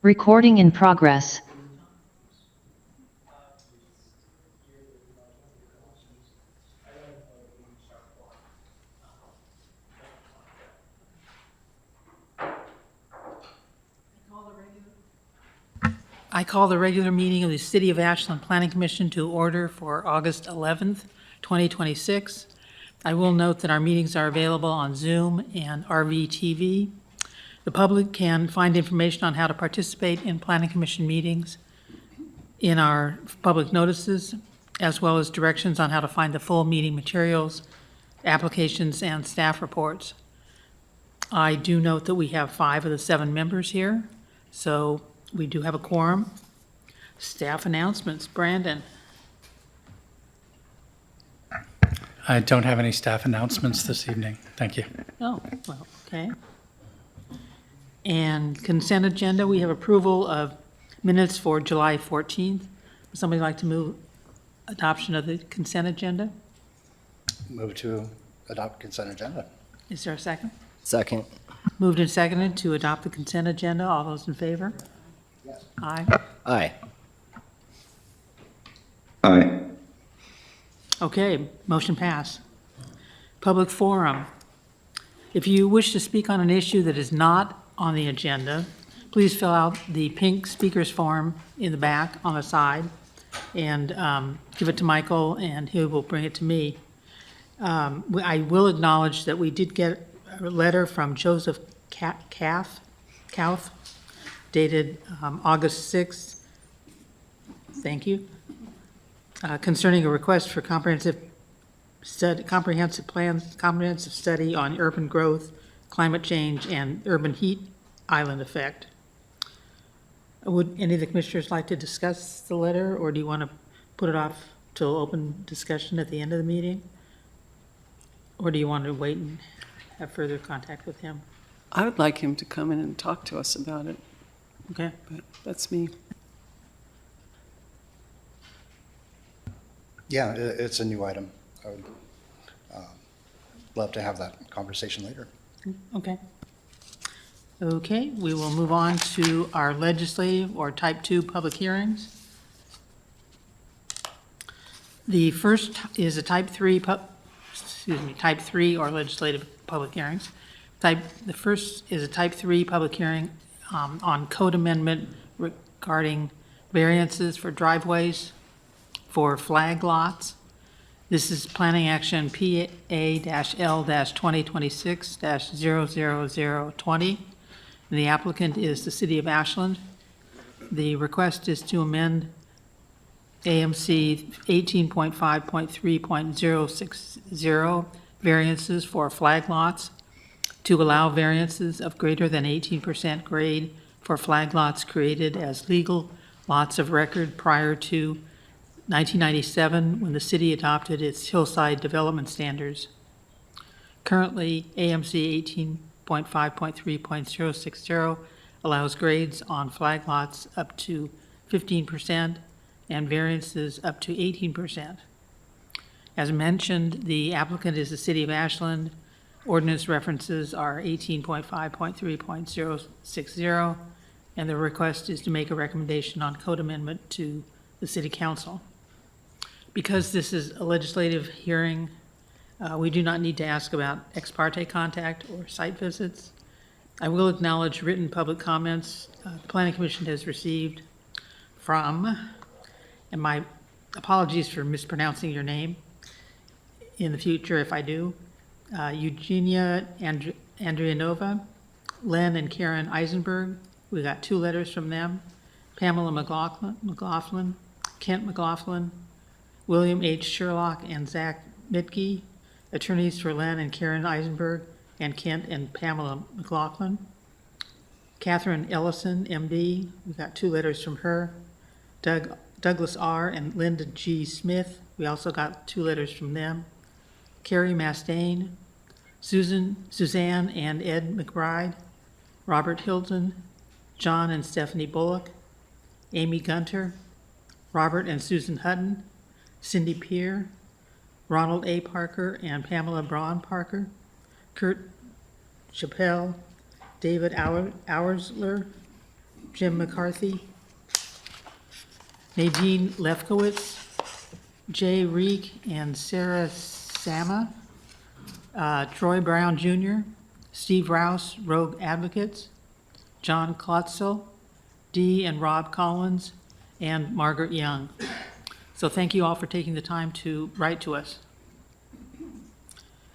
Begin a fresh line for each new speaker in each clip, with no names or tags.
Recording in progress.
I call the regular meeting of the City of Ashland Planning Commission to order for August 11th, 2026. I will note that our meetings are available on Zoom and RVTV. The public can find information on how to participate in Planning Commission meetings in our public notices, as well as directions on how to find the full meeting materials, applications, and staff reports. I do note that we have 5 of the 7 members here, so we do have a quorum. Staff announcements. Brandon.
I don't have any staff announcements this evening. Thank you.
Oh, well, okay. And consent agenda, we have approval of minutes for July 14th. Would somebody like to move adoption of the consent agenda?
Move to adopt consent agenda.
Is there a second?
Second.
Moved and seconded to adopt the consent agenda. All those in favor?
Yes.
Aye.
Aye.
Aye.
Okay, motion passed. Public forum. If you wish to speak on an issue that is not on the agenda, please fill out the pink speakers form in the back on the side and give it to Michael, and he will bring it to me. I will acknowledge that we did get a letter from Joseph Kauth, dated August 6th. Thank you. Concerning a request for comprehensive study on urban growth, climate change, and urban heat island effect. Would any of the commissioners like to discuss the letter, or do you want to put it off till open discussion at the end of the meeting? Or do you want to wait and have further contact with him?
I would like him to come in and talk to us about it,
Okay.
but that's me.
Yeah, it's a new item. I would love to have that conversation later.
Okay. Okay, we will move on to our legislative or type 2 public hearings. The first is a type 3 or legislative public hearings. The first is a type 3 public hearing on code amendment regarding variances for driveways for flag lots. This is planning action PA-L-2026-00020. And the applicant is the City of Ashland. The request is to amend AMC 18.5.3.060 variances for flag lots to allow variances of greater than 18% grade for flag lots created as legal lots of record prior to 1997, when the city adopted its hillside development standards. Currently, AMC 18.5.3.060 allows grades on flag lots up to 15% and variances up to 18%. As mentioned, the applicant is the City of Ashland. Ordinance references are 18.5.3.060, and the request is to make a recommendation on code amendment to the City Council. Because this is a legislative hearing, we do not need to ask about ex parte contact or site visits. I will acknowledge written public comments the Planning Commission has received from, and my apologies for mispronouncing your name in the future if I do, Eugenia Andrianova, Len and Karen Eisenberg. We got 2 letters from them. Pamela McLaughlin, Kent McLaughlin, William H. Sherlock and Zach Mitke, attorneys for Len and Karen Eisenberg and Kent and Pamela McLaughlin. Catherine Ellison, MD, we got 2 letters from her. Douglas R. and Linda G. Smith, we also got 2 letters from them. Carrie Mastane, Suzanne and Ed McBride, Robert Hilton, John and Stephanie Bullock, Amy Gunter, Robert and Susan Hutton, Cindy Peer, Ronald A. Parker and Pamela Braun Parker, Kurt Chappelle, David Auersler, Jim McCarthy, Nadine Lefkowitz, Jay Reek and Sarah Sama, Troy Brown Jr., Steve Rouse, Rogue Advocates, John Klotzel, Dee and Rob Collins, and Margaret Young. So thank you all for taking the time to write to us.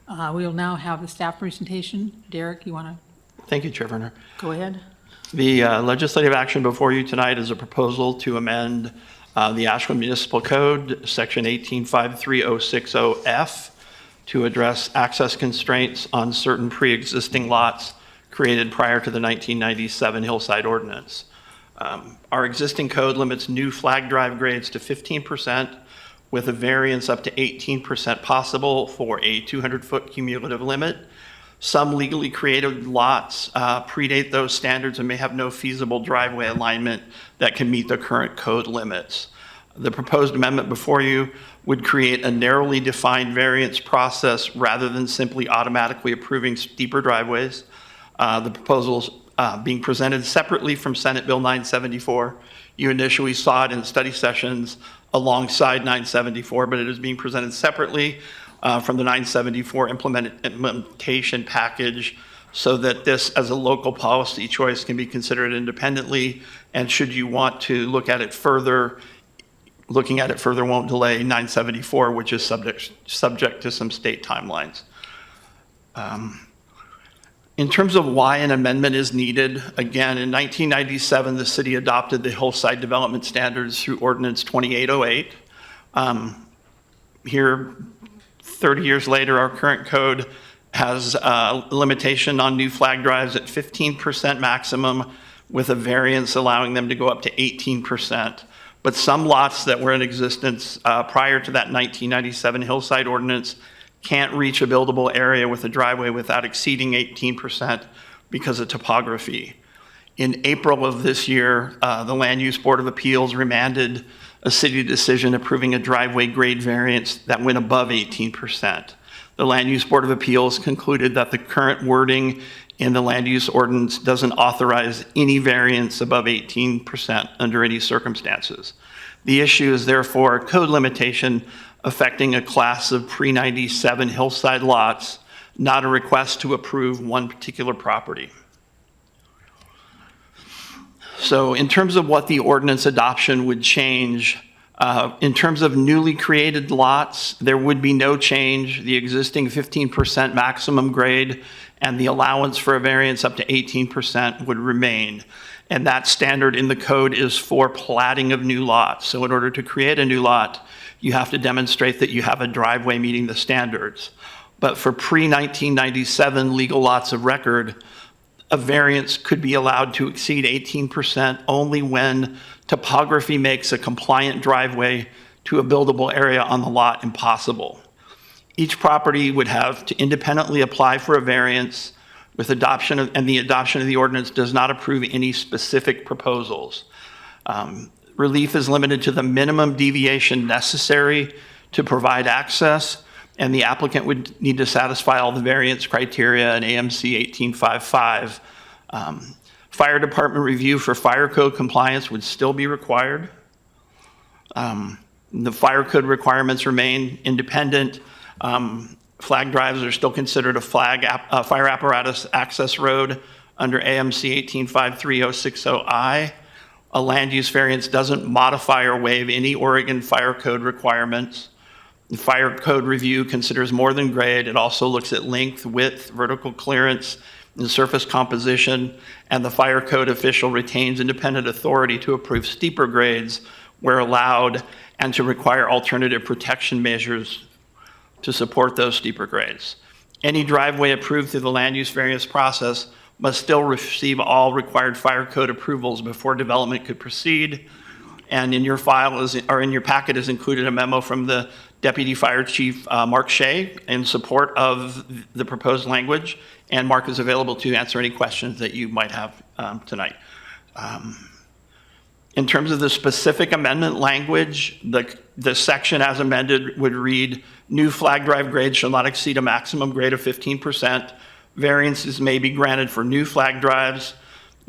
We will now have the staff presentation. Derek, you want to
Thank you, Chair Werner.
go ahead?
The legislative action before you tonight is a proposal to amend the Ashland Municipal Code, Section 1853060F, to address access constraints on certain pre-existing lots created prior to the 1997 Hillside Ordinance. Our existing code limits new flag drive grades to 15%, with a variance up to 18% possible for a 200-foot cumulative limit. Some legally created lots predate those standards and may have no feasible driveway alignment that can meet the current code limits. The proposed amendment before you would create a narrowly defined variance process rather than simply automatically approving steeper driveways. The proposals being presented separately from Senate Bill 974. You initially saw it in study sessions alongside 974, but it is being presented separately from the 974 implementation package, so that this as a local policy choice can be considered independently, and should you want to look at it further, looking at it further won't delay 974, which is subject to some state timelines. In terms of why an amendment is needed, again, in 1997, the city adopted the Hillside Development Standards through Ordinance 2808. Here, 30 years later, our current code has a limitation on new flag drives at 15% maximum, with a variance allowing them to go up to 18%. But some lots that were in existence prior to that 1997 Hillside Ordinance can't reach a buildable area with a driveway without exceeding 18% because of topography. In April of this year, the Land Use Board of Appeals remanded a city decision approving a driveway grade variance that went above 18%. The Land Use Board of Appeals concluded that the current wording in the land use ordinance doesn't authorize any variance above 18% under any circumstances. The issue is therefore a code limitation affecting a class of pre-97 hillside lots, not a request to approve one particular property. So in terms of what the ordinance adoption would change, in terms of newly created lots, there would be no change. The existing 15% maximum grade and the allowance for a variance up to 18% would remain. And that standard in the code is for platting of new lots. So in order to create a new lot, you have to demonstrate that you have a driveway meeting the standards. But for pre-1997 legal lots of record, a variance could be allowed to exceed 18% only when topography makes a compliant driveway to a buildable area on the lot impossible. Each property would have to independently apply for a variance with the adoption of the ordinance does not approve any specific proposals. Relief is limited to the minimum deviation necessary to provide access, and the applicant would need to satisfy all the variance criteria in AMC 1855. Fire department review for fire code compliance would still be required. The fire code requirements remain independent. Flag drives are still considered a fire apparatus access road under AMC 1853060I. A land use variance doesn't modify or waive any Oregon fire code requirements. The fire code review considers more than grade. It also looks at length, width, vertical clearance, and surface composition, and the fire code official retains independent authority to approve steeper grades where allowed and to require alternative protection measures to support those steeper grades. Any driveway approved through the land use variance process must still receive all required fire code approvals before development could proceed. And in your file or in your packet is included a memo from the Deputy Fire Chief, Mark Shea, in support of the proposed language. And Mark is available to answer any questions that you might have tonight. In terms of the specific amendment language, the section as amended would read, new flag drive grades shall not exceed a maximum grade of 15%. Variances may be granted for new flag drives.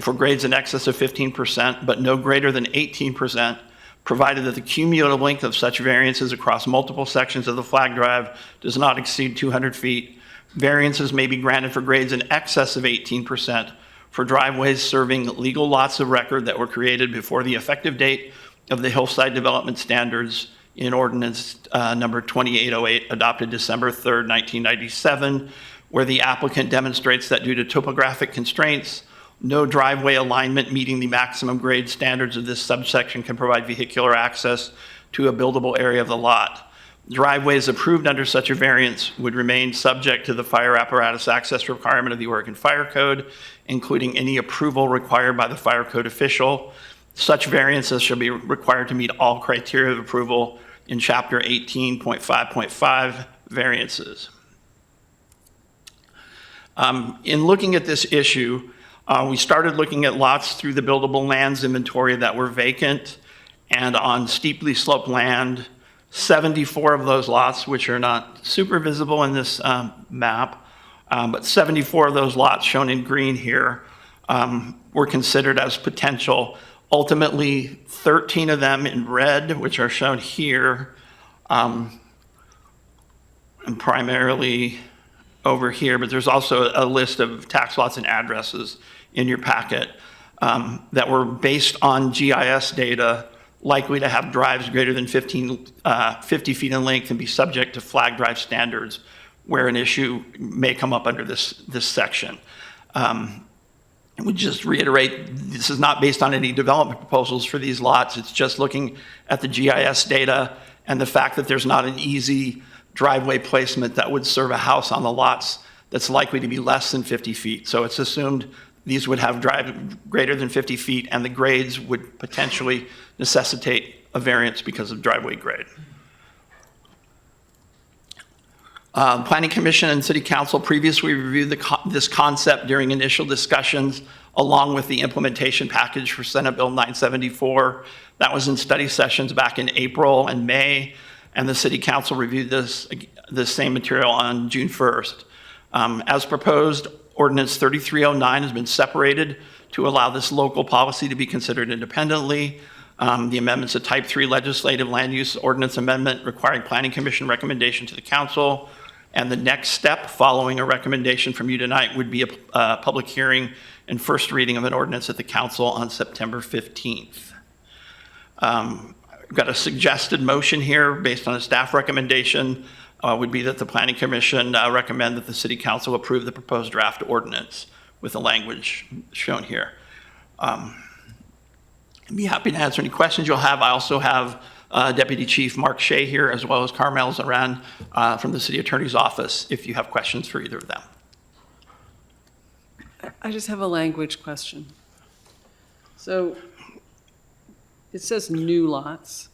for grades in excess of 15%, but no greater than 18%, provided that the cumulative length of such variances across multiple sections of the flag drive does not exceed 200 feet. Variances may be granted for grades in excess of 18% for driveways serving legal lots of record that were created before the effective date of the Hillside Development Standards in Ordinance number 2808, adopted December 3rd, 1997, where the applicant demonstrates that due to topographic constraints, no driveway alignment meeting the maximum grade standards of this subsection can provide vehicular access to a buildable area of the lot. Driveways approved under such a variance would remain subject to the fire apparatus access requirement of the Oregon Fire Code, including any approval required by the fire code official. Such variances shall be required to meet all criteria of approval in Chapter 18.5.5 variances. In looking at this issue, we started looking at lots through the buildable lands inventory that were vacant and on steeply sloped land. 74 of those lots, which are not super visible in this map, but 74 of those lots shown in green here were considered as potential. Ultimately, 13 of them in red, which are shown here, and primarily over here, but there's also a list of tax lots and addresses in your packet that were based on GIS data likely to have drives greater than 50 feet in length and be subject to flag drive standards where an issue may come up under this section. And we just reiterate, this is not based on any development proposals for these lots. It's just looking at the GIS data and the fact that there's not an easy driveway placement that would serve a house on the lots that's likely to be less than 50 feet. So it's assumed these would have drive greater than 50 feet and the grades would potentially necessitate a variance because of driveway grade. Planning Commission and City Council previously reviewed this concept during initial discussions along with the implementation package for Senate Bill 974. That was in study sessions back in April and May, and the City Council reviewed this same material on June 1st. As proposed, Ordinance 3309 has been separated to allow this local policy to be considered independently. The amendment's a Type 3 legislative land use ordinance amendment requiring Planning Commission recommendation to the Council. And the next step following a recommendation from you tonight would be a public hearing and first reading of an ordinance at the Council on September 15th. I've got a suggested motion here based on a staff recommendation would be that the Planning Commission recommend that the City Council approve the proposed draft ordinance with the language shown here. I'd be happy to answer any questions you'll have. I also have Deputy Chief Mark Shea here, as well as Carmel Zaran from the City Attorney's Office, if you have questions for either of them.
I just have a language question. So it says new lots.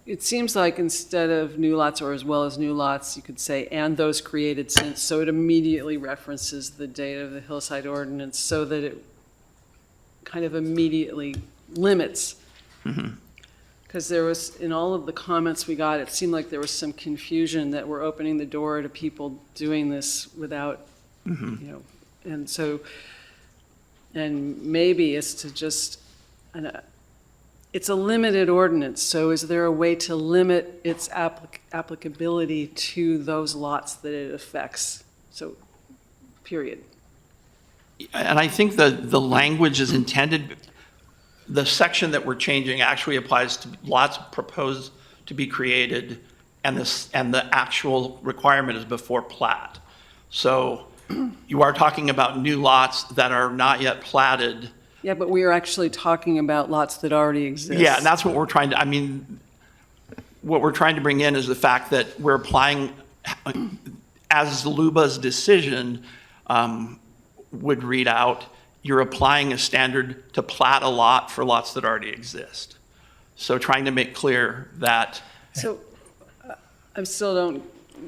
It seems like instead of new lots or as well as new lots, you could say, and those created since, so it immediately references the date of the Hillside Ordinance so that it kind of immediately limits. Because there was, in all of the comments we got, it seemed like there was some confusion that we're opening the door to people doing this without, you know, and so, and maybe it's to just, it's a limited ordinance, so is there a way to limit its applicability to those lots that it affects? So, period.
And I think the language is intended, the section that we're changing actually applies to lots proposed to be created, and the actual requirement is before plat. So you are talking about new lots that are not yet platted.
Yeah, but we are actually talking about lots that already exist.
Yeah, and that's what we're trying to, I mean, what we're trying to bring in is the fact that we're applying, as Luba's decision would read out, you're applying a standard to plat a lot for lots that already exist. So trying to make clear that.
So I still don't,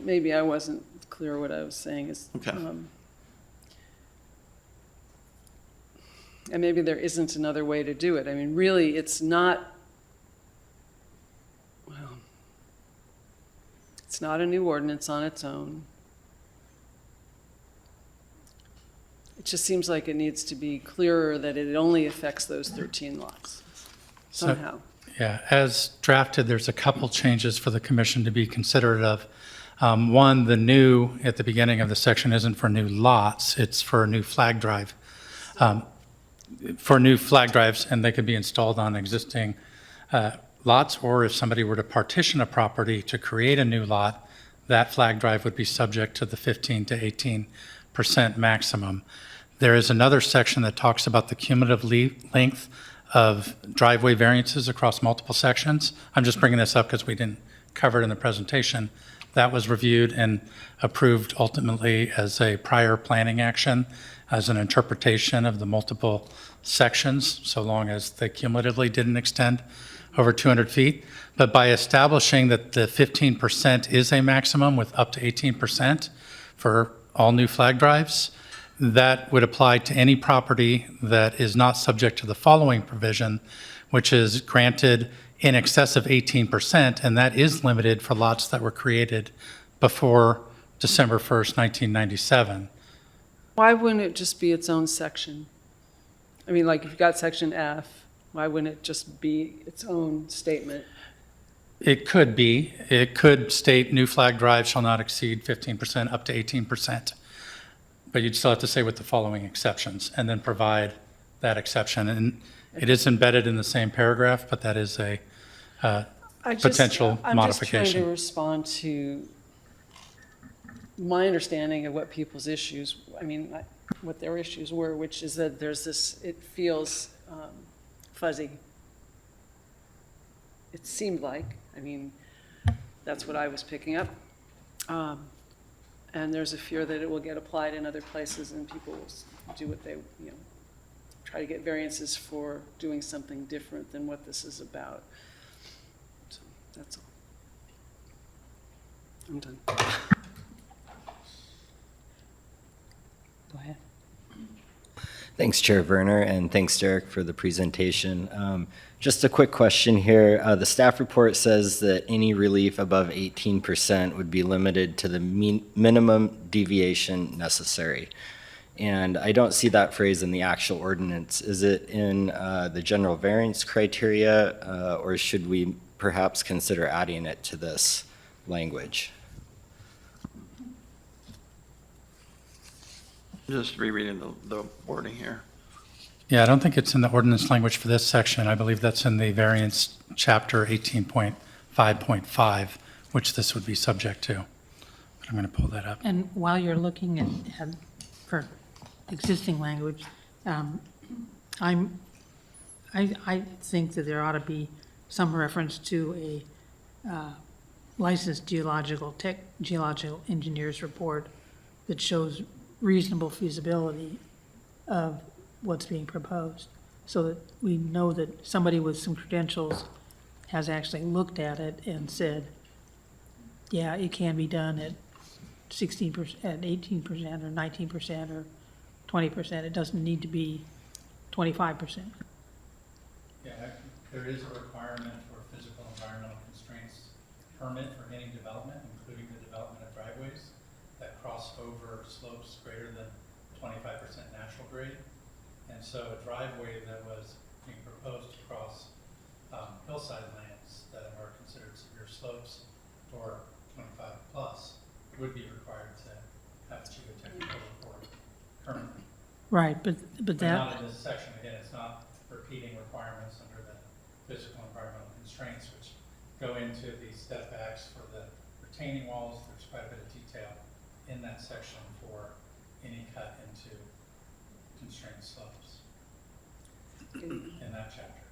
maybe I wasn't clear what I was saying is.
Okay.
And maybe there isn't another way to do it. I mean, really, it's not, well, it's not a new ordinance on its own. It just seems like it needs to be clearer that it only affects those 13 lots
So-
somehow.
Yeah, as drafted, there's a couple changes for the commission to be considerate of. One, the new, at the beginning of the section, isn't for new lots, it's for a new flag drive. For new flag drives, and they could be installed on existing lots, or if somebody were to partition a property to create a new lot, that flag drive would be subject to the 15 to 18% maximum. There is another section that talks about the cumulative length of driveway variances across multiple sections. I'm just bringing this up because we didn't cover it in the presentation. That was reviewed and approved ultimately as a prior planning action, as an interpretation of the multiple sections, so long as they cumulatively didn't extend over 200 feet. But by establishing that the 15% is a maximum with up to 18% for all new flag drives, that would apply to any property that is not subject to the following provision, which is granted in excess of 18%, and that is limited for lots that were created before December 1st, 1997.
Why wouldn't it just be its own section? I mean, like, if you got section F, why wouldn't it just be its own statement?
It could be. It could state new flag drives shall not exceed 15% up to 18%. But you'd still have to say with the following exceptions and then provide that exception. And it is embedded in the same paragraph, but that is a potential
I'm just trying
modification.
to respond to my understanding of what people's issues, what their issues were, which is that there's this, it feels fuzzy. It seemed like, that's what I was picking up. And there's a fear that it will get applied in other places and people will do what they, try to get variances for doing something different than what this is about. So that's all. I'm done.
Go ahead.
Thanks, Chair Werner, and thanks, Derek, for the presentation. Just a quick question here. The staff report says that any relief above 18% would be limited to the minimum deviation necessary. And I don't see that phrase in the actual ordinance. Is it in the general variance criteria, or should we perhaps consider adding it to this language?
Just rereading the wording here.
Yeah, I don't think it's in the ordinance language for this section. I believe that's in the variance chapter 18.5.5, which this would be subject to. But I'm going to pull that up.
And while you're looking at for existing language, I think that there ought to be some reference to a licensed geological engineer's report that shows reasonable feasibility of what's being proposed, so that we know that somebody with some credentials has actually looked at it and said, yeah, it can be done at 16%, at 18%, or 19%, or 20%. It doesn't need to be 25%.
Yeah, there is a requirement for a physical environmental constraints permit for any development, including the development of driveways that cross over slopes greater than 25% natural grade. And so a driveway that was being proposed across hillside lands that are considered severe slopes or 25 plus would be required to have a geotechnical report currently.
Right, but
But
that,
not in this section. Again, it's not repeating requirements under the physical environmental constraints, which go into the step backs for the retaining walls. There's quite a bit of detail in that section for any cut into constrained slopes in that chapter.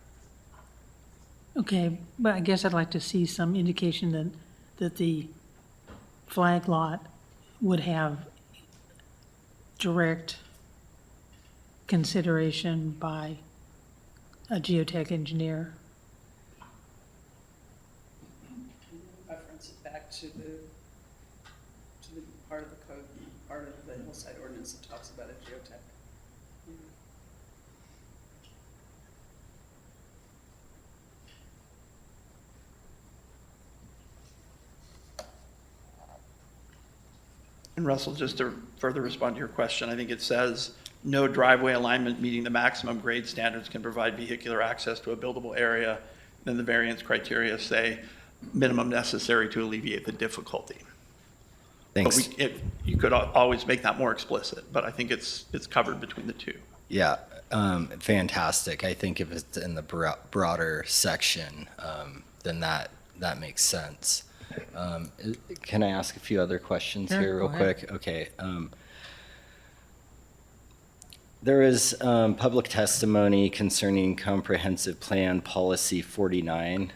okay, but I guess I'd like to see some indication that the flag lot would have direct consideration by a geotech engineer.
Reference it back to the part of the code, part of the hillside ordinance that talks about a geotech.
And Russell, just to further respond to your question, I think it says no driveway alignment meeting the maximum grade standards can provide vehicular access to a buildable area, then the variance criteria say minimum necessary to alleviate the difficulty. But
Thanks.
you could always make that more explicit, but I think it's covered between the two.
Yeah, fantastic. I think if it's in the broader section, then that makes sense. Can I ask a few other questions
Sure,
here real
go ahead.
quick? Okay. There is public testimony concerning Comprehensive Plan Policy 49.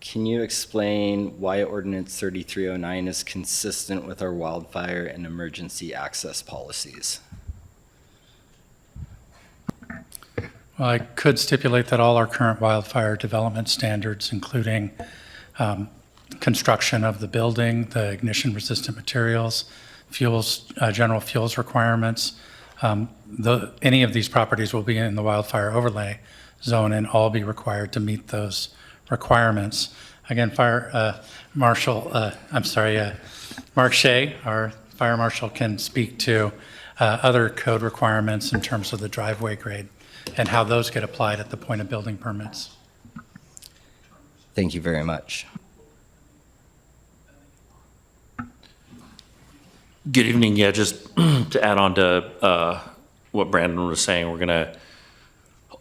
Can you explain why Ordinance 3309 is consistent with our wildfire and emergency access policies?
Well, I could stipulate that all our current wildfire development standards, including construction of the building, the ignition-resistant materials, fuels, general fuels requirements, any of these properties will be in the wildfire overlay zone and all be required to meet those requirements. Again, Mark Shea, our fire marshal, can speak to other code requirements in terms of the driveway grade and how those get applied at the point of building permits.
Thank you very much.
Good evening. Yeah, just to add on to what Brandon was saying,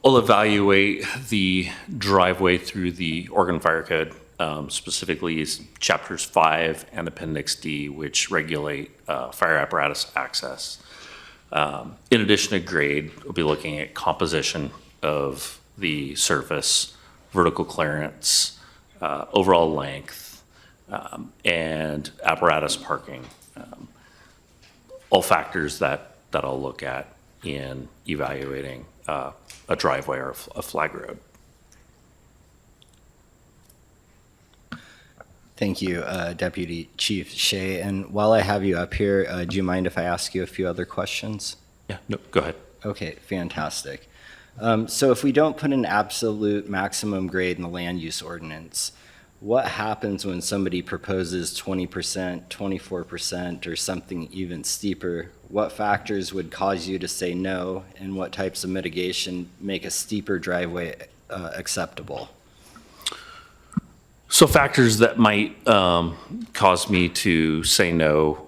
I'll evaluate the driveway through the Oregon Fire Code, specifically Chapters 5 and Appendix D, which regulate fire apparatus access. In addition to grade, we'll be looking at composition of the surface, vertical clearance, overall length, and apparatus parking. All factors that I'll look at in evaluating a driveway or a flag road.
Thank you, Deputy Chief Shea. And while I have you up here, do you mind if I ask you a few other questions?
Yeah, no, go ahead.
Okay, fantastic. So if we don't put an absolute maximum grade in the land use ordinance, what happens when somebody proposes 20%, 24%, or something even steeper? What factors would cause you to say no, and what types of mitigation make a steeper driveway acceptable?
So factors that might cause me to say no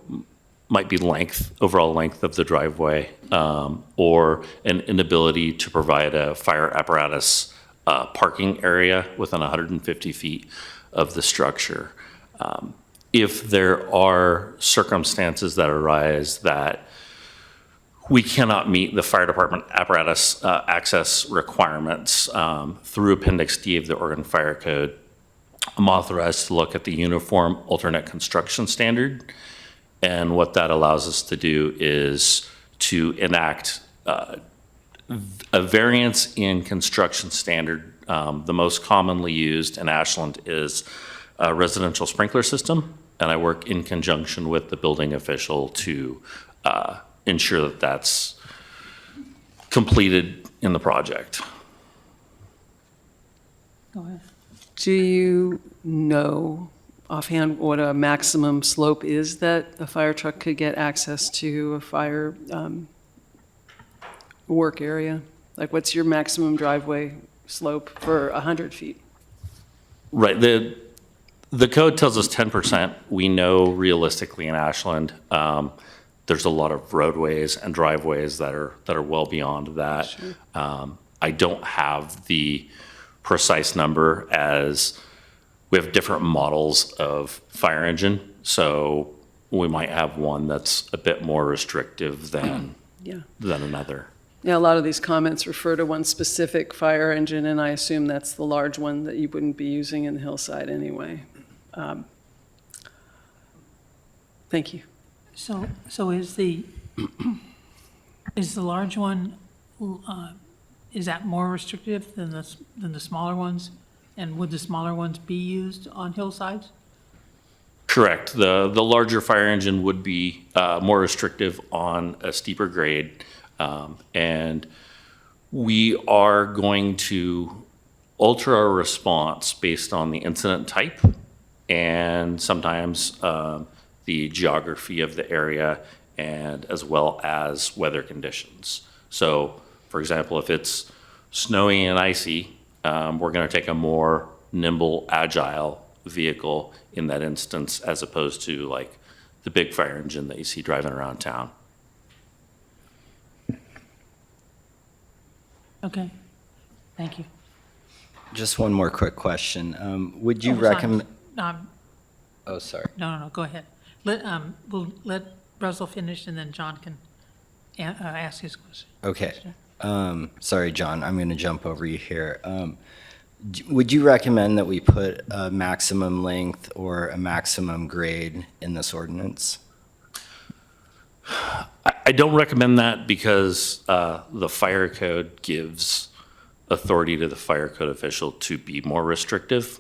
might be length, overall length of the driveway, or an inability to provide a fire apparatus parking area within 150 feet of the structure. If there are circumstances that arise that we cannot meet the fire department apparatus access requirements through Appendix D of the Oregon Fire Code, I'm authorized to look at the Uniform Alternate Construction Standard. And what that allows us to do is to enact a variance in construction standard. The most commonly used in Ashland is a residential sprinkler system, and I work in conjunction with the building official to ensure that that's completed in the project.
Go ahead.
Do you know offhand what a maximum slope is that a fire truck could get access to a fire work area? Like, what's your maximum driveway slope for 100 feet?
Right. The code tells us 10%. We know realistically in Ashland, there's a lot of roadways and driveways that are well beyond that.
Sure.
I don't have the precise number, as we have different models of fire engine. So we might have one that's a bit more restrictive than another.
Yeah, a lot of these comments refer to one specific fire engine, and I assume that's the large one that you wouldn't be using in the hillside anyway. Thank you.
So is the large one, is that more restrictive than the smaller ones? And would the smaller ones be used on hillsides?
Correct. The larger fire engine would be more restrictive on a steeper grade. And we are going to alter our response based on the incident type and sometimes the geography of the area and as well as weather conditions. So, for example, if it's snowy and icy, we're going to take a more nimble, agile vehicle in that instance, as opposed to like the big fire engine that you see driving around town.
Okay, thank you.
Just one more quick question. Would you
Oh, sorry.
recommend,
Um,
oh, sorry.
No, go ahead. We'll let Russell finish, and then John can ask his question.
Okay. Sorry, John, I'm going to jump over you here. Would you recommend that we put a maximum length or a maximum grade in this ordinance?
I don't recommend that because the fire code gives authority to the fire code official to be more restrictive.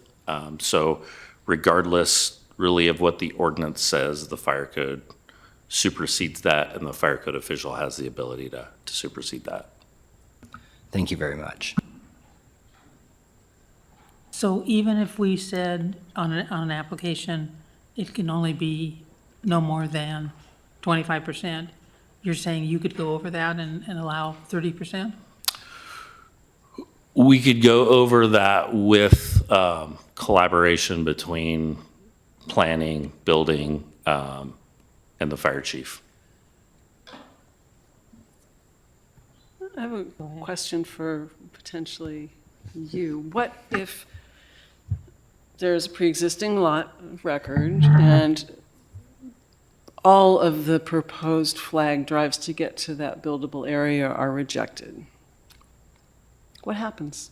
So regardless really of what the ordinance says, the fire code supersedes that, and the fire code official has the ability to supersede that.
Thank you very much.
So even if we said on an application, it can only be no more than 25%, you're saying you could go over that and allow 30%?
We could go over that with collaboration between planning, building, and the fire chief.
I have a question for potentially you. What if there's a pre-existing lot record and all of the proposed flag drives to get to that buildable area are rejected? What happens?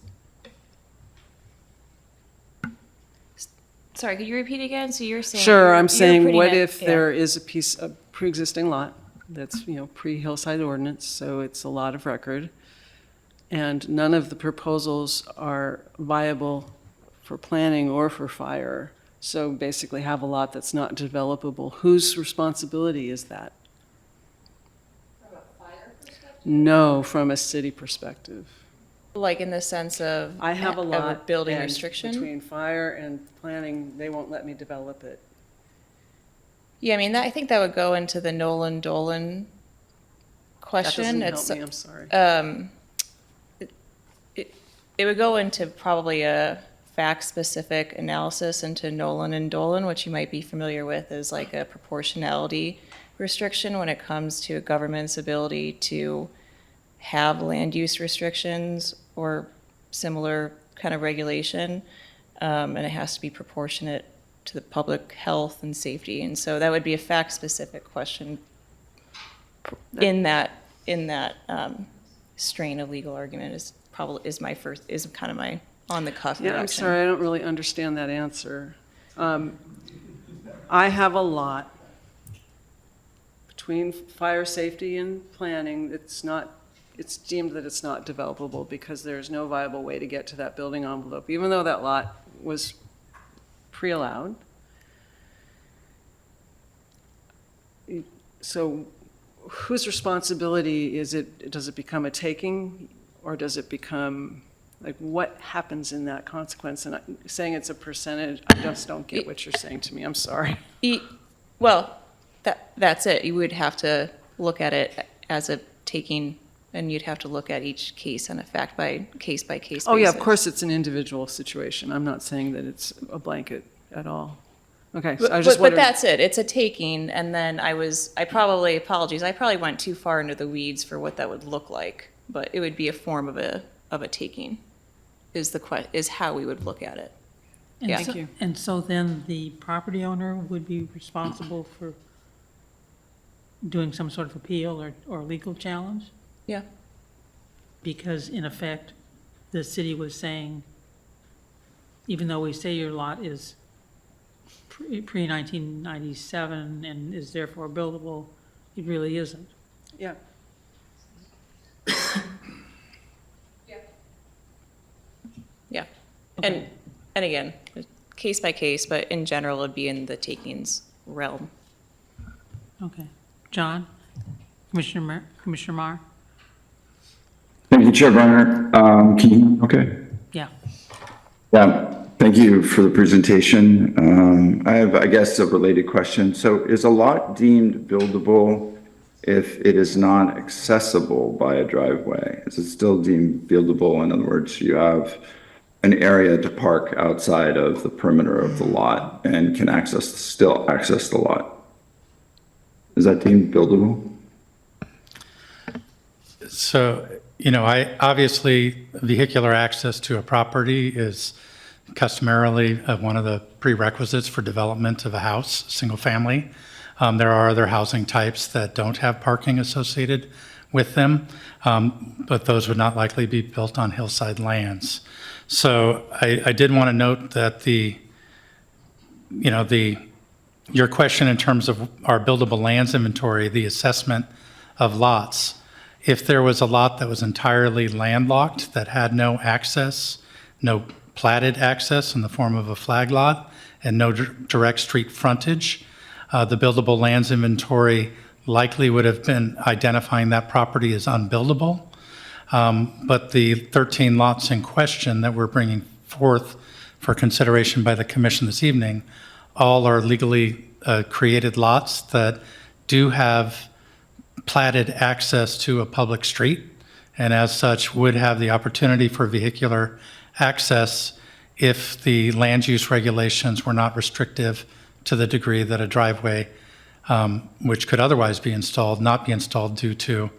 Sorry, could you repeat again? So you're saying.
Sure, I'm
you're
saying,
putting
what
it-
if
yeah.
there is a piece of pre-existing lot that's, pre-hillside ordinance, so it's a lot of record, and none of the proposals are viable for planning or for fire, so basically have a lot that's not developable. Whose responsibility is that? From a fire perspective? No, from a city perspective.
Like in the sense of.
I have a
of
lot.
building
and
restriction?
Between fire and planning, they won't let me develop it.
Yeah, I mean, I think that would go into the Nolan Dolan
That
question.
doesn't help
It's,
me, I'm sorry.
it would go into probably a fact-specific analysis into Nolan and Dolan, which you might be familiar with as like a proportionality restriction when it comes to a government's ability to have land use restrictions or similar kind of regulation, and it has to be proportionate to the public health and safety. And so that would be a fact-specific question in that strain of legal argument is kind of my on the cuff
Yeah, I'm
direction.
sorry, I don't really understand that answer. I have a lot between fire safety and planning. It's deemed that it's not developable because there's no viable way to get to that building envelope, even though that lot was pre-allowed. So whose responsibility is it? Does it become a taking, or does it become, like, what happens in that consequence? And saying it's a percentage, I just don't get what you're saying to me, I'm sorry.
Well, that's it. You would have to look at it as a taking, and you'd have to look at each case on a case by case.
Oh, yeah, of
basis.
course, it's an individual situation. I'm not saying that it's a blanket at all. Okay, so I was just
But
wondering.
that's it. It's a taking, and then I probably went too far into the weeds for what that would look like, but it would be a form of a taking, is how we would look at it.
And
Yeah.
so-
Thank you.
And so then the property owner would be responsible for doing some sort of appeal or legal challenge?
Yeah.
Because in effect, the city was saying, even though we say your lot is pre-1997 and is therefore buildable, it really isn't.
Yeah.
Yeah.
Okay.
And again, case by case, but in general, it'd be in the takings realm.
Okay. John? Commissioner Marr?
Thank you, Chair Brenner. Can you hear me okay?
Yeah.
Yeah, thank you for the presentation. I have, I guess, a related question. So is a lot deemed buildable if it is not accessible by a driveway? Is it still deemed buildable? In other words, you have an area to park outside of the perimeter of the lot and can still access the lot. Is that deemed buildable?
So, obviously, vehicular access to a property is customarily one of the prerequisites for development of a house, single family. There are other housing types that don't have parking associated with them, but those would not likely be built on hillside lands. So I did want to note that your question in terms of our buildable lands inventory, the assessment of lots, if there was a lot that was entirely landlocked, that had no access, no platted access in the form of a flag lot, and no direct street frontage, the buildable lands inventory likely would have been identifying that property as unbuildable. But the 13 lots in question that we're bringing forth for consideration by the commission this evening, all are legally created lots that do have platted access to a public street, and as such would have the opportunity for vehicular access if the land use regulations were not restrictive to the degree that a driveway, which could otherwise be installed, not be installed due to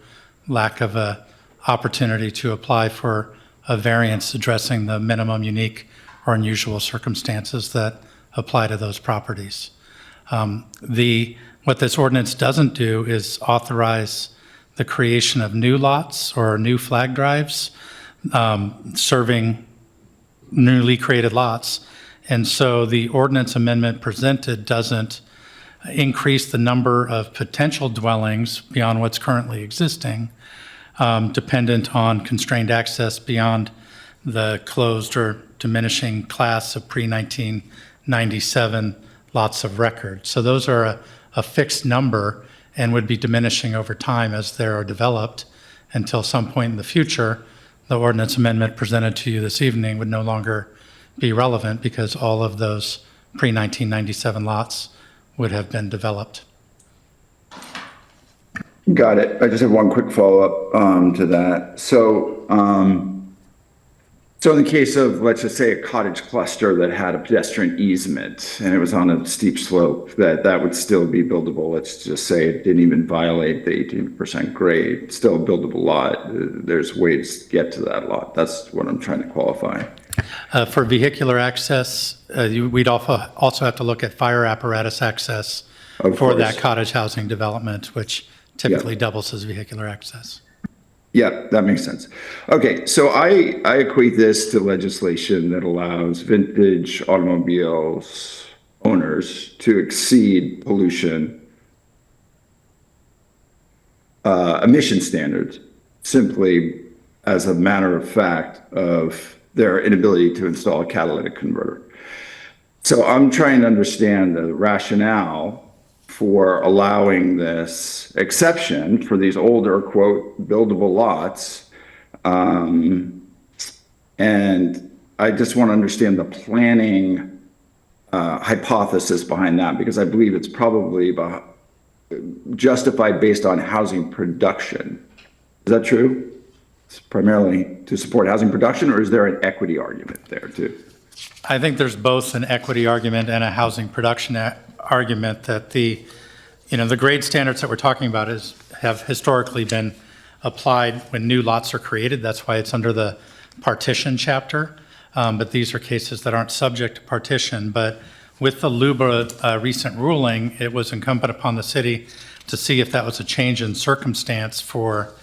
lack of a opportunity to apply for a variance addressing the minimum unique or unusual circumstances that apply to those properties. What this ordinance doesn't do is authorize the creation of new lots or new flag drives serving newly created lots. And so the ordinance amendment presented doesn't increase the number of potential dwellings beyond what's currently existing, dependent on constrained access beyond the closed or diminishing class of pre-1997 lots of record. So those are a fixed number and would be diminishing over time as they are developed until some point in the future. The ordinance amendment presented to you this evening would no longer be relevant because all of those pre-1997 lots would have been developed.
Got it. I just have one quick follow-up to that. So in the case of, let's just say, a cottage cluster that had a pedestrian easement and it was on a steep slope, that would still be buildable. Let's just say it didn't even violate the 18% grade, still a buildable lot. There's ways to get to that lot. That's what I'm trying to qualify.
For vehicular access, we'd also have to look at fire apparatus access for that cottage housing development, which typically doubles as vehicular access.
Yeah, that makes sense. Okay, so I equate this to legislation that allows vintage automobiles owners to exceed pollution emission standards simply as a matter of fact of their inability to install a catalytic converter. So I'm trying to understand the rationale for allowing this exception for these older, quote, buildable lots. And I just want to understand the planning hypothesis behind that, because I believe it's probably justified based on housing production. Is that true? It's primarily to support housing production, or is there an equity argument there too?
I think there's both an equity argument and a housing production argument that the grade standards that we're talking about have historically been applied when new lots are created. That's why it's under the partition chapter. But these are cases that aren't subject to partition. But with the LUBA recent ruling, it was incumbent upon the city to see if that was a change in circumstance for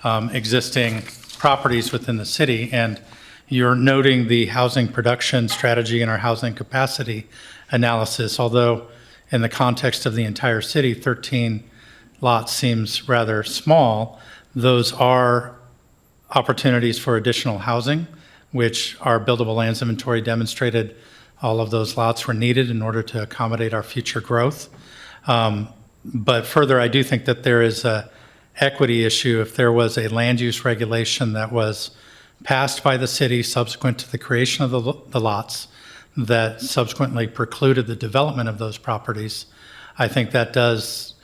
existing properties within the city. And you're noting the housing production strategy and our housing capacity analysis, although in the context of the entire city, 13 lots seems rather small. Those are opportunities for additional housing, which our buildable lands inventory demonstrated all of those lots were needed in order to accommodate our future growth. But further, I do think that there is a equity issue. If there was a land use regulation that was passed by the city subsequent to the creation of the lots that subsequently precluded the development of those properties, I think that does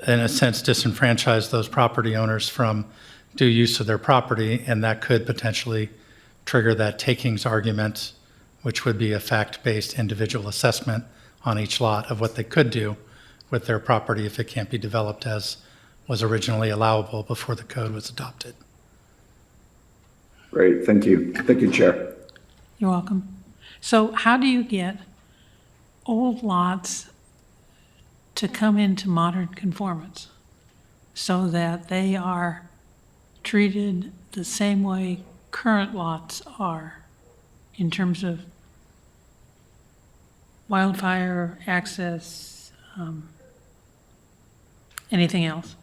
in a sense, disenfranchise those property owners from due use of their property, and that could potentially trigger that takings argument, which would be a fact-based individual assessment on each lot of what they could do with their property if it can't be developed as was originally allowable before the code was adopted.
Great, thank you. Thank you, Chair.
You're welcome. So how do you get old lots to come into modern conformance so that they are treated the same way current lots are in terms of wildfire access, anything else?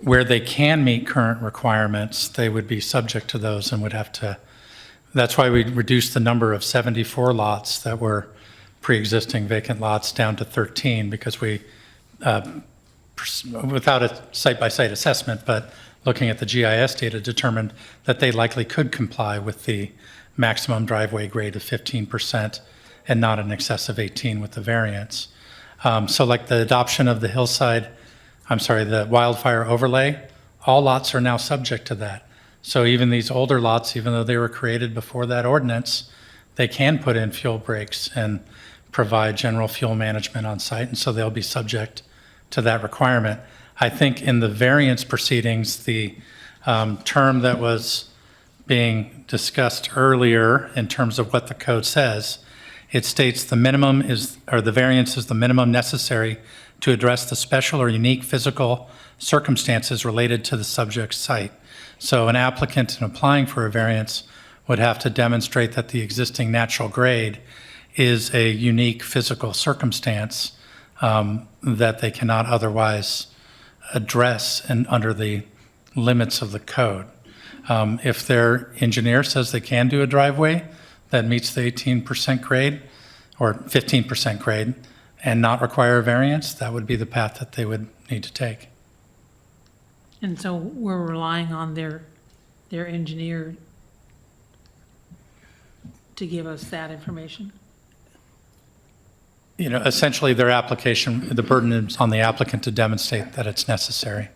Where they can meet current requirements, they would be subject to those and would have to, that's why we reduced the number of 74 lots that were pre-existing vacant lots down to 13, because we, without a site-by-site assessment, but looking at the GIS data, determined that they likely could comply with the maximum driveway grade of 15% and not in excess of 18 with the variance. So like the adoption of the the wildfire overlay, all lots are now subject to that. So even these older lots, even though they were created before that ordinance, they can put in fuel breaks and provide general fuel management on site, and so they'll be subject to that requirement. I think in the variance proceedings, the term that was being discussed earlier in terms of what the code says, it states the minimum is, or the variance is the minimum necessary to address the special or unique physical circumstances related to the subject site. So an applicant in applying for a variance would have to demonstrate that the existing natural grade is a unique physical circumstance that they cannot otherwise address and under the limits of the code. If their engineer says they can do a driveway that meets the 18% grade or 15% grade and not require a variance, that would be the path that they would need to take.
And so we're relying on their engineer to give us that information?
You know, essentially their application, the burden is on the applicant to demonstrate that it's necessary.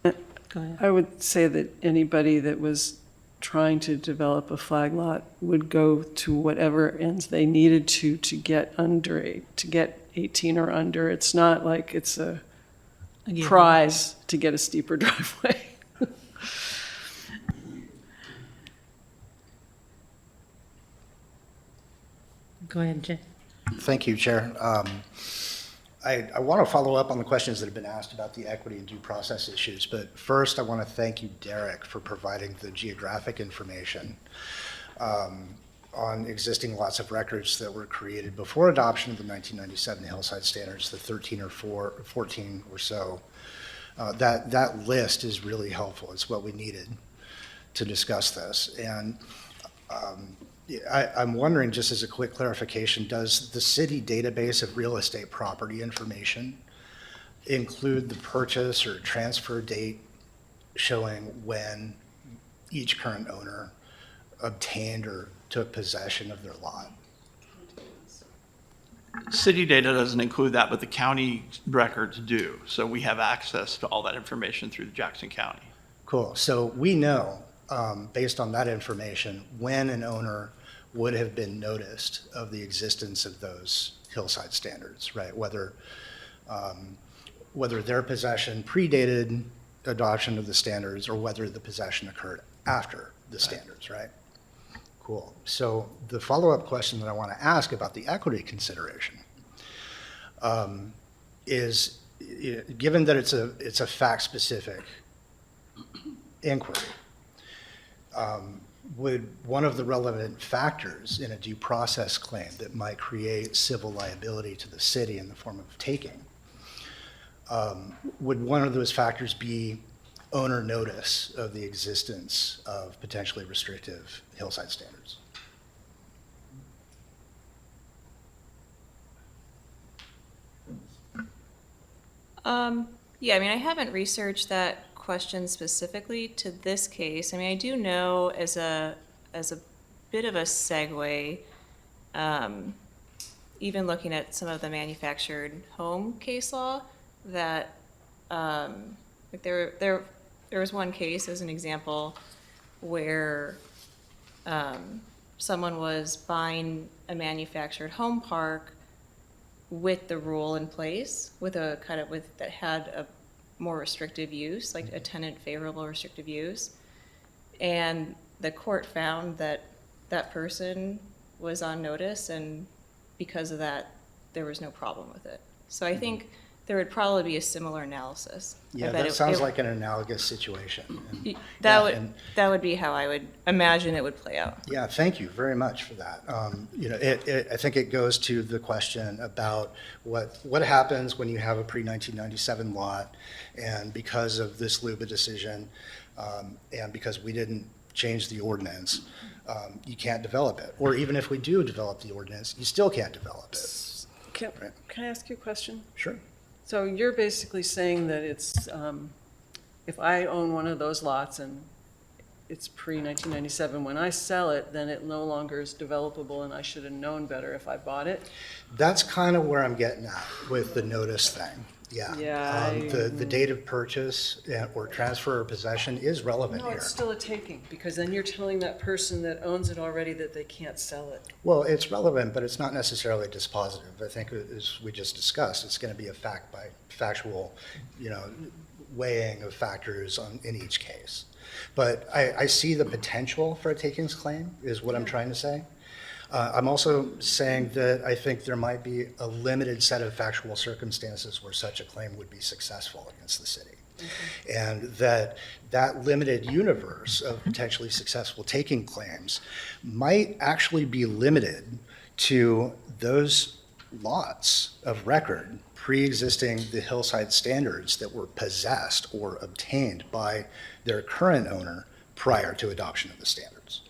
Go ahead.
I would say that anybody that was trying to develop a flag lot would go to whatever ends they needed to get to get 18 or under. It's not like it's a prize to get a steeper driveway.
Go ahead, Jay.
Thank you, Chair. I want to follow up on the questions that have been asked about the equity and due process issues, but first I want to thank you, Derek, for providing the geographic information on existing lots of records that were created before adoption of the 1997 Hillside Standards, the 13 or 14 or so. That list is really helpful. It's what we needed to discuss this. And I'm wondering, just as a quick clarification, does the city database of real estate property information include the purchase or transfer date showing when each current owner obtained or took possession of their lot?
City data doesn't include that, but the county records do. So we have access to all that information through Jackson County.
Cool. So we know, based on that information, when an owner would have been noticed of the existence of those hillside standards, right? Whether their possession predated adoption of the standards or whether the possession occurred after the standards, right? Cool. So the follow-up question that I want to ask about the equity consideration is, given that it's a fact-specific inquiry, would one of the relevant factors in a due process claim that might create civil liability to the city in the form of taking, would one of those factors be owner notice of the existence of potentially restrictive hillside standards?
Yeah, I mean, I haven't researched that question specifically to this case. I mean, I do know as a bit of a segue, even looking at some of the manufactured home case law, that, like there was one case as an example where, someone was buying a manufactured home park with the rule in place, with a kind of, that had a more restrictive use, like a tenant favorable restrictive use. And the court found that that person was on notice, and because of that, there was no problem with it. So I think there would probably be a similar analysis. I
Yeah,
bet
that sounds like an analogous situation. And-
That
yeah, and-
that would be how I would imagine it would play out.
Yeah, thank you very much for that. I think it goes to the question about what happens when you have a pre-1997 lot, and because of this LUBA decision, and because we didn't change the ordinance, you can't develop it. Or even if we do develop the ordinance, you still can't develop it.
Can I ask you a question?
Sure.
So you're basically saying that it's, if I own one of those lots and it's pre-1997, when I sell it, then it no longer is developable, and I should have known better if I bought it?
That's kind of where I'm getting at with the notice thing. Yeah.
Yeah,
The date of purchase or transfer or possession is relevant
No,
here.
it's still a taking, because then you're telling that person that owns it already that they can't sell it.
Well, it's relevant, but it's not necessarily dispositive. I think, as we just discussed, it's going to be a factual, weighing of factors in each case. But I see the potential for a takings claim, is what I'm trying to say. I'm also saying that I think there might be a limited set of factual circumstances where such a claim would be successful against the city. And that limited universe of potentially successful taking claims might actually be limited to those lots of record pre-existing the hillside standards that were possessed or obtained by their current owner prior to adoption of the standards.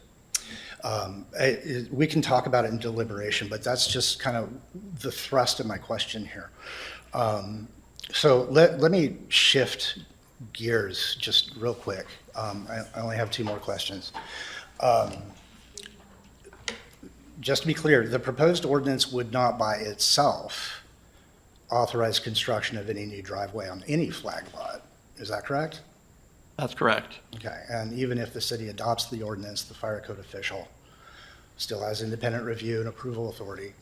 We can talk about it in deliberation, but that's just kind of the thrust of my question here. So let me shift gears just real quick. I only have two more questions. Just to be clear, the proposed ordinance would not by itself authorize construction of any new driveway on any flag lot. Is that correct?
That's correct.
Okay, and even if the city adopts the ordinance, the fire code official still has independent review and approval authority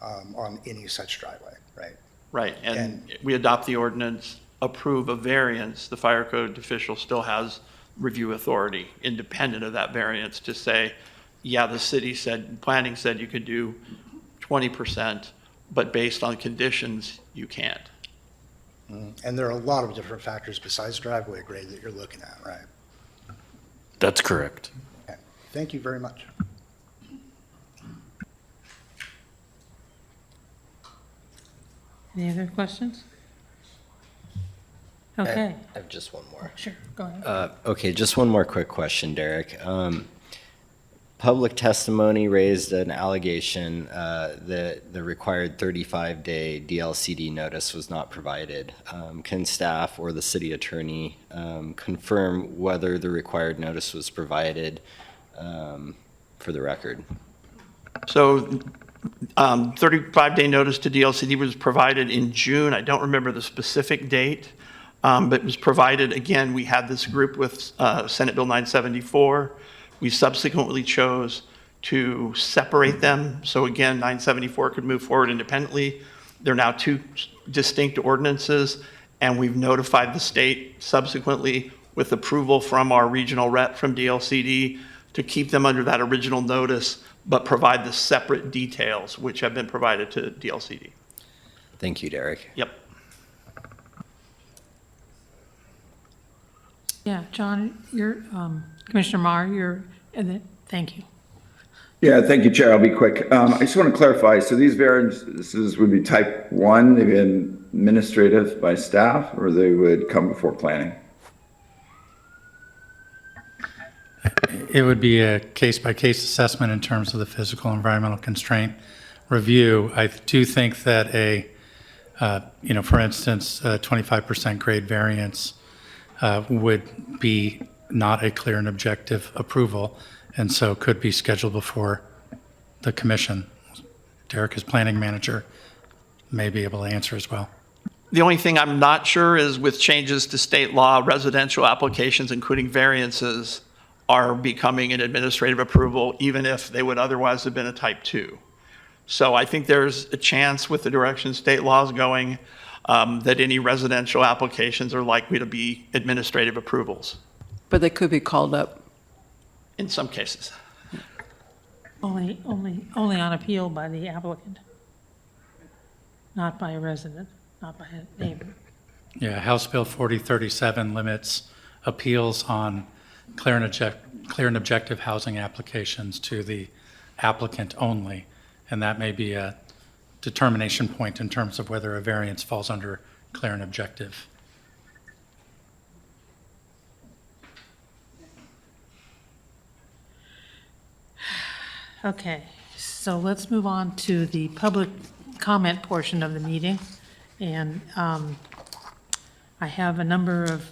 on any such driveway, right?
Right, and we adopt the ordinance, approve a variance, the fire code official still has review authority independent of that variance to say, yeah, the city said, planning said you could do 20%, but based on conditions, you can't.
And there are a lot of different factors besides driveway grade that you're looking at, right?
That's correct.
Okay, thank you very much.
Any other questions? Okay,
I have just one more.
sure, go ahead.
Okay, just one more quick question, Derek. Public testimony raised an allegation that the required 35-day DLCD notice was not provided. Can staff or the city attorney confirm whether the required notice was provided for the record?
So 35-day notice to DLCD was provided in June. I don't remember the specific date, but it was provided. Again, we had this group with Senate Bill 974. We subsequently chose to separate them. So again, 974 could move forward independently. They're now two distinct ordinances, and we've notified the state subsequently with approval from our regional rep from DLCD to keep them under that original notice, but provide the separate details which have been provided to DLCD.
Thank you, Derek.
Yep.
Yeah, John, you're, Commissioner Marr, thank you.
Yeah, thank you, Chair. I'll be quick. I just want to clarify. So these variances would be type 1, they'd be administrative by staff, or they would come before planning?
It would be a case-by-case assessment in terms of the physical environmental constraint review. I do think that for instance, a 25% grade variance would be not a clear and objective approval, and so could be scheduled before the commission. Derek, as planning manager, may be able to answer as well.
The only thing I'm not sure is with changes to state law, residential applications, including variances, are becoming an administrative approval, even if they would otherwise have been a type 2. So I think there's a chance with the direction state law is going that any residential applications are likely to be administrative approvals
But they could be called up.
in some cases.
Only on appeal by the applicant, not by a resident, not by a neighbor.
Yeah, House Bill 4037 limits appeals on clear and objective housing applications to the applicant only, and that may be a determination point in terms of whether a variance falls under clear and objective.
Okay, so let's move on to the public comment portion of the meeting. And I have a number of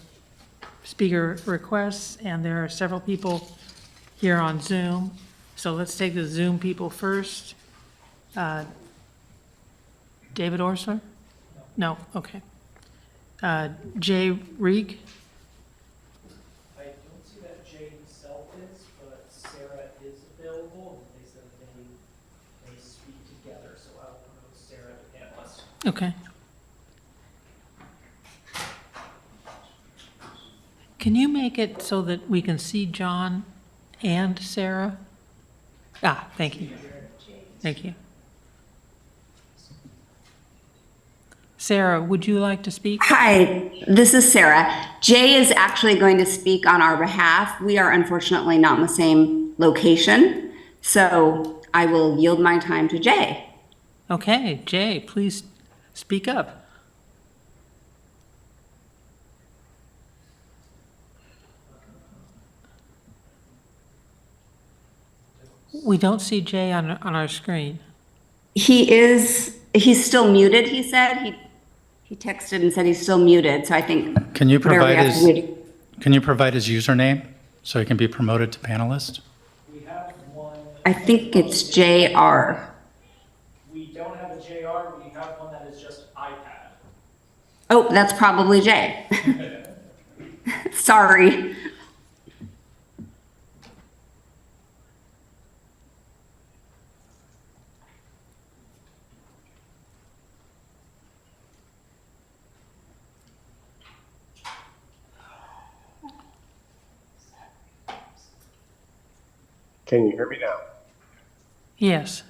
speaker requests, and there are several people here on Zoom. So let's take the Zoom people first. David Orsler? No, okay. Jay Reek?
I don't see that Jay himself is, but Sarah is available, and they said they speak together, so I'll promote Sarah to panelist.
Okay. Can you make it so that we can see John and Sarah? Ah, thank you. Thank you. Sarah, would you like to speak?
Hi, this is Sarah. Jay is actually going to speak on our behalf. We are unfortunately not in the same location, so I will yield my time to Jay.
Okay, Jay, please speak up. We don't see Jay on our screen.
He's still muted, he said. He texted and said he's still muted, so I think.
Can you
whatever we
provide
have to do to-
can you provide his username so he can be promoted to panelist?
We have one,
I think it's JR.
we don't have a JR, we have one that is just iPad.
Oh, that's probably Jay. Sorry.
Can you hear me now?
Yes.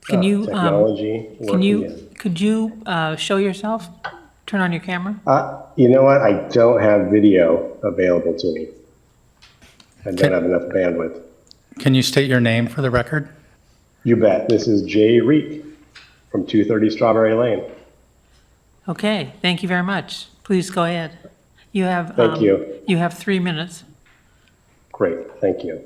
Can you,
Technology working in.
could you show yourself? Turn on your camera?
You know what? I don't have video available to me. I don't have enough bandwidth.
Can you state your name for the record?
You bet. This is Jay Reek from 230 Strawberry Lane.
Okay, thank you very much. Please go ahead. You have.
Thank you.
You have 3 minutes.
Great. Thank you.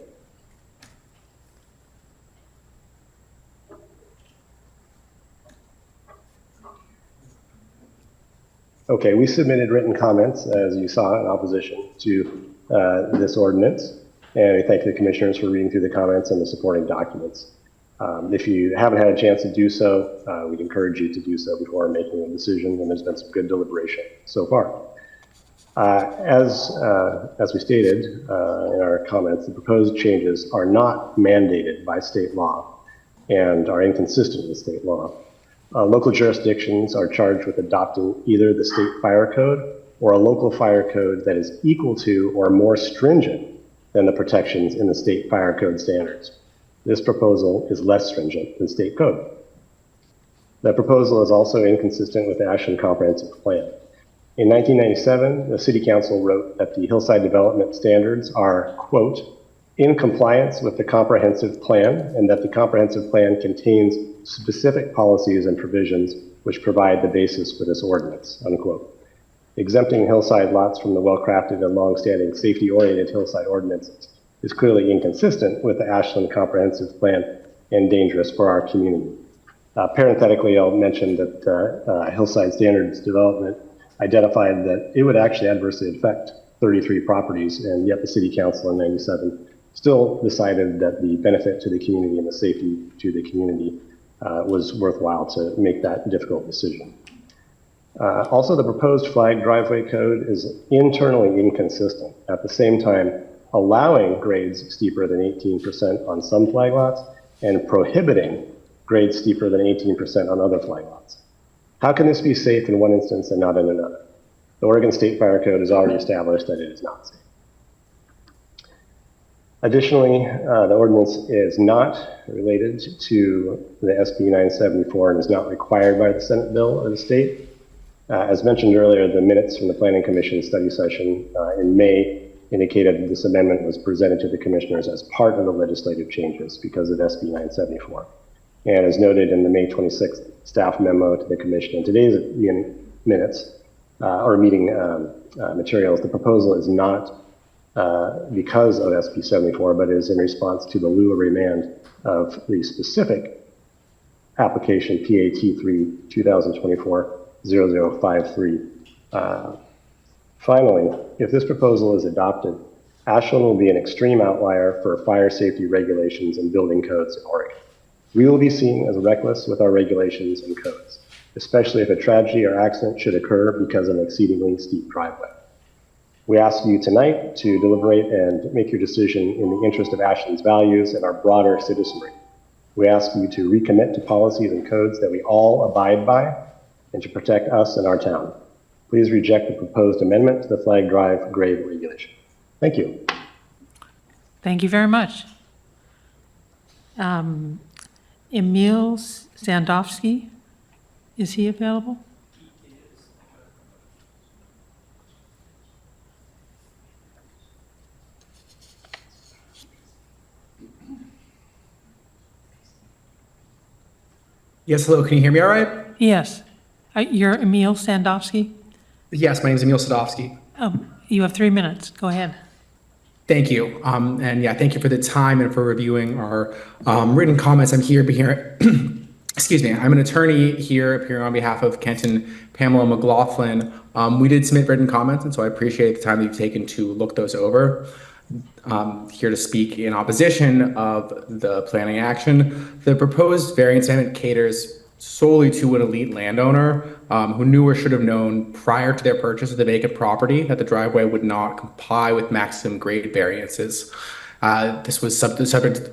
Okay, we submitted written comments, as you saw, in opposition to this ordinance, and we thank the commissioners for reading through the comments and the supporting documents. If you haven't had a chance to do so, we'd encourage you to do so before making a decision, and there's been some good deliberation so far. As we stated in our comments, the proposed changes are not mandated by state law and are inconsistent with state law. Local jurisdictions are charged with adopting either the state fire code or a local fire code that is equal to or more stringent than the protections in the state fire code standards. This proposal is less stringent than state code. The proposal is also inconsistent with the Ashland Comprehensive Plan. In 1997, the City Council wrote that the hillside development standards are, quote, in compliance with the comprehensive plan, and that the comprehensive plan contains specific policies and provisions which provide the basis for this ordinance, unquote. Exempting hillside lots from the well-crafted and long-standing safety-oriented hillside ordinances is clearly inconsistent with the Ashland Comprehensive Plan and dangerous for our community. Parenthetically, I'll mention that hillside standards development identified that it would actually adversely affect 33 properties, and yet the City Council in 97 still decided that the benefit to the community and the safety to the community it was worthwhile to make that difficult decision. Also, the proposed flag driveway code is internally inconsistent, at the same time allowing grades steeper than 18% on some flag lots and prohibiting grades steeper than 18% on other flag lots. How can this be safe in one instance and not in another? The Oregon State Fire Code has already established that it is not safe. Additionally, the ordinance is not related to the SB 974 and is not required by the Senate bill or the state. As mentioned earlier, the minutes from the Planning Commission study session in May indicated that this amendment was presented to the commissioners as part of the legislative changes because of SB 974. And as noted in the May 26th staff memo to the commission in today's minutes or meeting materials, the proposal is not because of SB 74, but is in response to the lieu of remand of the specific application PAT3 2024-0053. Finally, if this proposal is adopted, Ashland will be an extreme outlier for fire safety regulations and building codes in Oregon. We will be seen as reckless with our regulations and codes, especially if a tragedy or accident should occur because of an exceedingly steep driveway. We ask you tonight to deliberate and make your decision in the interest of Ashland's values and our broader citizenry. We ask you to recommit to policies and codes that we all abide by and to protect us and our town. Please reject the proposed amendment to the flag drive grade regulation. Thank you.
Thank you very much. Emil Sandowski, is he available?
Yes, hello, can you hear me all right?
Yes. You're Emil Sandowski?
Yes, my name is Emil Sadovsky.
You have 3 minutes. Go ahead.
Thank you. And yeah, thank you for the time and for reviewing our written comments. I'm here, excuse me, I'm an attorney here appearing on behalf of Kent and Pamela McLaughlin. We did submit written comments, and so I appreciate the time that you've taken to look those over. Here to speak in opposition of the planning action. The proposed variance amendment caters solely to an elite landowner who knew or should have known prior to their purchase of the vacant property that the driveway would not comply with maximum grade variances. This was the subject.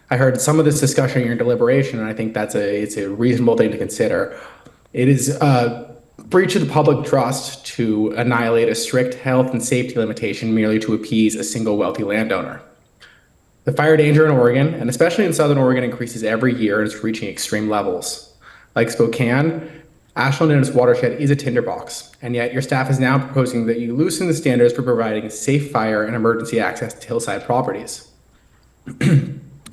I heard some of this discussion in your deliberation, and I think it's a reasonable thing to consider. It is a breach of the public trust to annihilate a strict health and safety limitation merely to appease a single wealthy landowner. The fire danger in Oregon, and especially in Southern Oregon, increases every year and is reaching extreme levels. Like Spokane, Ashland and its watershed is a tinderbox, and yet your staff is now proposing that you loosen the standards for providing safe fire and emergency access to hillside properties.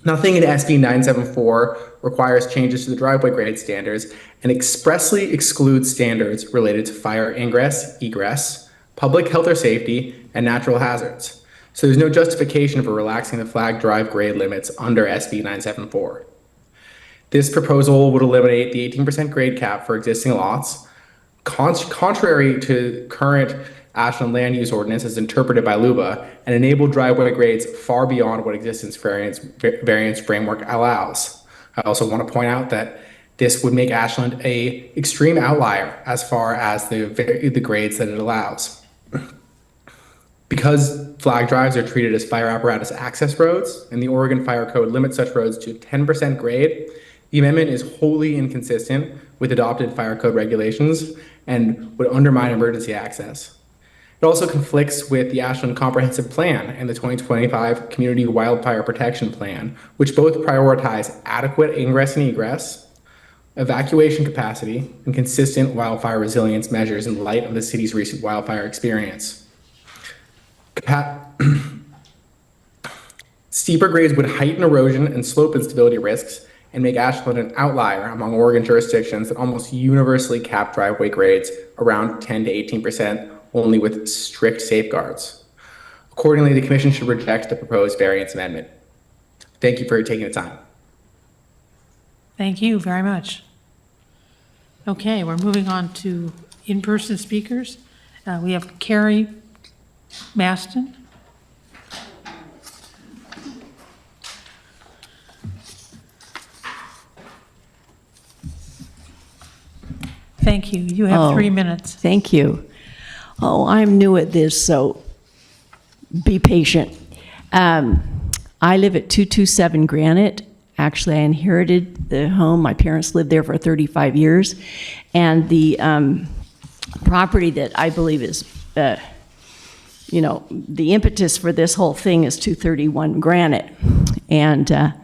Nothing in SB 974 requires changes to the driveway grade standards and expressly excludes standards related to fire ingress, egress, public health or safety, and natural hazards. So there's no justification for relaxing the flag drive grade limits under SB 974. This proposal would eliminate the 18% grade cap for existing lots, contrary to current Ashland land use ordinance as interpreted by LUBA, and enable driveway grades far beyond what existence variance framework allows. I also want to point out that this would make Ashland an extreme outlier as far as the grades that it allows. Because flag drives are treated as fire apparatus access roads, and the Oregon Fire Code limits such roads to 10% grade, the amendment is wholly inconsistent with adopted fire code regulations and would undermine emergency access. It also conflicts with the Ashland Comprehensive Plan and the 2025 Community Wildfire Protection Plan, which both prioritize adequate ingress and egress, evacuation capacity, and consistent wildfire resilience measures in light of the city's recent wildfire experience. Steeper grades would heighten erosion and slope instability risks and make Ashland an outlier among Oregon jurisdictions that almost universally cap driveway grades around 10 to 18%, only with strict safeguards. Accordingly, the Commission should reject the proposed variance amendment. Thank you for taking the time.
Thank you very much. Okay, we're moving on to in-person speakers. We have Carrie Maston. Thank you. You have 3 minutes.
Thank you. Oh, I'm new at this, so be patient. I live at 227 Granite. Actually, I inherited the home. My parents lived there for 35 years. And the property that I believe is, you know, the impetus for this whole thing is 231 Granite. And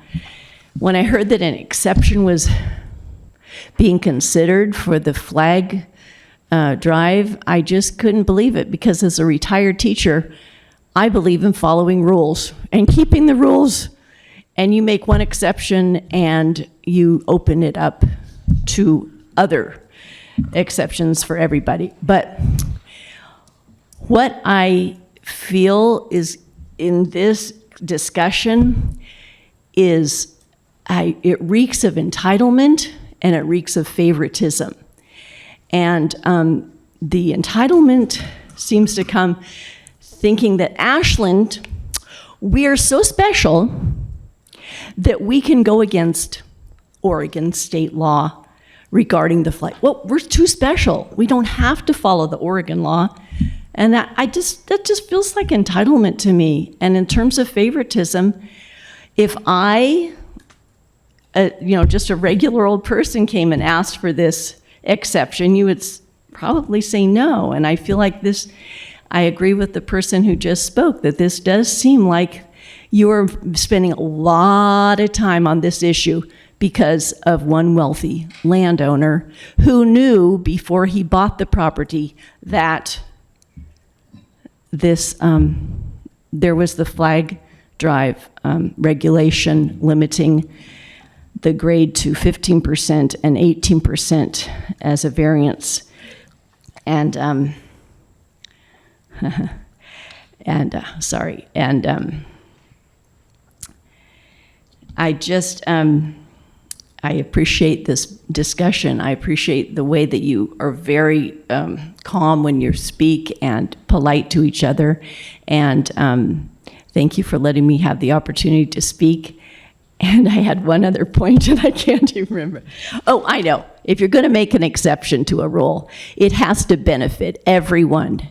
when I heard that an exception was being considered for the flag drive, I just couldn't believe it, because as a retired teacher, I believe in following rules and keeping the rules. And you make one exception and you open it up to other exceptions for everybody. But what I feel is in this discussion is it reeks of entitlement and it reeks of favoritism. And the entitlement seems to come thinking that Ashland, we are so special that we can go against Oregon state law regarding the flight. Well, we're too special. We don't have to follow the Oregon law. And that just feels like entitlement to me. And in terms of favoritism, if I, you know, just a regular old person came and asked for this exception, you would probably say no. And I feel like this, I agree with the person who just spoke, that this does seem like you're spending a lot of time on this issue because of one wealthy landowner who knew before he bought the property that this, there was the flag drive regulation limiting the grade to 15% and 18% as a variance. And, I just, I appreciate this discussion. I appreciate the way that you are very calm when you speak and polite to each other. And thank you for letting me have the opportunity to speak. And I had one other point and I can't even remember. Oh, I know. If you're going to make an exception to a rule, it has to benefit everyone.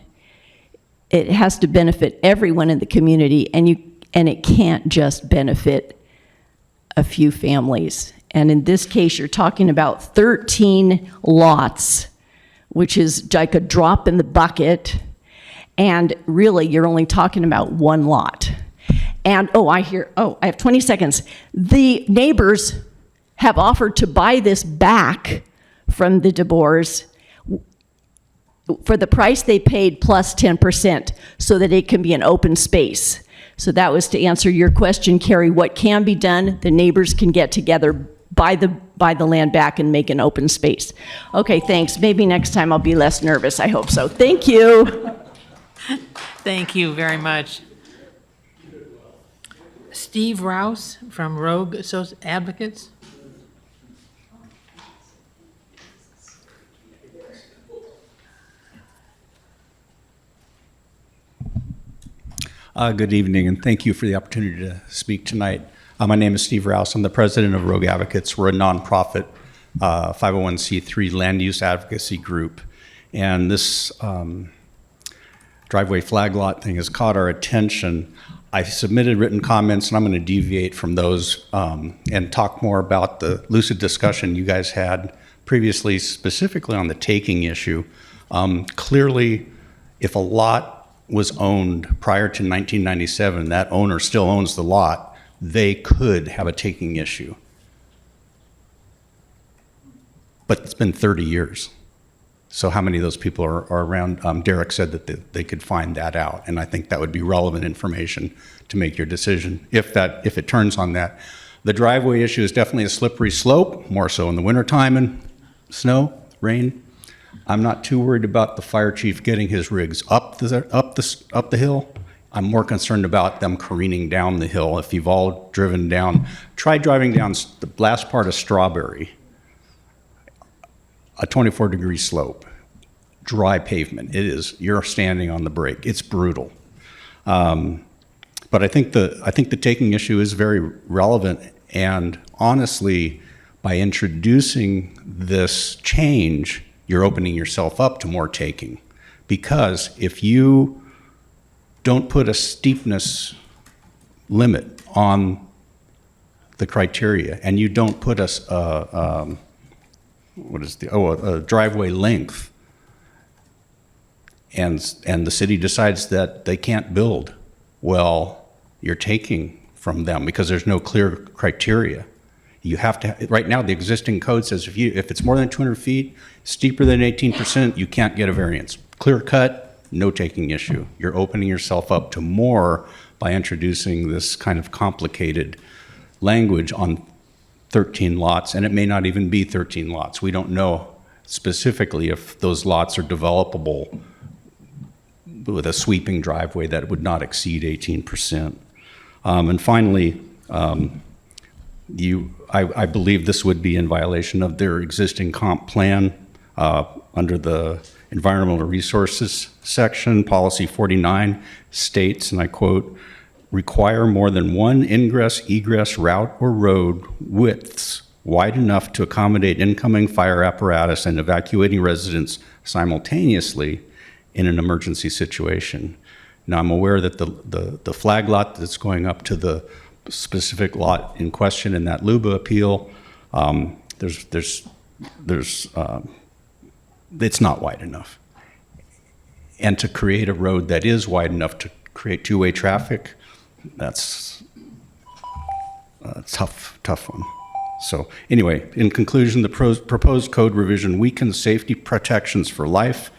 It has to benefit everyone in the community, and it can't just benefit a few families. And in this case, you're talking about 13 lots, which is like a drop in the bucket. And really, you're only talking about one lot. And, I have 20 seconds. The neighbors have offered to buy this back from the DeBoers for the price they paid plus 10% so that it can be an open space. So that was to answer your question, Carrie. What can be done? The neighbors can get together, buy the land back and make an open space. Okay, thanks. Maybe next time I'll be less nervous. I hope so. Thank you.
Thank you very much. Steve Rouse from Rogue Advocates.
Good evening, and thank you for the opportunity to speak tonight. My name is Steve Rouse. I'm the president of Rogue Advocates. We're a nonprofit 501c3 land use advocacy group. And this driveway flag lot thing has caught our attention. I submitted written comments, and I'm going to deviate from those and talk more about the lucid discussion you guys had previously, specifically on the taking issue. Clearly, if a lot was owned prior to 1997, that owner still owns the lot, they could have a taking issue. But it's been 30 years. So how many of those people are around? Derek said that they could find that out, and I think that would be relevant information to make your decision if it turns on that. The driveway issue is definitely a slippery slope, more so in the wintertime and snow, rain. I'm not too worried about the fire chief getting his rigs up the hill. I'm more concerned about them careening down the hill. If you've all driven down, try driving down the last part of Strawberry, a 24-degree slope, dry pavement. You're standing on the brake. It's brutal. But I think the taking issue is very relevant, and honestly, by introducing this change you're opening yourself up to more taking. Because if you don't put a steepness limit on the criteria, and you don't put a driveway length, and the city decides that they can't build, well, you're taking from them because there's no clear criteria. You have to, right now, the existing code says if it's more than 200 feet, steeper than 18%, you can't get a variance. Clear cut, no taking issue. You're opening yourself up to more by introducing this kind of complicated language on 13 lots, and it may not even be 13 lots. We don't know specifically if those lots are developable with a sweeping driveway that would not exceed 18%. And finally, I believe this would be in violation of their existing comp plan under the Environmental Resources section. Policy 49 states, and I quote, require more than one ingress, egress route or road widths wide enough to accommodate incoming fire apparatus and evacuating residents simultaneously in an emergency situation. Now, I'm aware that the flag lot that's going up to the specific lot in question in that Luba appeal, it's not wide enough. And to create a road that is wide enough to create two-way traffic, that's a tough one. So anyway, in conclusion, the proposed code revision weakens safety protections for life,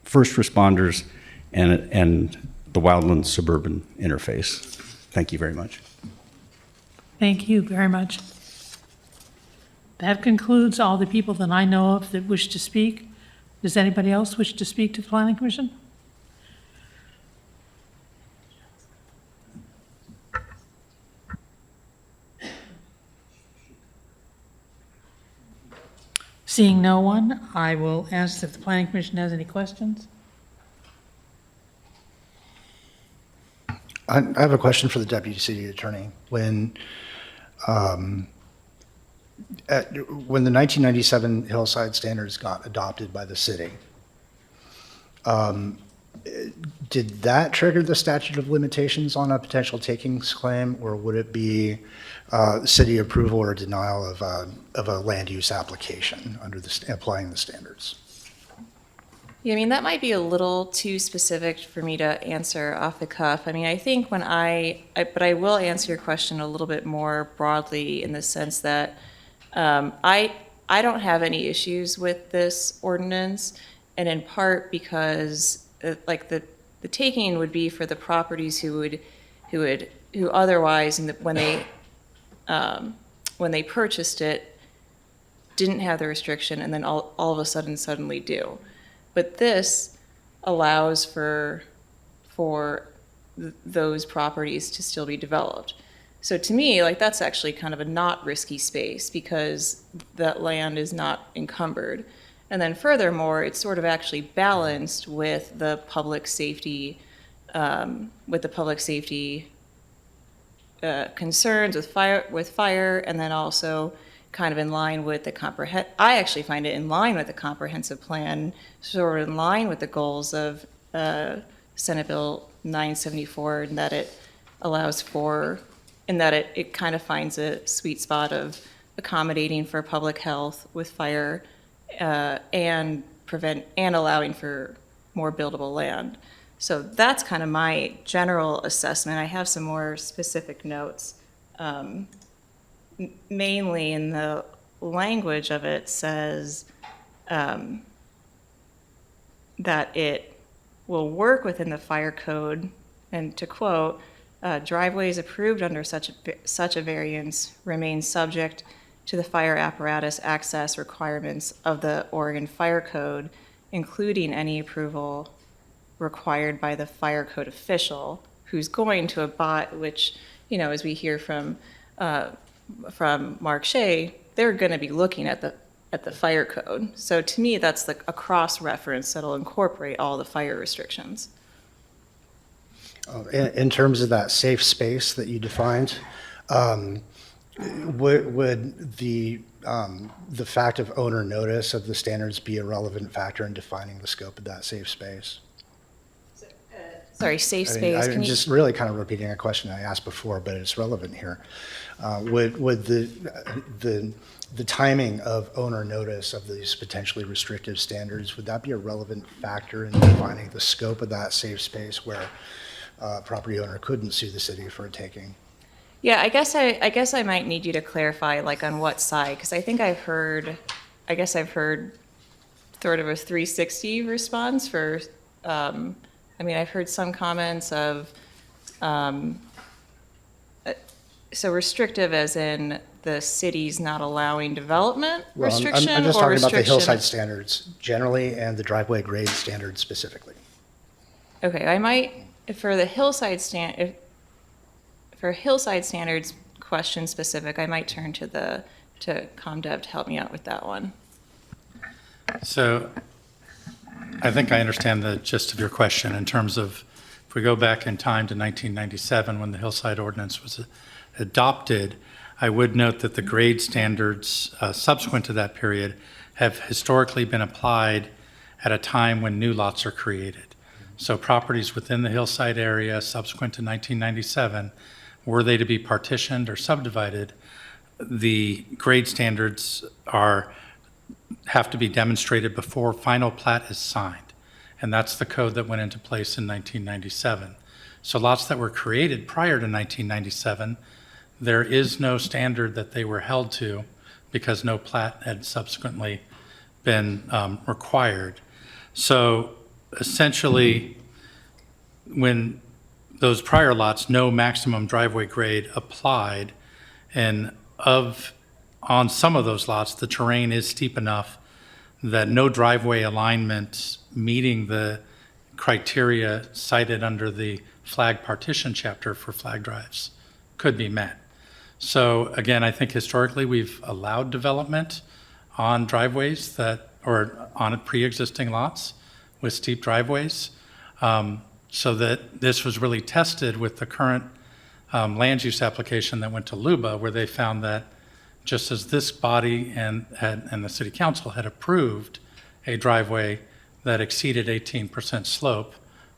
first responders, and the wildland suburban interface. Thank you very much.
Thank you very much. That concludes all the people that I know of that wish to speak. Does anybody else wish to speak to the Planning Commission? Seeing no one, I will ask if the Planning Commission has any questions.
I have a question for the Deputy City Attorney. When the 1997 Hillside Standards got adopted by the city, did that trigger the statute of limitations on a potential takings claim, or would it be city approval or denial of a land use application under applying the standards?
Yeah, I mean, that might be a little too specific for me to answer off the cuff. I mean, I think but I will answer your question a little bit more broadly in the sense that I don't have any issues with this ordinance, and in part because like the taking would be for the properties who otherwise when they purchased it didn't have the restriction, and then all of a sudden suddenly do. But this allows for those properties to still be developed. So to me, like, that's actually kind of a not risky space because that land is not encumbered. And then furthermore, it's sort of actually balanced with the public safety, concerns with fire, and then also kind of in line with the I actually find it in line with the comprehensive plan, sort of in line with the goals of Senate Bill 974, in that it allows for, in that it kind of finds a sweet spot of accommodating for public health with fire and allowing for more buildable land. So that's kind of my general assessment. I have some more specific notes. Mainly in the language of it says that it will work within the fire code, and to quote, driveways approved under such a variance remain subject to the fire apparatus access requirements of the Oregon Fire Code, including any approval required by the fire code official who's going to abide, which, you know, as we hear from Mark Shea, they're going to be looking at the fire code. So to me, that's like a cross-reference that'll incorporate all the fire restrictions.
In terms of that safe space that you defined, would the the fact of owner notice of the standards be a relevant factor in defining the scope of that safe space?
Sorry, safe
I mean,
space. Can
I'm
you?
just really kind of repeating a question I asked before, but it's relevant here. Would the timing of owner notice of these potentially restrictive standards, would that be a relevant factor in defining the scope of that safe space where a property owner couldn't sue the city for a taking?
Yeah, I guess I might need you to clarify, like, on what side, because I think I've heard sort of a 360 response for, I mean, I've heard some comments of, so restrictive as in the city's not allowing development
Well,
restriction,
I'm just
or
talking about the
restriction?
hillside standards generally and the driveway grade standards specifically.
Okay, I might, for hillside standards question specific, I might turn to ComDev to help me out with that one.
So I think I understand the gist of your question in terms of, if we go back in time to 1997 when the Hillside Ordinance was adopted, I would note that the grade standards subsequent to that period have historically been applied at a time when new lots are created. So properties within the hillside area subsequent to 1997, were they to be partitioned or subdivided, the grade standards have to be demonstrated before final plat is signed. And that's the code that went into place in 1997. So lots that were created prior to 1997, there is no standard that they were held to because no plat had subsequently been required. So essentially, when those prior lots, no maximum driveway grade applied, and on some of those lots, the terrain is steep enough that no driveway alignment meeting the criteria cited under the flag partition chapter for flag drives could be met. So again, I think historically we've allowed development on driveways or on pre-existing lots with steep driveways, so that this was really tested with the current land use application that went to LUBA, where they found that just as this body and the city council had approved a driveway that exceeded 18% slope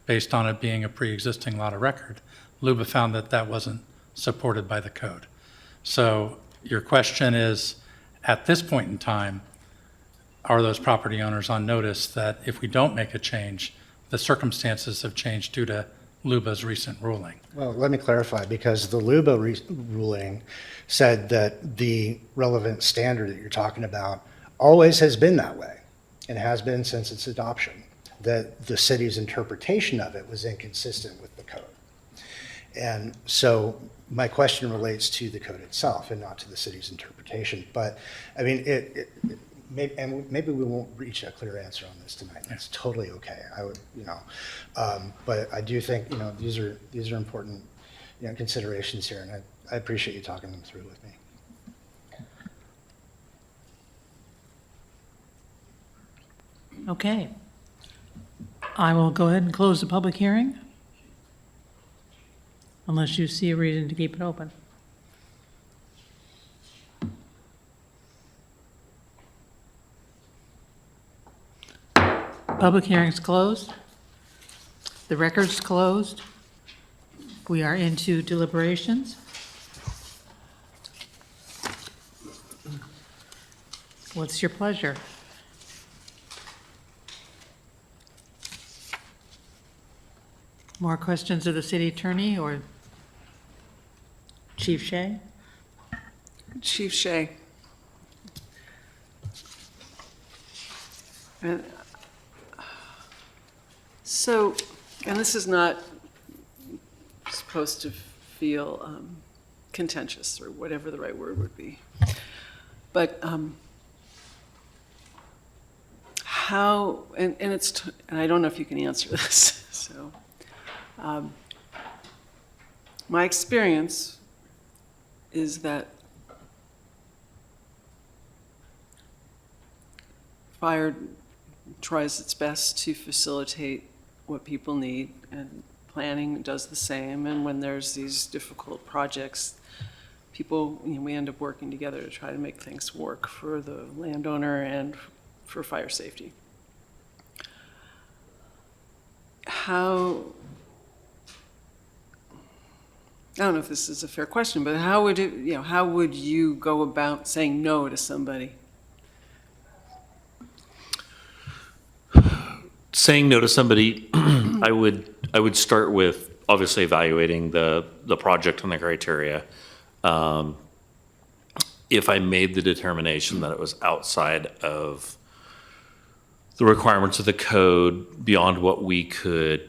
based on it being a pre-existing lot of record, LUBA found that that wasn't supported by the code. So your question is, at this point in time, are those property owners on notice that if we don't make a change, the circumstances have changed due to LUBA's recent ruling?
Well, let me clarify, because the LUBA ruling said that the relevant standard that you're talking about always has been that way and has been since its adoption, that the city's interpretation of it was inconsistent with the code. And so my question relates to the code itself and not to the city's interpretation. But I mean, maybe we won't reach a clear answer on this tonight. That's totally okay. I would, but I do think, these are important, considerations here, and I appreciate you talking them through with me.
Okay. I will go ahead and close the public hearing, unless you see a reason to keep it open. Public hearing's closed. The record's closed. We are into deliberations. What's your pleasure? More questions of the city attorney or Chief Shea?
Chief Shea. So, and this is not supposed to feel contentious or whatever the right word would be, but how, and I don't know if you can answer this, so my experience is that fire tries its best to facilitate what people need, and planning does the same. And when there's these difficult projects, people, we end up working together to try to make things work for the landowner and for fire safety. How, I don't know if this is a fair question, but how would it, how would you go about saying no to somebody?
Saying no to somebody, I would start with obviously evaluating the project and the criteria. If I made the determination that it was outside of the requirements of the code, beyond what we could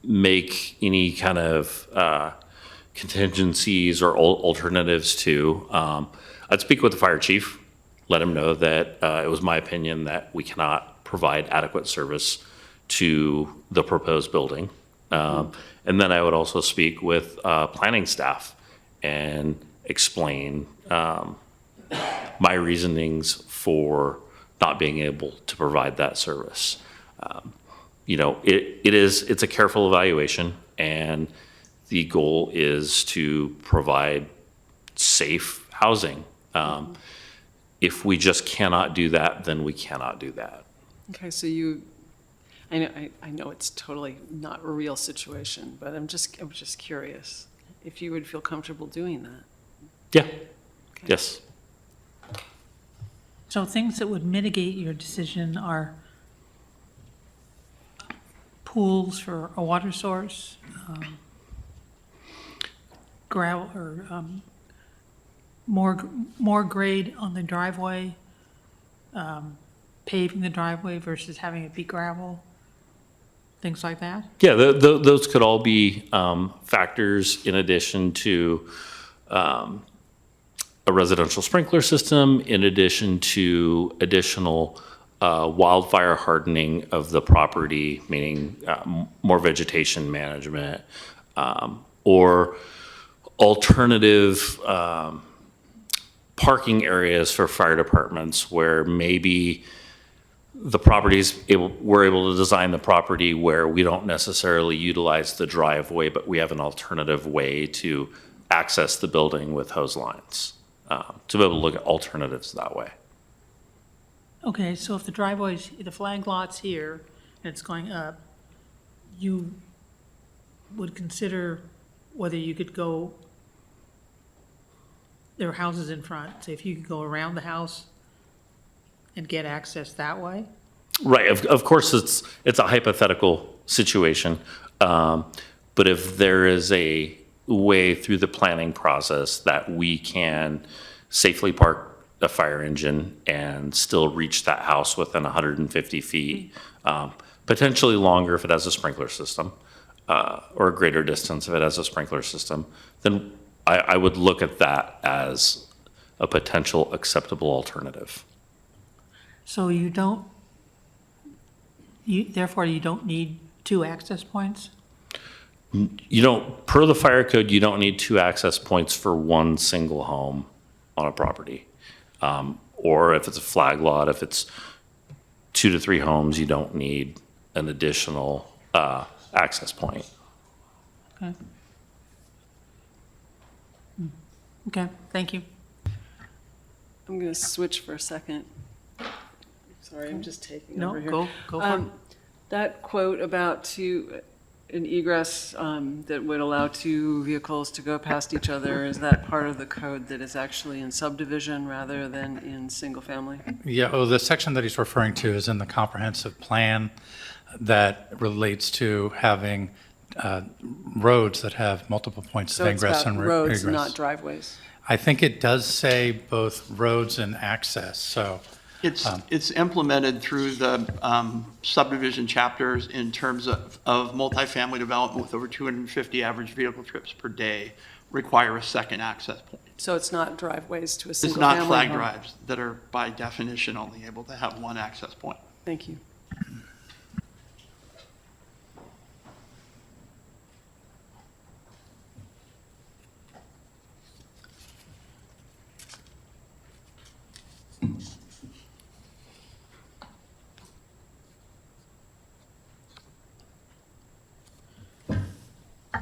make any kind of contingencies or alternatives to, I'd speak with the fire chief, let him know that it was my opinion that we cannot provide adequate service to the proposed building. And then I would also speak with planning staff and explain my reasonings for not being able to provide that service. It's a careful evaluation, and the goal is to provide safe housing. If we just cannot do that, then we cannot do that.
Okay, so I know it's totally not a real situation, but I was just curious if you would feel comfortable doing that.
Yeah.
Okay.
Yes.
So things that would mitigate your decision are pools for a water source, gravel, or more grade on the driveway, paving the driveway versus having it be gravel, things like that?
Yeah, those could all be factors in addition to a residential sprinkler system, in addition to additional wildfire hardening of the property, meaning more vegetation management, or alternative parking areas for fire departments where maybe we're able to design the property where we don't necessarily utilize the driveway, but we have an alternative way to access the building with hose lines, to be able to look at alternatives that way.
Okay, so if the flag lot's here and it's going up, you would consider whether you could go, there are houses in front, so if you could go around the house and get access that way?
Right. Of course, it's a hypothetical situation, but if there is a way through the planning process that we can safely park a fire engine and still reach that house within 150 feet, potentially longer if it has a sprinkler system, or a greater distance if it has a sprinkler system, then I would look at that as a potential acceptable alternative.
So therefore you don't need 2 access points?
Per the fire code, you don't need 2 access points for one single home on a property. Or if it's a flag lot, if it's 2 to 3 homes, you don't need an additional access point.
Okay. Okay, thank you.
I'm going to switch for a second. Sorry, I'm just taking
No,
over here.
go for it.
That quote about an egress that would allow 2 vehicles to go past each other, is that part of the code that is actually in subdivision rather than in single family?
Yeah, the section that he's referring to is in the comprehensive plan that relates to having roads that have multiple points of ingress and egress.
So it's about roads, not driveways?
I think it does say both roads and access, so.
It's implemented through the subdivision chapters in terms of multifamily development with over 250 average vehicle trips per day require a second access point.
So it's not driveways to a
It's
single
not
family
flag
home?
drives that are by definition only able to have one access point.
Thank you.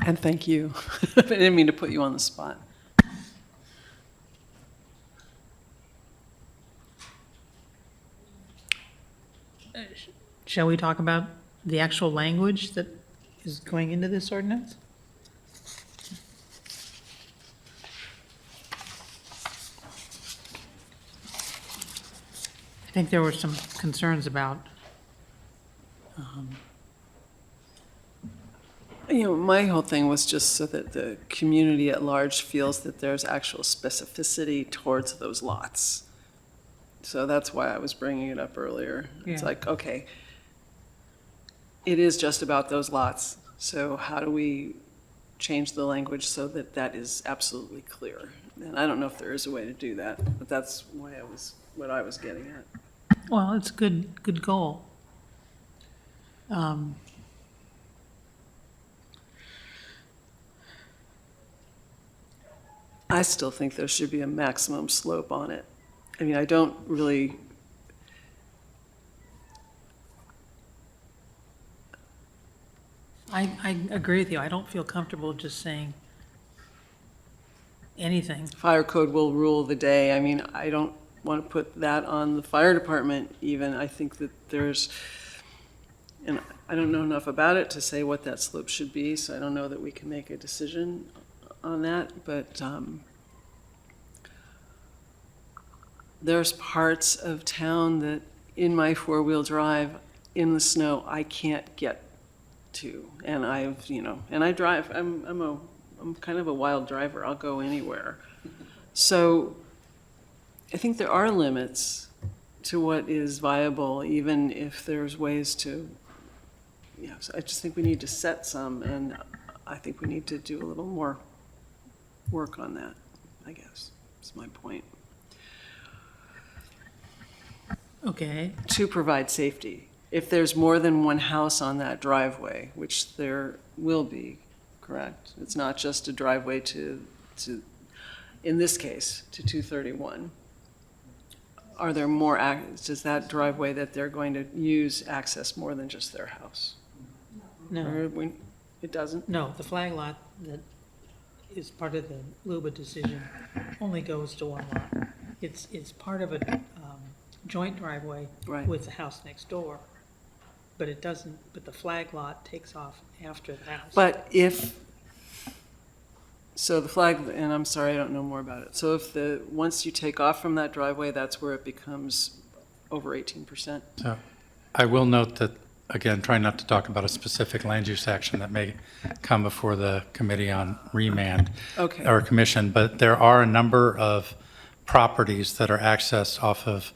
And thank you. I didn't mean to put you on the spot.
Shall we talk about the actual language that is going into this ordinance? I think there were some concerns about,
My whole thing was just so that the community at large feels that there's actual specificity towards those lots. So that's why I was bringing it up earlier. It's
Yeah.
like, okay, it is just about those lots. So how do we change the language so that that is absolutely clear? And I don't know if there is a way to do that, but that's what I was getting at.
well, it's a good goal.
I still think there should be a maximum slope on it. I mean, I don't really.
I agree with you. I don't feel comfortable just saying anything.
Fire code will rule the day. I mean, I don't want to put that on the fire department even. I think that and I don't know enough about it to say what that slope should be, so I don't know that we can make a decision on that, but there's parts of town that in my four-wheel drive in the snow, I can't get to. And I drive, I'm kind of a wild driver. I'll go anywhere. So I think there are limits to what is viable, even if there's ways to, so I just think we need to set some, and I think we need to do a little more work on that, I guess, is my point.
Okay,
To provide safety. If there's more than one house on that driveway, which there will be, correct? It's not just a driveway to in this case, to 231. Are there more, does that driveway that they're going to use access more than just their house?
no,
It doesn't?
no, the flag lot that is part of the LUBA decision only goes to one lot. It's part of a joint driveway
Right.
with the house next door, but it doesn't, but the flag lot takes off after the house.
But so the flag, and I'm sorry, I don't know more about it. So once you take off from that driveway, that's where it becomes over 18%?
So I will note that, again, trying not to talk about a specific land use action that may come before the committee on remand
Okay.
or commission, but there are a number of properties that are accessed off of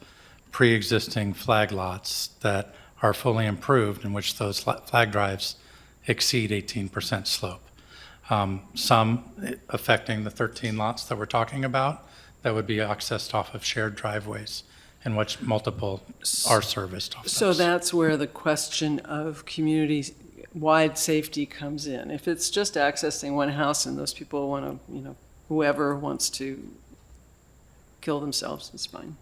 pre-existing flag lots that are fully improved, in which those flag drives exceed 18% slope. Some affecting the 13 lots that we're talking about that would be accessed off of shared driveways, in which multiple are serviced off
So
those.
that's where the question of community-wide safety comes in. If it's just accessing one house and those people want to, whoever wants to kill themselves, it's fine.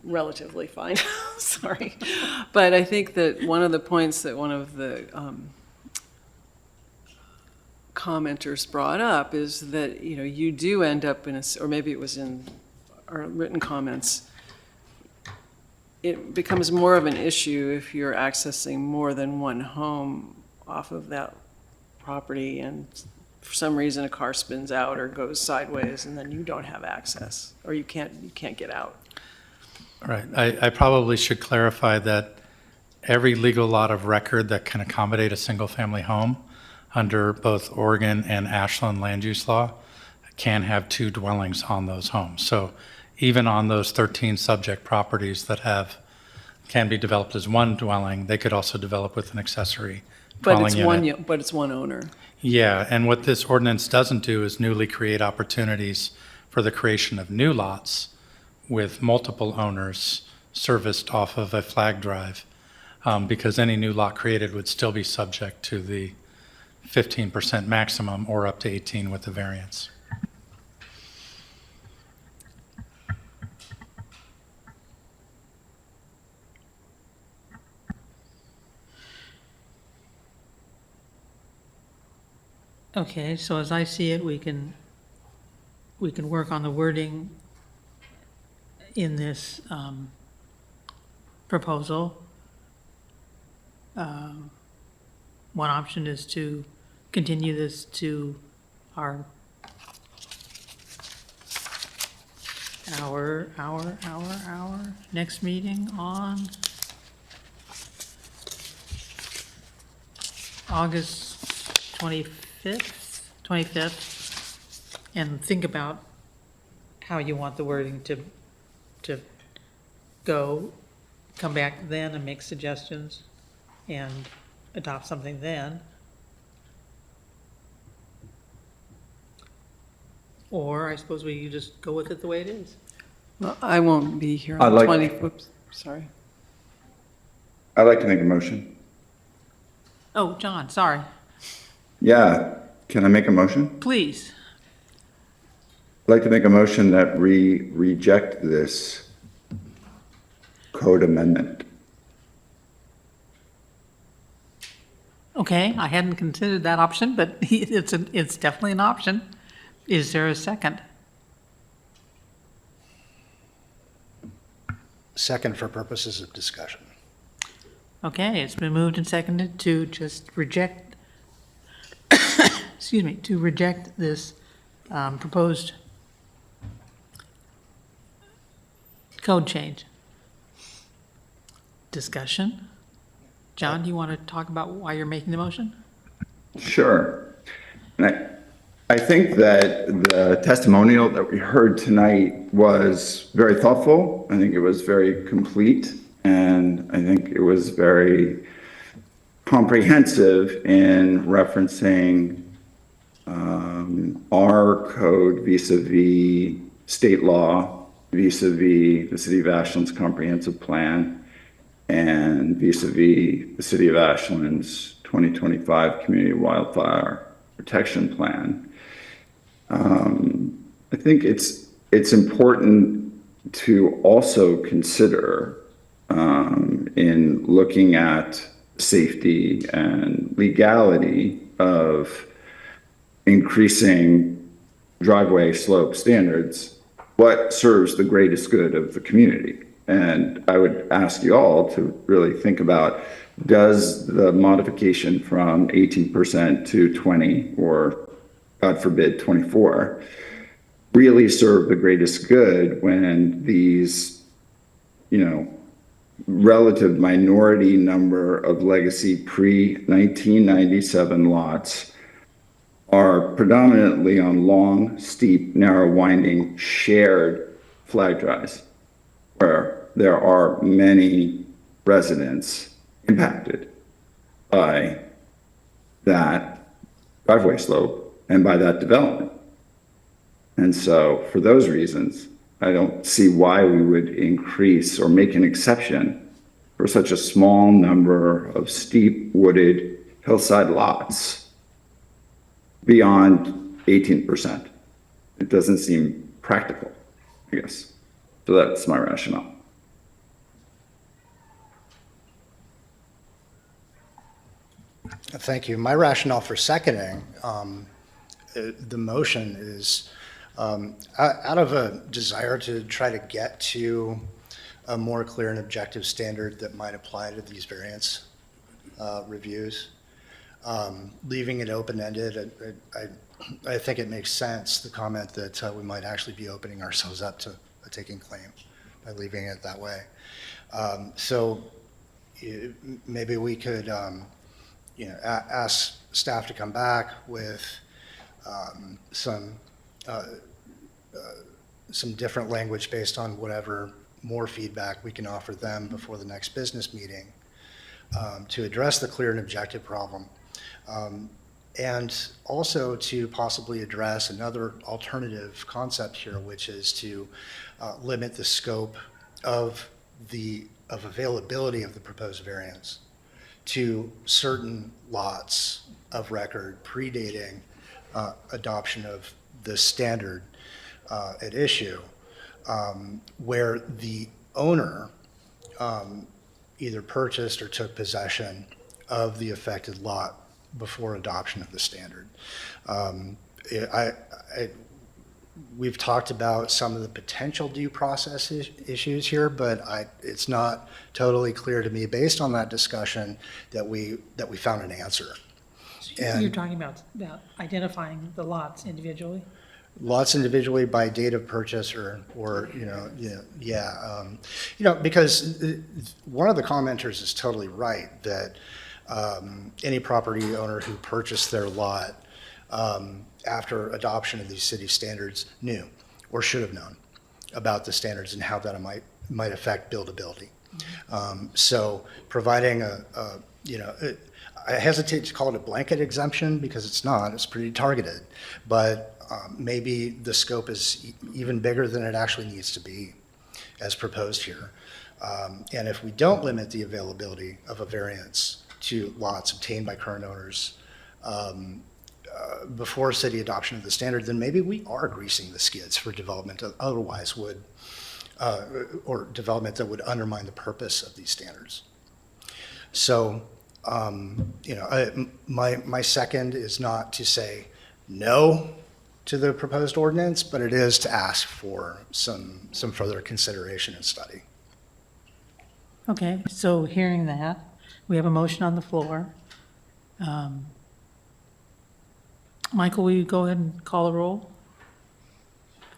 Relatively fine, sorry. But I think that one of the points that one of the commenters brought up is that, you do end up or maybe it was in our written comments, it becomes more of an issue if you're accessing more than one home off of that property and for some reason a car spins out or goes sideways and then you don't have access or you can't get out.
Right. I probably should clarify that every legal lot of record that can accommodate a single-family home under both Oregon and Ashland land use law can have two dwellings on those homes. So even on those 13 subject properties that can be developed as one dwelling, they could also develop with an accessory dwelling unit.
But it's one owner.
Yeah, and what this ordinance doesn't do is newly create opportunities for the creation of new lots with multiple owners serviced off of a flag drive, because any new lot created would still be subject to the 15% maximum or up to 18 with the variance.
Okay, so as I see it, we can work on the wording in this proposal. One option is to continue this to our next meeting on August 25th, and think about how you want the wording to go, come back then and make suggestions and adopt something then. Or I suppose we could just go with it the way it is.
Well, I won't be here
I'd
on the
like-
20th. Oops, sorry.
I'd like to make a motion.
Oh, John, sorry.
Yeah, can I make a motion?
Please.
I'd like to make a motion that we reject this code amendment.
Okay, I hadn't considered that option, but it's definitely an option. Is there a second?
Second for purposes of discussion.
Okay, it's been moved and seconded to just reject, excuse me, to reject this proposed code change. Discussion? John, do you want to talk about why you're making the motion?
Sure. And I think that the testimonial that we heard tonight was very thoughtful. I think it was very complete, and I think it was very comprehensive in referencing our code vis-a-vis state law, vis-a-vis the City of Ashland's comprehensive plan, and vis-a-vis the City of Ashland's 2025 Community Wildfire Protection Plan. I think it's important to also consider in looking at safety and legality of increasing driveway slope standards, what serves the greatest good of the community. And I would ask you all to really think about, does the modification from 18% to 20, or God forbid, 24, really serve the greatest good when these, relative minority number of legacy pre-1997 lots are predominantly on long, steep, narrow, winding, shared flag drives, where there are many residents impacted by that driveway slope and by that development. And so for those reasons, I don't see why we would increase or make an exception for such a small number of steep wooded hillside lots beyond 18%. It doesn't seem practical, I guess. So that's my rationale.
Thank you. My rationale for seconding the motion is out of a desire to try to get to a more clear and objective standard that might apply to these variance reviews. Leaving it open-ended, I think it makes sense, the comment that we might actually be opening ourselves up to a taking claim by leaving it that way. So maybe we could ask staff to come back with some different language based on whatever more feedback we can offer them before the next business meeting to address the clear and objective problem. And also to possibly address another alternative concept here, which is to limit the scope of availability of the proposed variance to certain lots of record predating adoption of the standard at issue, where the owner either purchased or took possession of the affected lot before adoption of the standard. We've talked about some of the potential due process issues here, but it's not totally clear to me, based on that discussion, that we found an answer. And
You're talking about identifying the lots individually?
lots individually by date of purchase because one of the commenters is totally right that any property owner who purchased their lot after adoption of these city standards knew or should have known about the standards and how that might affect buildability. So providing I hesitate to call it a blanket exemption because it's not, it's pretty targeted, but maybe the scope is even bigger than it actually needs to be as proposed here. And if we don't limit the availability of a variance to lots obtained by current owners before city adoption of the standard, then maybe we are greasing the skids for development that otherwise would, or development that would undermine the purpose of these standards. So, my second is not to say no to the proposed ordinance, but it is to ask for some further consideration and study.
Okay, so hearing that, we have a motion on the floor. Michael, will you go ahead and call a roll?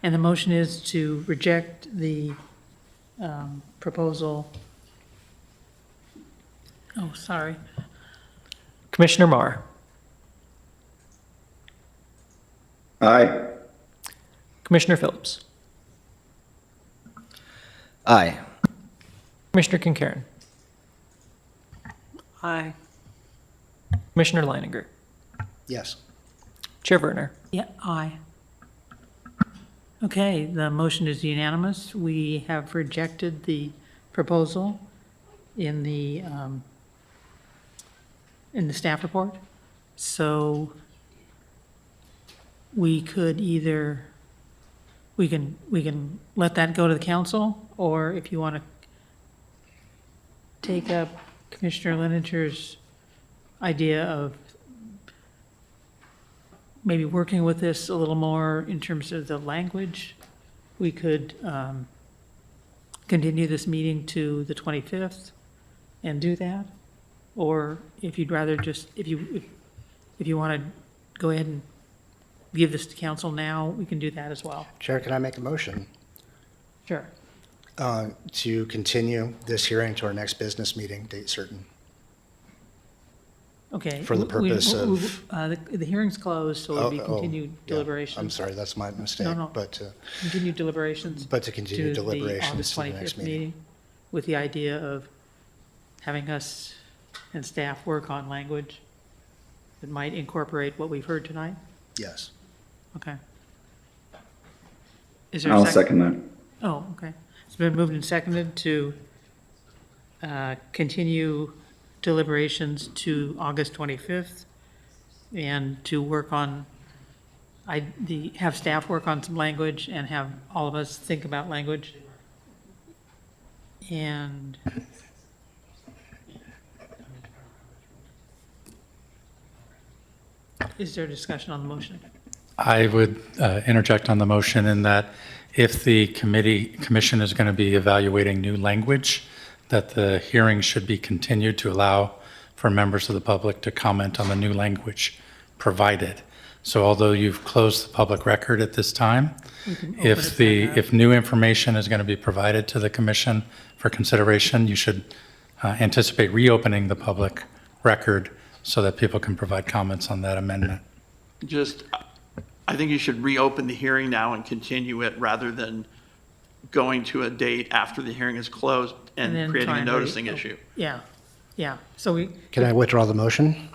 And the motion is to reject the proposal. Oh, sorry.
Commissioner Marr,
Aye.
Commissioner Phillips,
Aye.
Commissioner Kincairn,
Aye.
Commissioner Leininger,
Yes.
Chair Werner.
Yeah, aye. Okay, the motion is unanimous. We have rejected the proposal in the staff report. So we could either, we can let that go to the council, or if you want to take up Commissioner Leininger's idea of maybe working with this a little more in terms of the language, we could continue this meeting to the 25th and do that. Or if you'd rather just, if you want to go ahead and give this to council now, we can do that as well.
Chair, can I make a motion
Sure.
to continue this hearing to our next business meeting, date certain?
Okay.
For the purpose of-
The hearing's closed, so it'll be continued
Yeah,
deliberations.
I'm sorry, that's my mistake.
No, no.
But
Continued deliberations.
to continue
to the
deliberations
August
to the next
25th
meeting.
with the idea of having us and staff work on language that might incorporate what we've heard tonight?
Yes.
Okay. Is there a
I'll
second?
second that.
Oh, okay. It's been moved and seconded to continue deliberations to August 25th and to work on, have staff work on some language and have all of us think about language. And is there discussion on the motion?
I would interject on the motion in that if the commission is going to be evaluating new language, that the hearing should be continued to allow for members of the public to comment on the new language provided. So although you've closed the public record at this time,
We can open it back up.
if new information is going to be provided to the commission for consideration, you should anticipate reopening the public record so that people can provide comments on that amendment.
I think you should reopen the hearing now and continue it rather than going to a date after the hearing is closed
And then
and creating a
trying to
noticing issue.
Yeah, yeah. So we,
Can I withdraw the motion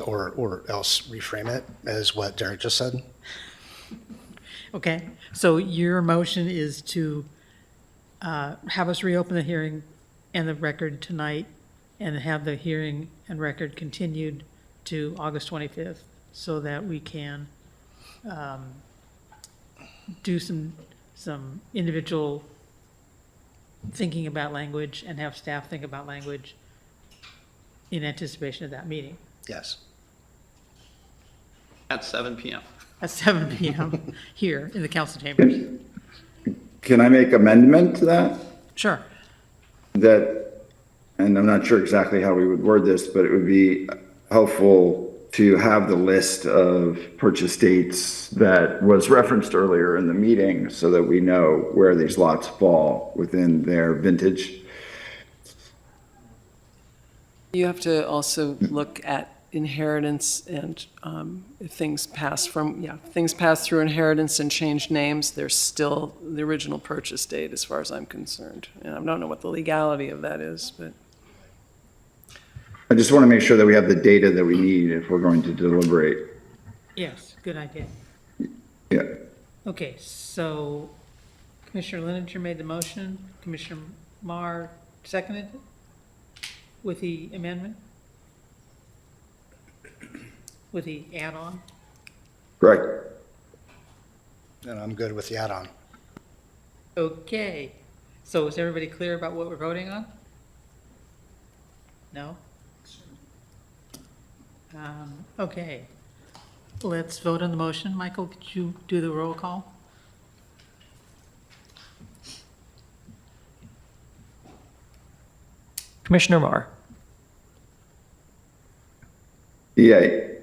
or else reframe it as what Derek just said?
okay. So your motion is to have us reopen the hearing and the record tonight and have the hearing and record continued to August 25th so that we can do some individual thinking about language and have staff think about language in anticipation of that meeting.
Yes.
at 7 PM.
at 7 PM here in the council chambers.
Can I make amendment to that?
Sure.
That, and I'm not sure exactly how we would word this, but it would be helpful to have the list of purchase dates that was referenced earlier in the meeting so that we know where these lots fall within their vintage.
You have to also look at inheritance and if things pass through inheritance and change names, there's still the original purchase date as far as I'm concerned. And I don't know what the legality of that is, but
I just want to make sure that we have the data that we need if we're going to deliberate.
Yes, good idea.
Yeah.
Okay, so Commissioner Linenger made the motion, Commissioner Marr seconded it with the amendment? With the add-on?
Correct.
And I'm good with the add-on.
Okay, so is everybody clear about what we're voting on? No? Okay, let's vote on the motion. Michael, could you do the roll call?
Commissioner Marr,
Yay.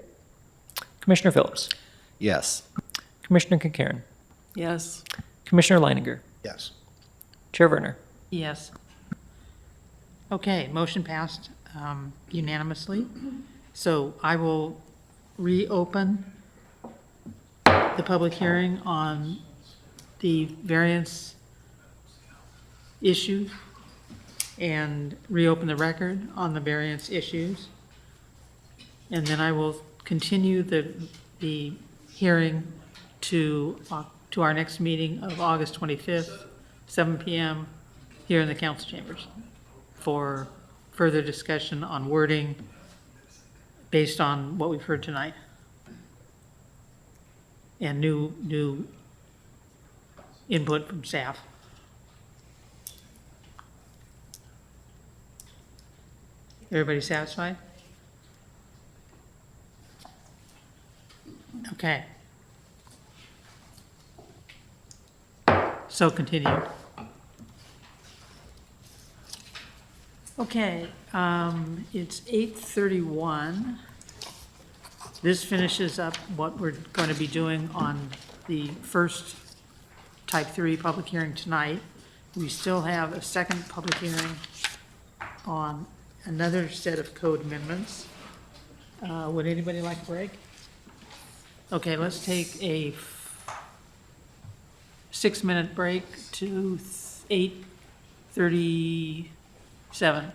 Commissioner Phillips,
Yes.
Commissioner Concairn,
yes.
Commissioner Leininger,
Yes.
Chair Werner.
Yes. Okay, motion passed unanimously. So I will reopen the public hearing on the variance issue and reopen the record on the variance issues. And then I will continue the hearing to our next meeting of August 25th, 7 PM here in the council chambers for further discussion on wording based on what we've heard tonight. And new input from staff. Everybody satisfied? Okay. So continue. Okay, it's 8:31. This finishes up what we're going to be doing on the first type 3 public hearing tonight. We still have a second public hearing on another set of code amendments. Would anybody like a break? Okay, let's take a 6-minute break to 8:37.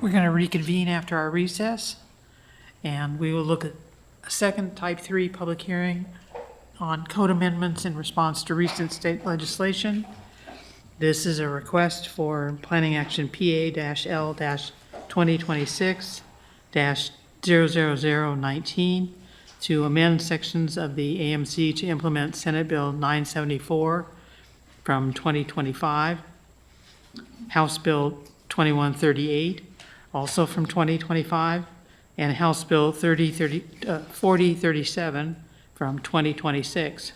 We're going to reconvene after our recess, and we will look at a second type 3 public hearing on code amendments in response to recent state legislation. This is a request for planning action PA-L-2026-00019 to amend sections of the AMC to implement Senate Bill 974 from 2025, House Bill 2138, also from 2025, and House Bill 4037 from 2026.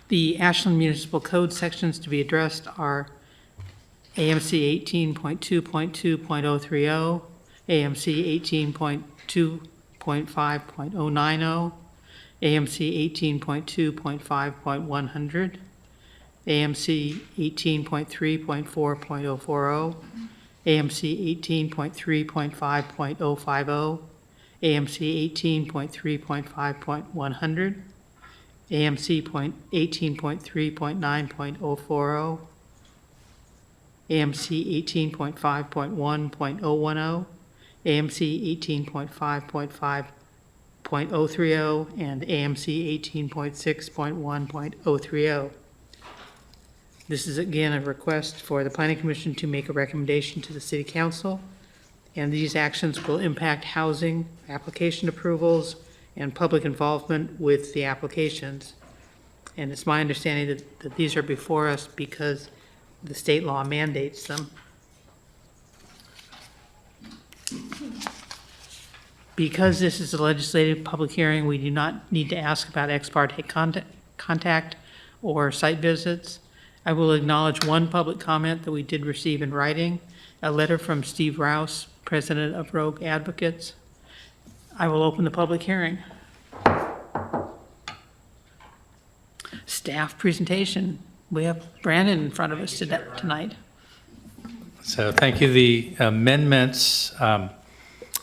The Ashland Municipal Code sections to be addressed are AMC 18.2.2.030, AMC 18.2.5.090, AMC 18.2.5.100, AMC 18.3.4.040, AMC 18.3.5.050, AMC 18.3.5.100, AMC 18.3.9.040, AMC 18.5.1.010, AMC 18.5.5.030, and AMC 18.6.1.030. This is again a request for the Planning Commission to make a recommendation to the City Council, and these actions will impact housing, application approvals, and public involvement with the applications. And it's my understanding that these are before us because the state law mandates them. Because this is a legislative public hearing, we do not need to ask about ex parte contact or site visits. I will acknowledge one public comment that we did receive in writing, a letter from Steve Rouse, president of Rogue Advocates. I will open the public hearing. Staff presentation. We have Brandon in front of us tonight.
So thank you. The amendments that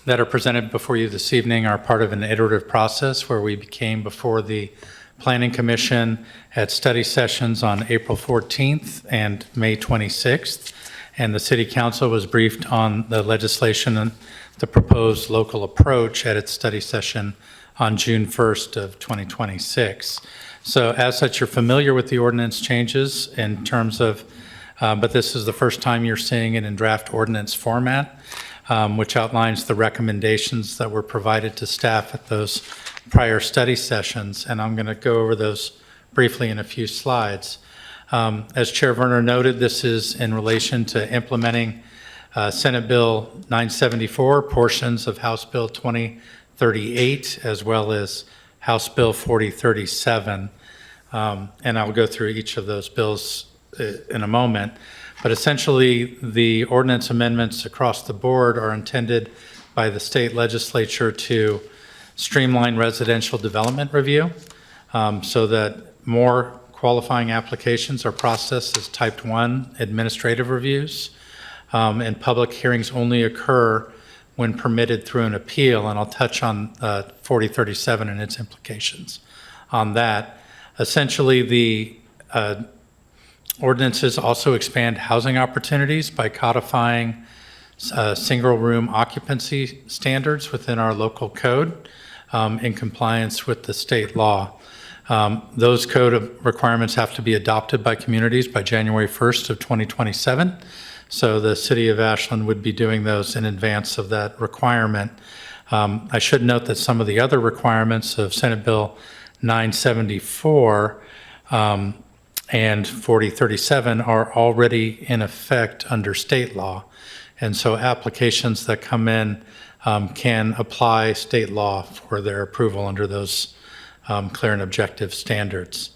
are presented before you this evening are part of an iterative process where we came before the Planning Commission had study sessions on April 14th and May 26th, and the City Council was briefed on the legislation and the proposed local approach at its study session on June 1st of 2026. So as such, you're familiar with the ordinance changes in terms of, but this is the first time you're seeing it in draft ordinance format, which outlines the recommendations that were provided to staff at those prior study sessions, and I'm going to go over those briefly in a few slides. As Chair Werner noted, this is in relation to implementing Senate Bill 974, portions of House Bill 2038, as well as House Bill 4037. And I'll go through each of those bills in a moment. But essentially, the ordinance amendments across the board are intended by the state legislature to streamline residential development review so that more qualifying applications are processed as type 1 administrative reviews, and public hearings only occur when permitted through an appeal, and I'll touch on 4037 and its implications on that. Essentially, the ordinances also expand housing opportunities by codifying single-room occupancy standards within our local code in compliance with the state law. Those code requirements have to be adopted by communities by January 1st of 2027. So the City of Ashland would be doing those in advance of that requirement. I should note that some of the other requirements of Senate Bill 974 and 4037 are already in effect under state law. And so applications that come in can apply state law for their approval under those clear and objective standards.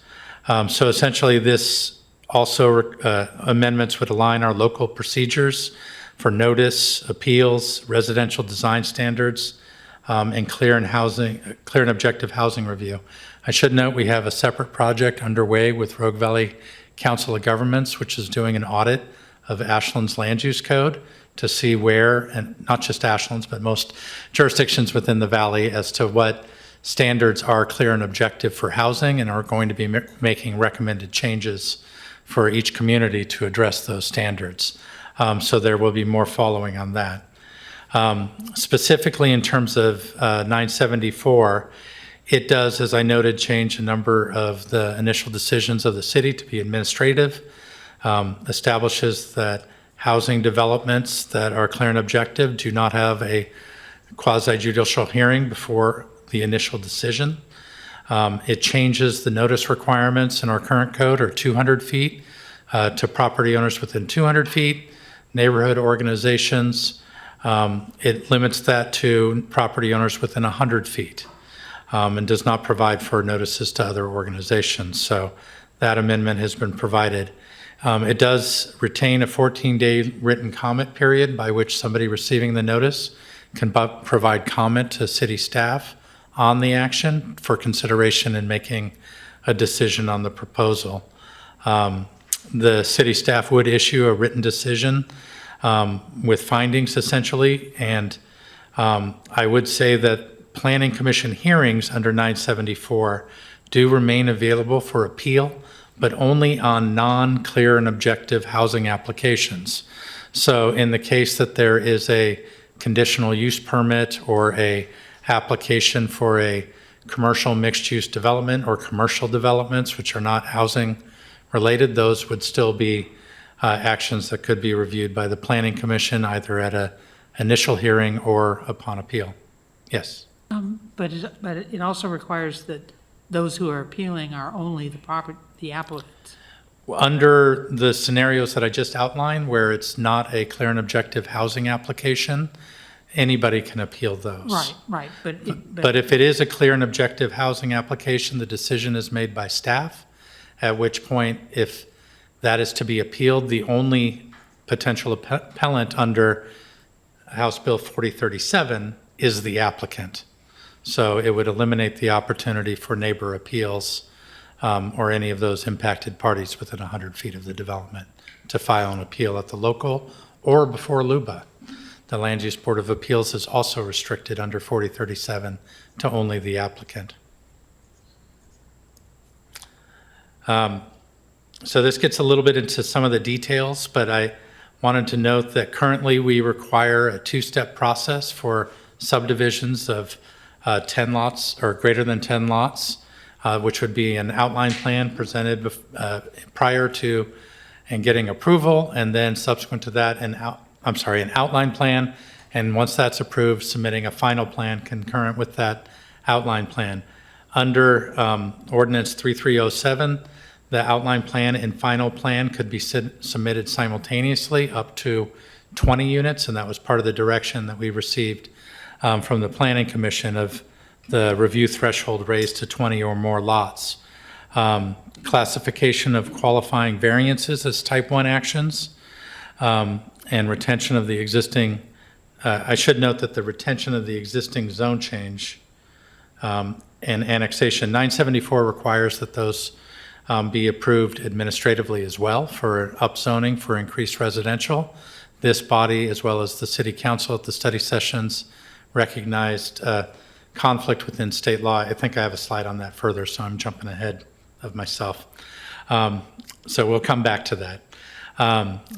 So essentially this also amendments would align our local procedures for notice, appeals, residential design standards, and clear and objective housing review. I should note we have a separate project underway with Rogue Valley Council of Governments, which is doing an audit of Ashland's land use code to see where, and not just Ashland's, but most jurisdictions within the valley, as to what standards are clear and objective for housing, and are going to be making recommended changes for each community to address those standards. So there will be more following on that. Specifically in terms of 974, it does, as I noted, change a number of the initial decisions of the city to be administrative, establishes that housing developments that are clear and objective do not have a quasi-judicial hearing before the initial decision. It changes the notice requirements in our current code are 200 feet to property owners within 200 feet, neighborhood organizations. It limits that to property owners within 100 feet and does not provide for notices to other organizations. So that amendment has been provided. It does retain a 14-day written comment period by which somebody receiving the notice can provide comment to city staff on the action for consideration in making a decision on the proposal. The city staff would issue a written decision with findings essentially, and I would say that Planning Commission hearings under 974 do remain available for appeal, but only on non-clear and objective housing applications. So in the case that there is a conditional use permit or a application for a commercial mixed-use development or commercial developments which are not housing related, those would still be actions that could be reviewed by the Planning Commission either at an initial hearing or upon appeal. Yes.
But it also requires that those who are appealing are only the applicants.
Under the scenarios that I just outlined, where it's not a clear and objective housing application, anybody can appeal those.
Right.
But if it is a clear and objective housing application, the decision is made by staff, at which point, if that is to be appealed, the only potential appellant under House Bill 4037 is the applicant. So it would eliminate the opportunity for neighbor appeals or any of those impacted parties within 100 feet of the development to file an appeal at the local or before LUBA. The Land Use Board of Appeals is also restricted under 4037 to only the applicant. So this gets a little bit into some of the details, but I wanted to note that currently we require a two-step process for subdivisions of 10 lots or greater than 10 lots, which would be an outline plan presented prior to and getting approval, and then subsequent to that, an outline plan, and once that's approved, submitting a final plan concurrent with that outline plan. Under Ordinance 3307, the outline plan and final plan could be submitted simultaneously up to 20 units, and that was part of the direction that we received from the Planning Commission of the review threshold raised to 20 or more lots. Classification of qualifying variances as type 1 actions, and retention of the existing, I should note that the retention of the existing zone change and annexation, 974 requires that those be approved administratively as well for upzoning for increased residential. This body, as well as the City Council at the study sessions, recognized conflict within state law. I think I have a slide on that further, so I'm jumping ahead of myself. So we'll come back to that.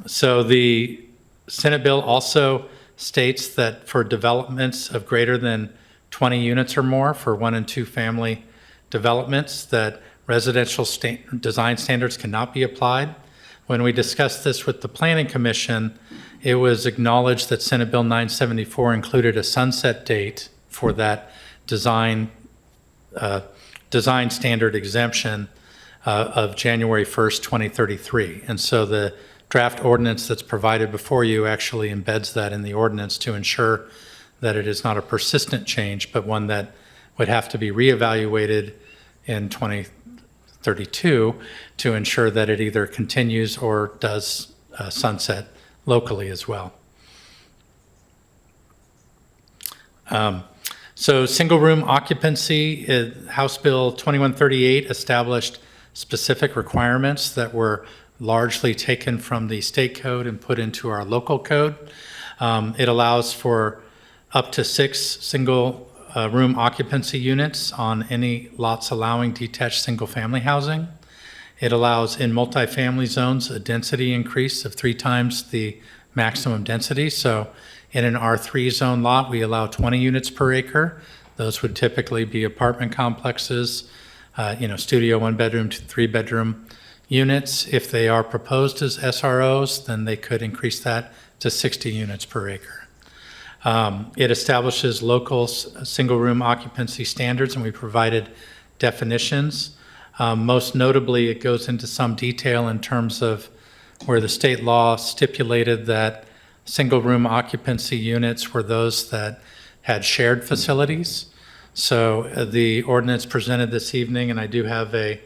So the Senate bill also states that for developments of greater than 20 units or more for 1 and 2 family developments, that residential design standards cannot be applied. When we discussed this with the Planning Commission, it was acknowledged that Senate Bill 974 included a sunset date for that design standard exemption of January 1st, 2033. And so the draft ordinance that's provided before you actually embeds that in the ordinance to ensure that it is not a persistent change, but one that would have to be reevaluated in 2032 to ensure that it either continues or does sunset locally as well. So single room occupancy, House Bill 2138 established specific requirements that were largely taken from the state code and put into our local code. It allows for up to 6 single room occupancy units on any lots allowing detached single family housing. It allows in multifamily zones a density increase of 3 times the maximum density. So in an R3 zone lot, we allow 20 units per acre. Those would typically be apartment complexes, studio, 1-bedroom to 3-bedroom units. If they are proposed as SROs, then they could increase that to 60 units per acre. It establishes local single-room occupancy standards, and we provided definitions. Most notably, it goes into some detail in terms of where the state law stipulated that single-room occupancy units were those that had shared facilities. So the ordinance presented this evening, and I do have a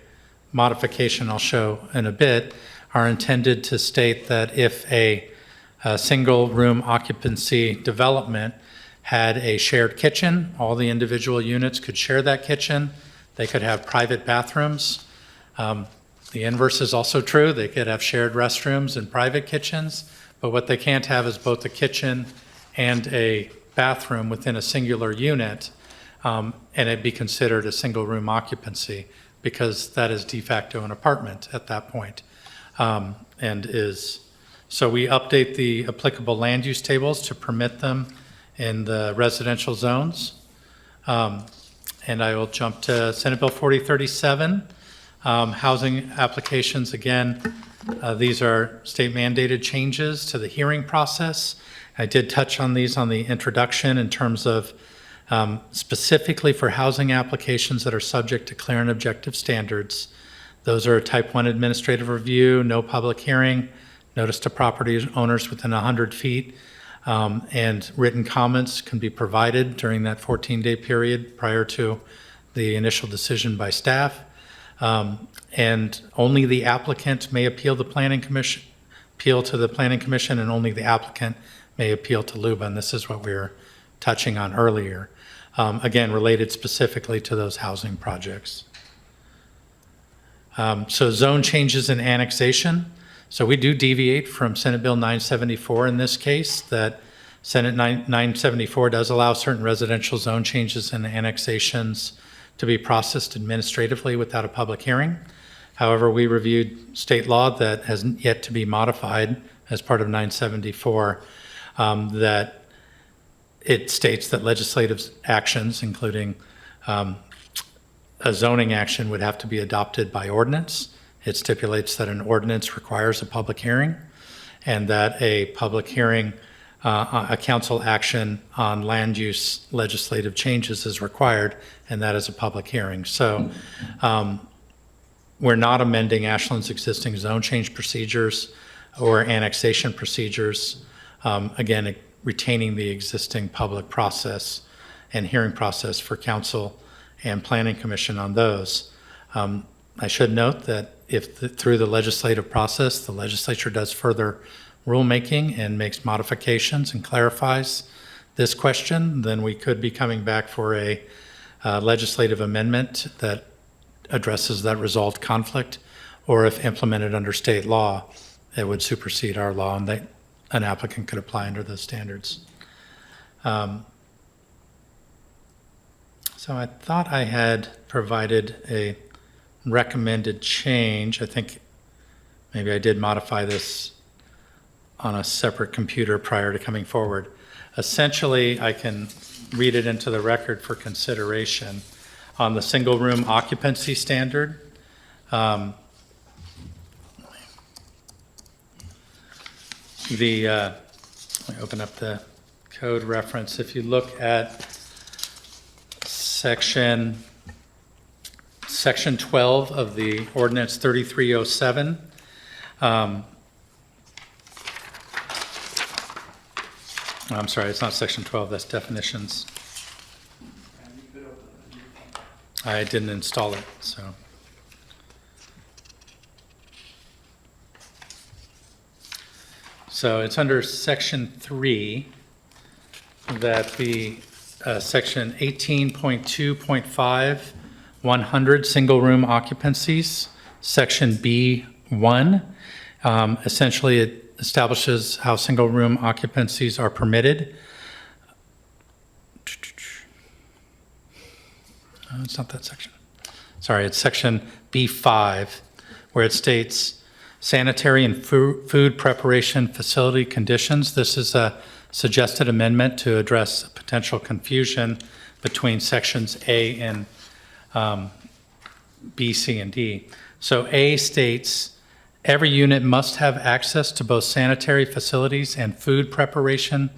modification I'll show in a bit, are intended to state that if a single-room occupancy development had a shared kitchen, all the individual units could share that kitchen. They could have private bathrooms. The inverse is also true. They could have shared restrooms and private kitchens, but what they can't have is both a kitchen and a bathroom within a singular unit, and it be considered a single-room occupancy, because that is de facto an apartment at that point. So we update the applicable land use tables to permit them in the residential zones. And I will jump to Senate Bill 4037, housing applications. Again, these are state mandated changes to the hearing process. I did touch on these on the introduction in terms of specifically for housing applications that are subject to clear and objective standards. Those are a type 1 administrative review, no public hearing, notice to property owners within 100 feet, and written comments can be provided during that 14-day period prior to the initial decision by staff. And only the applicant may appeal to the Planning Commission, and only the applicant may appeal to LUBA, and this is what we were touching on earlier. Again, related specifically to those housing projects. So zone changes and annexation. So we do deviate from Senate Bill 974 in this case, that Senate 974 does allow certain residential zone changes and annexations to be processed administratively without a public hearing. However, we reviewed state law that has yet to be modified as part of 974, that it states that legislative actions, including a zoning action, would have to be adopted by ordinance. It stipulates that an ordinance requires a public hearing, and that a public hearing, a council action on land use legislative changes is required, and that is a public hearing. So we're not amending Ashland's existing zone change procedures or annexation procedures. Again, retaining the existing public process and hearing process for council and planning commission on those. I should note that if through the legislative process, the legislature does further rulemaking and makes modifications and clarifies this question, then we could be coming back for a legislative amendment that addresses that resolved conflict, or if implemented under state law, it would supersede our law, and that an applicant could apply under those standards. So I thought I had provided a recommended change. I think maybe I did modify this on a separate computer prior to coming forward. Essentially, I can read it into the record for consideration. On the single room occupancy standard, let me open up the code reference. If you look at section 12 of the ordinance 3307, I'm sorry, it's not section 12, that's definitions. I didn't install it, so. So it's under section 3 that the section 18.2.5, 100 single room occupancies, section B1, essentially it establishes how single room occupancies are permitted. It's not that section. Sorry, it's section B5, where it states sanitary and food preparation facility conditions. This is a suggested amendment to address potential confusion between sections A and B, C, and D. So A states, every unit must have access to both sanitary facilities and food preparation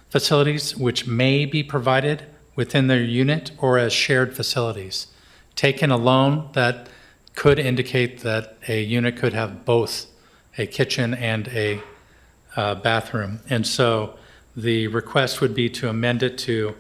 facilities, which may be provided within their unit or as shared facilities. Taken alone, that could indicate that a unit could have both a kitchen and a bathroom. And so the request would be to amend it to,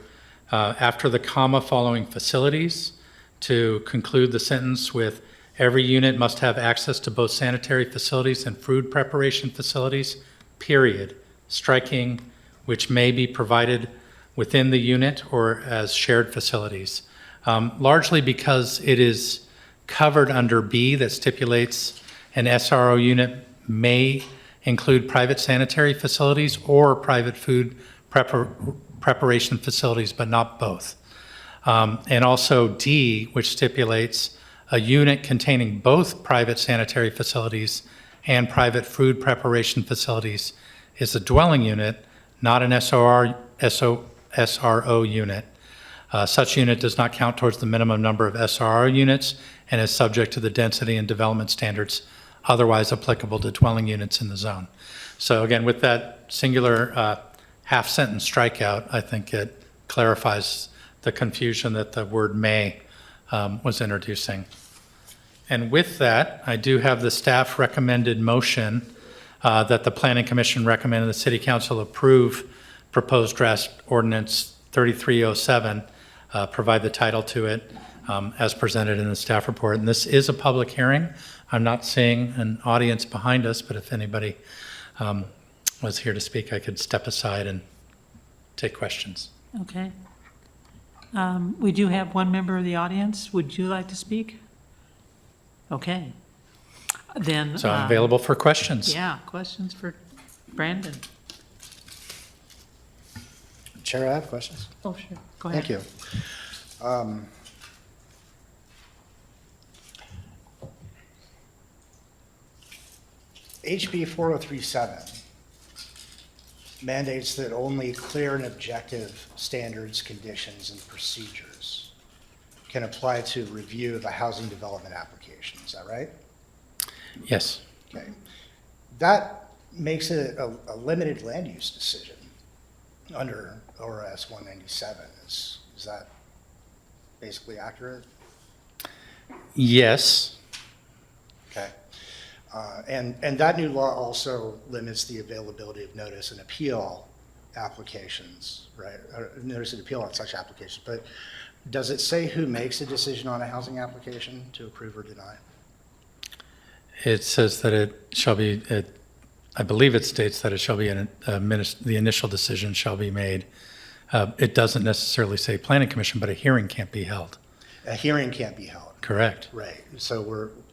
after the comma following facilities, to conclude the sentence with, every unit must have access to both sanitary facilities and food preparation facilities, period. Striking, which may be provided within the unit or as shared facilities. Largely because it is covered under B that stipulates an SRO unit may include private sanitary facilities or private food preparation facilities, but not both. And also D, which stipulates a unit containing both private sanitary facilities and private food preparation facilities is a dwelling unit, not an SRO unit. Such unit does not count towards the minimum number of SRO units and is subject to the density and development standards otherwise applicable to dwelling units in the zone. So again, with that singular half-sentence strikeout, I think it clarifies the confusion that the word may was introducing. And with that, I do have the staff recommended motion that the Planning Commission recommended the City Council approve proposed draft ordinance 3307, provide the title to it as presented in the staff report. And this is a public hearing. I'm not seeing an audience behind us, but if anybody was here to speak, I could step aside and take questions.
Okay. We do have one member of the audience. Would you like to speak? Okay. Then.
So I'm available for questions.
Yeah, questions for Brandon.
Chair, I have questions.
Oh, sure. Go ahead.
Thank you. HB 4037 mandates that only clear and objective standards, conditions, and procedures can apply to review of a housing development application. Is that right?
Yes.
Okay. That makes it a limited land use decision under ORS 197. Is that basically accurate?
Yes.
Okay. And that new law also limits the availability of notice and appeal applications, right? Or notice and appeal on such applications. But does it say who makes a decision on a housing application to approve or deny?
It says that it shall be, I believe it states that it shall be, the initial decision shall be made. It doesn't necessarily say planning commission, but a hearing can't be held.
A hearing can't be held.
Correct.
Right. So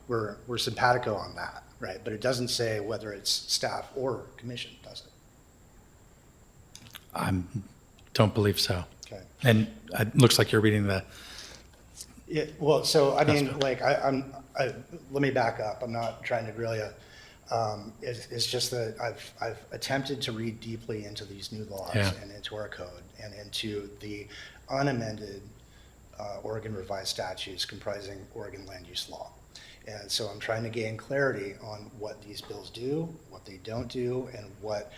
we're simpatico on that, right? But it doesn't say whether it's staff or commission, does it?
I don't believe so.
Okay.
And it looks like you're reading the.
Yeah, well, so I mean, like, let me back up. I'm not trying to grill you. It's just that I've attempted to read deeply into these new laws and into our code and into the unamended Oregon revised statutes comprising Oregon land use law. And so I'm trying to gain clarity on what these bills do, what they don't do, and what,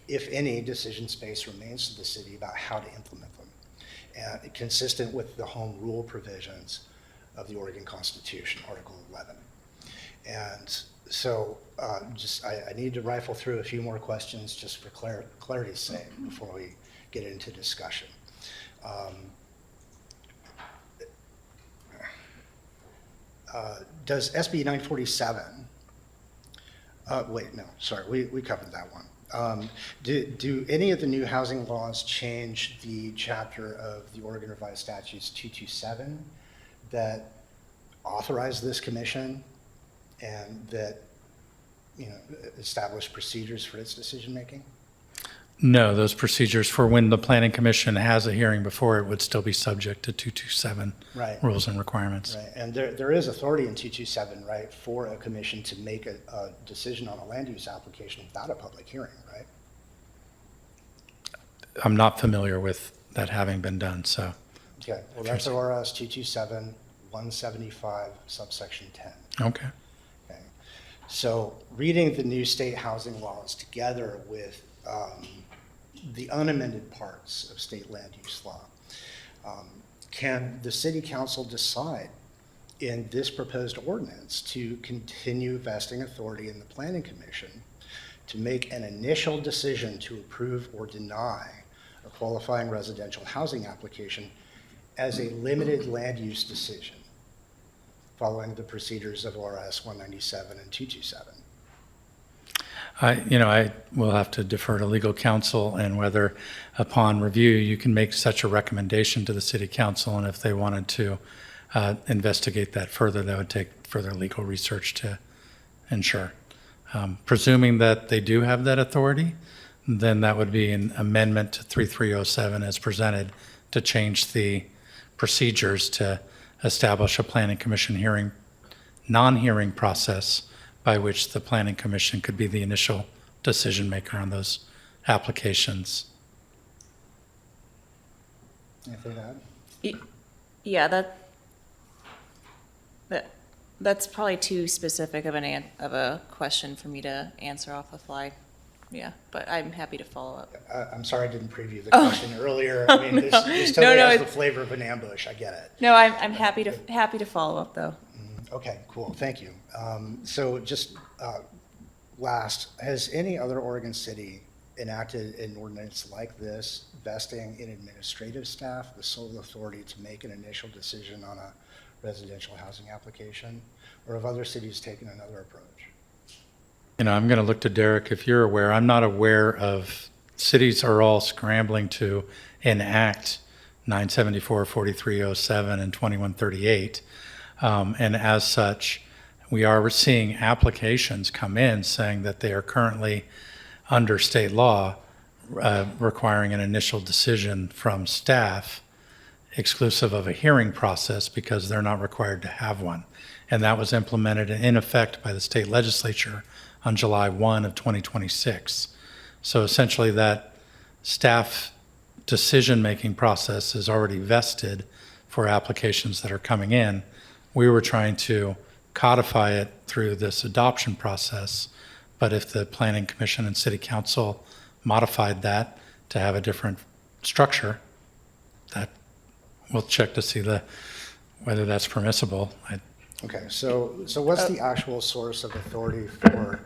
if any, decision space remains to the city about how to implement them. And consistent with the home rule provisions of the Oregon Constitution, Article 11. And so I need to rifle through a few more questions just for clarity's sake before we get into discussion. Does SB 947, wait, no, sorry, we covered that one. Do any of the new housing laws change the chapter of the Oregon Revised Statutes 227 that authorize this commission and that, establish procedures for its decision making?
No, those procedures for when the planning commission has a hearing before it would still be subject to 227
Right.
rules and requirements.
Right, and there is authority in 227, right, for a commission to make a decision on a land use application without a public hearing, right?
I'm not familiar with that having been done, so.
Okay, well, that's ORS 227, 175, subsection 10.
Okay.
Okay. So reading the new state housing laws together with the unamended parts of state land use law, can the city council decide in this proposed ordinance to continue vesting authority in the planning commission to make an initial decision to approve or deny a qualifying residential housing application as a limited land use decision following the procedures of ORS 197 and 227?
I will have to defer to legal counsel and whether upon review you can make such a recommendation to the city council, and if they wanted to investigate that further, that would take further legal research to ensure. Presuming that they do have that authority, then that would be an amendment to 3307 as presented to change the procedures to establish a planning commission hearing, non-hearing process by which the planning commission could be the initial decision maker on those applications.
Anything to add?
Yeah, that's probably too specific of a question for me to answer off the fly. Yeah, but I'm happy to follow up.
I'm sorry I didn't preview the question earlier. I mean, this totally has the flavor of an ambush. I get it.
No, I'm happy to follow up though.
Okay, cool. Thank you. So just last, has any other Oregon city enacted an ordinance like this, vesting in administrative staff the sole authority to make an initial decision on a residential housing application? Or have other cities taken another approach?
I'm going to look to Derek if you're aware. I'm not aware of, cities are all scrambling to enact 974, 4307, and 2138. And as such, we are seeing applications come in saying that they are currently under state law requiring an initial decision from staff exclusive of a hearing process because they're not required to have one. And that was implemented in effect by the state legislature on July 1 of 2026. So essentially that staff decision-making process is already vested for applications that are coming in. We were trying to codify it through this adoption process, but if the Planning Commission and City Council modified that to have a different structure, that we'll check to see whether that's permissible.
Okay, so what's the actual source of authority for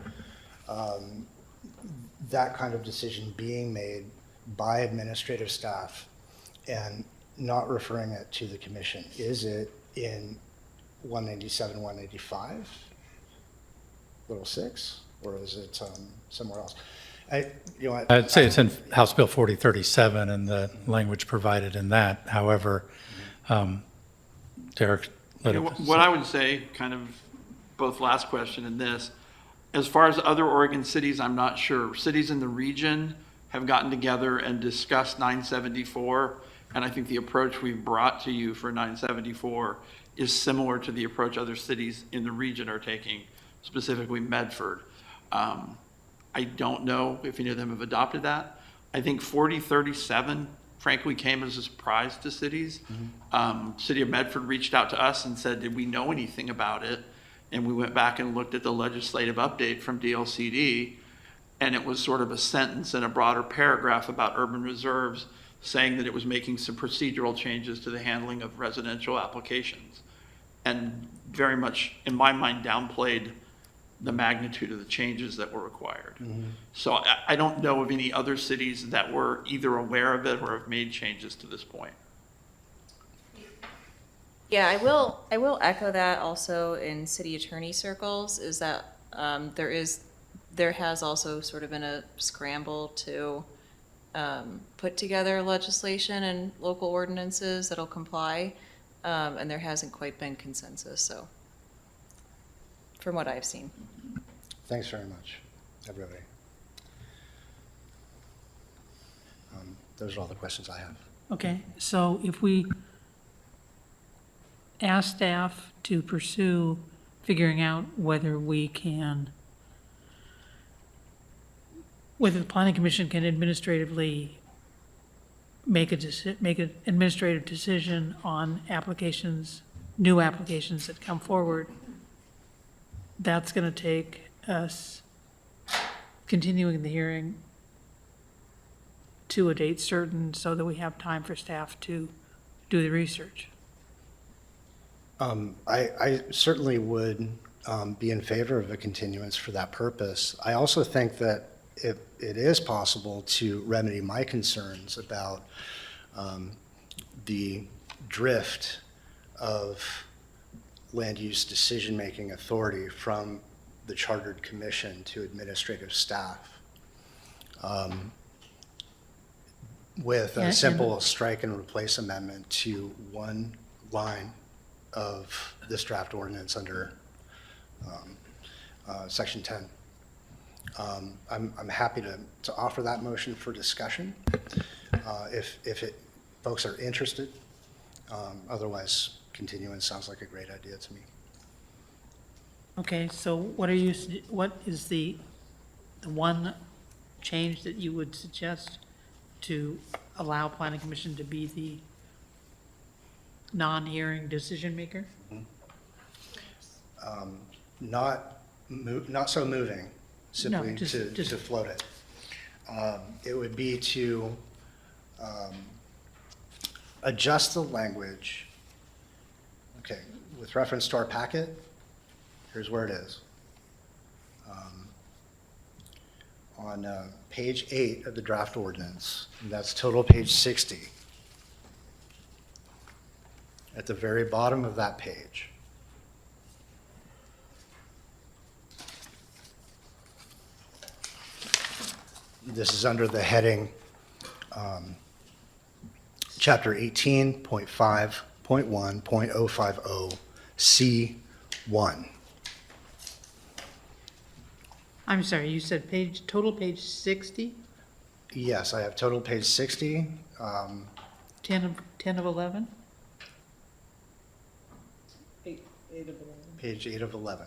that kind of decision being made by administrative staff and not referring it to the commission? Is it in 197, 185, little 6, or is it somewhere else?
I'd say it's in House Bill 4037 and the language provided in that. However, Derek,
What I would say, kind of both last question and this, as far as other Oregon cities, I'm not sure. Cities in the region have gotten together and discussed 974, and I think the approach we've brought to you for 974 is similar to the approach other cities in the region are taking, specifically Medford. I don't know if any of them have adopted that. I think 4037 frankly came as a surprise to cities. City of Medford reached out to us and said, did we know anything about it? And we went back and looked at the legislative update from DLCD, and it was sort of a sentence and a broader paragraph about urban reserves saying that it was making some procedural changes to the handling of residential applications, and very much, in my mind, downplayed the magnitude of the changes that were required. So I don't know of any other cities that were either aware of it or have made changes to this point.
Yeah, I will echo that also in city attorney circles, is that there has also sort of been a scramble to put together legislation and local ordinances that'll comply, and there hasn't quite been consensus, so, from what I've seen.
Thanks very much, everybody. those are all the questions I have.
Okay, so if we ask staff to pursue figuring out whether we can, whether the planning commission can administratively make an administrative decision on applications, new applications that come forward, that's gonna take us continuing the hearing to a date certain so that we have time for staff to do the research.
I certainly would be in favor of a continuance for that purpose. I also think that it is possible to remedy my concerns about the drift of land use decision-making authority from the chartered commission to administrative staff. With
Yeah,
a
and-
simple strike and replace amendment to one line of this draft ordinance under section 10. I'm happy to offer that motion for discussion if folks are interested. Otherwise, continuance sounds like a great idea to me.
Okay, so what is the one change that you would suggest to allow planning commission to be the non-hearing decision maker?
Not so moving, simply
No, just-
to float it. It would be to adjust the language. Okay, with reference to our packet, here's where it is. On page 8 of the draft ordinance, and that's total page 60. At the very bottom of that page. This is under the heading, Chapter 18.5.1.050 C1.
I'm sorry, you said total page 60,
Yes, I have total page 60.
10 of 11?
Eight of 11.
Page 8 of 11.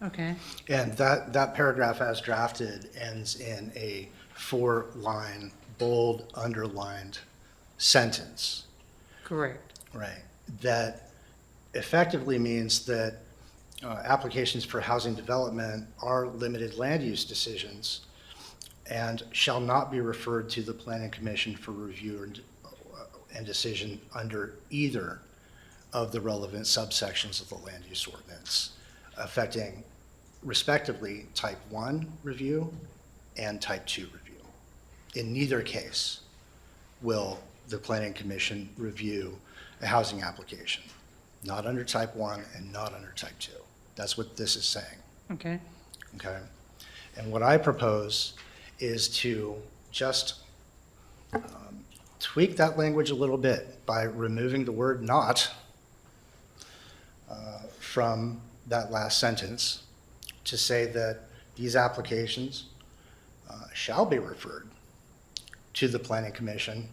Okay,
And that paragraph as drafted ends in a 4-line, bold, underlined sentence.
correct.
Right. That effectively means that applications for housing development are limited land use decisions and shall not be referred to the planning commission for review and decision under either of the relevant subsections of the land use ordinance, affecting respectively type 1 review and type 2 review. In neither case will the planning commission review a housing application, not under type 1 and not under type 2. That's what this is saying,
Okay,
okay? And what I propose is to just tweak that language a little bit by removing the word not from that last sentence to say that these applications shall be referred to the planning commission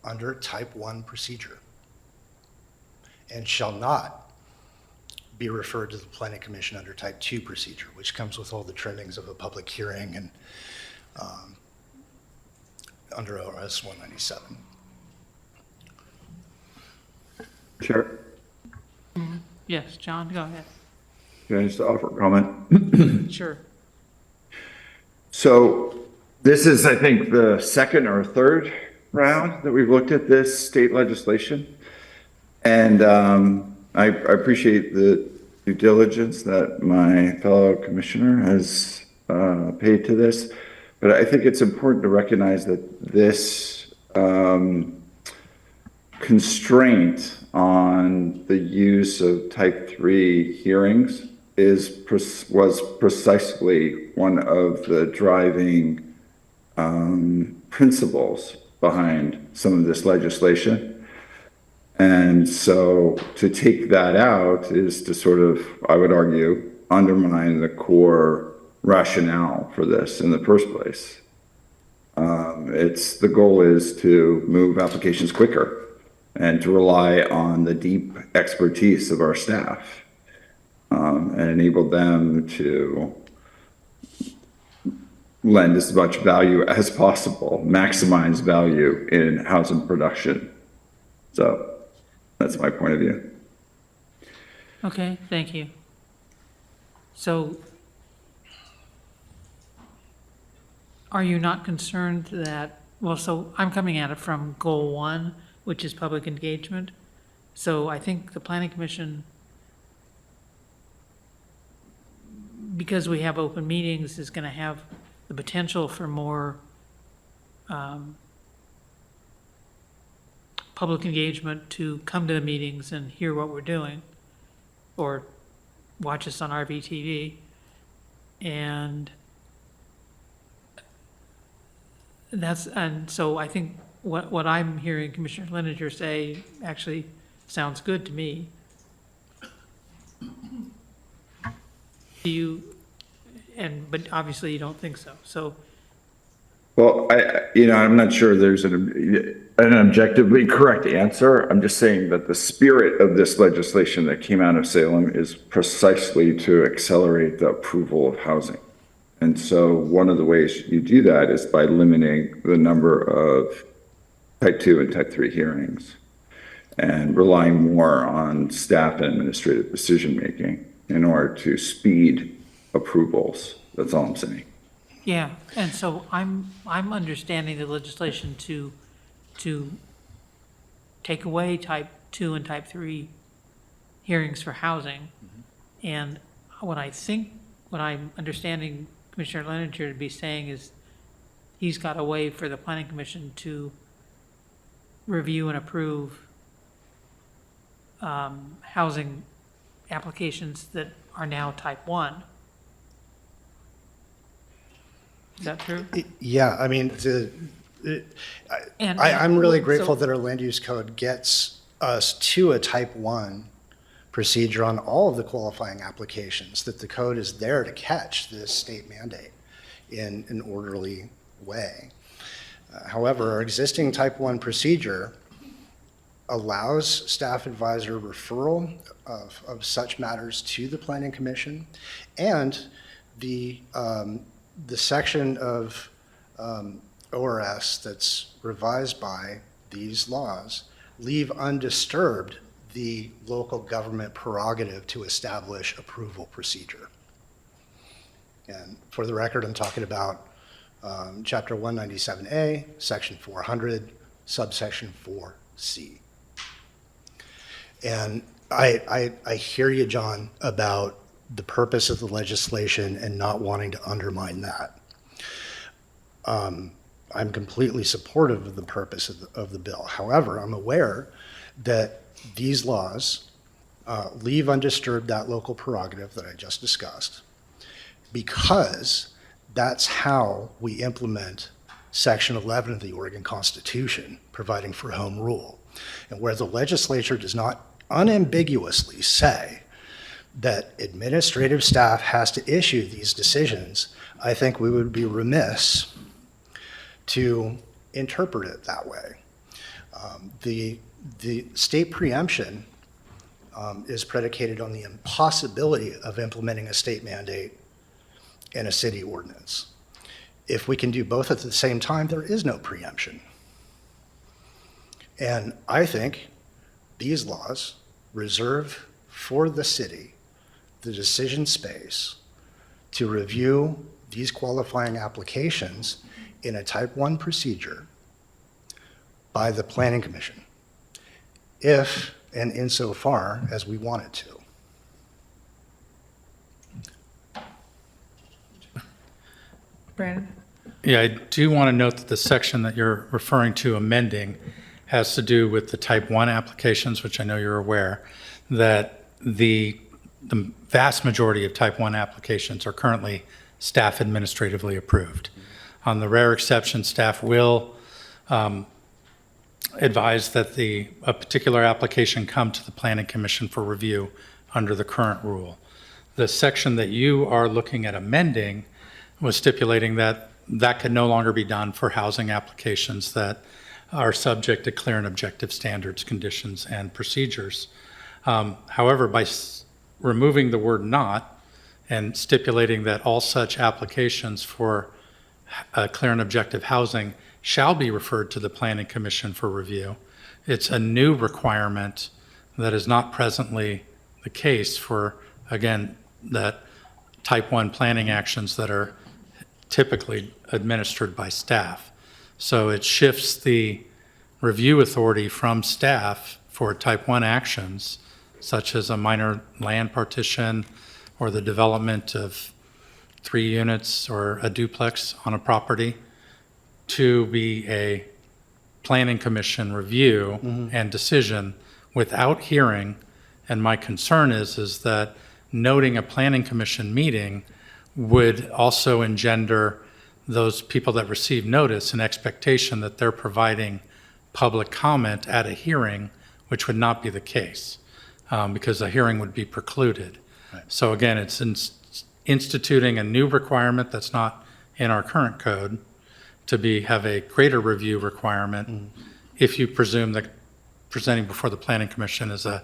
under type 1 procedure and shall not be referred to the planning commission under type 2 procedure, which comes with all the trimmings of a public hearing and under ORS 197.
Chair,
yes, John, go ahead.
can I just offer a comment?
Sure.
So this is, I think, the second or third round that we've looked at this state legislation. And I appreciate the due diligence that my fellow commissioner has paid to this. But I think it's important to recognize that this constraint on the use of type 3 hearings was precisely one of the driving principles behind some of this legislation. And so to take that out is to sort of, I would argue, undermine the core rationale for this in the first place. The goal is to move applications quicker and to rely on the deep expertise of our staff, and enable them to lend as much value as possible, maximize value in housing production. So that's my point of view.
Okay, thank you. So are you not concerned that, well, so I'm coming at it from goal 1, which is public engagement. So I think the planning commission, because we have open meetings, is going to have the potential for more public engagement to come to the meetings and hear what we're doing, or watch us on RVTV. And so I think what I'm hearing Commissioner Linenger say actually sounds good to me. But obviously you don't think so. So,
Well, I'm not sure there's an objectively correct answer. I'm just saying that the spirit of this legislation that came out of Salem is precisely to accelerate the approval of housing. And so one of the ways you do that is by limiting the number of type 2 and type 3 hearings and relying more on staff and administrative decision-making in order to speed approvals. That's all I'm saying.
yeah, and so I'm understanding the legislation to take away type 2 and type 3 hearings for housing. And what I'm understanding Commissioner Leninger to be saying is he's got a way for the Planning Commission to review and approve housing applications that are now type 1. Is that true?
Yeah, I mean, I'm really grateful that our land use code gets us to a type 1 procedure on all of the qualifying applications, that the code is there to catch this state mandate in an orderly way. However, our existing type 1 procedure allows staff advisor referral of such matters to the Planning Commission, and the section of ORS that's revised by these laws leave undisturbed the local government prerogative to establish approval procedure. And for the record, I'm talking about Chapter 197A, Section 400, subsection 4C. And I hear you, John, about the purpose of the legislation and not wanting to undermine that. I'm completely supportive of the purpose of the bill. However, I'm aware that these laws leave undisturbed that local prerogative that I just discussed, because that's how we implement Section 11 of the Oregon Constitution, providing for home rule. And where the legislature does not unambiguously say that administrative staff has to issue these decisions, I think we would be remiss to interpret it that way. The state preemption is predicated on the impossibility of implementing a state mandate in a city ordinance. If we can do both at the same time, there is no preemption. And I think these laws reserve for the city the decision space to review these qualifying applications in a type 1 procedure by the Planning Commission, if and insofar as we want it to.
Brandon?
Yeah, I do want to note that the section that you're referring to amending has to do with the type 1 applications, which I know you're aware, that the vast majority of type 1 applications are currently staff administratively approved. On the rare exception, staff will advise that a particular application come to the Planning Commission for review under the current rule. The section that you are looking at amending was stipulating that that could no longer be done for housing applications that are subject to clear and objective standards, conditions, and procedures. However, by removing the word "not" and stipulating that all such applications for clear and objective housing shall be referred to the Planning Commission for review, it's a new requirement that is not presently the case for, again, that type 1 planning actions that are typically administered by staff. So it shifts the review authority from staff for type 1 actions, such as a minor land partition or the development of 3 units or a duplex on a property, to be a planning commission review and decision without hearing. And my concern is that noting a planning commission meeting would also engender those people that receive notice an expectation that they're providing public comment at a hearing, which would not be the case, because a hearing would be precluded.
Right.
So again, it's instituting a new requirement that's not in our current code to have a greater review requirement if you presume that presenting before the Planning Commission is a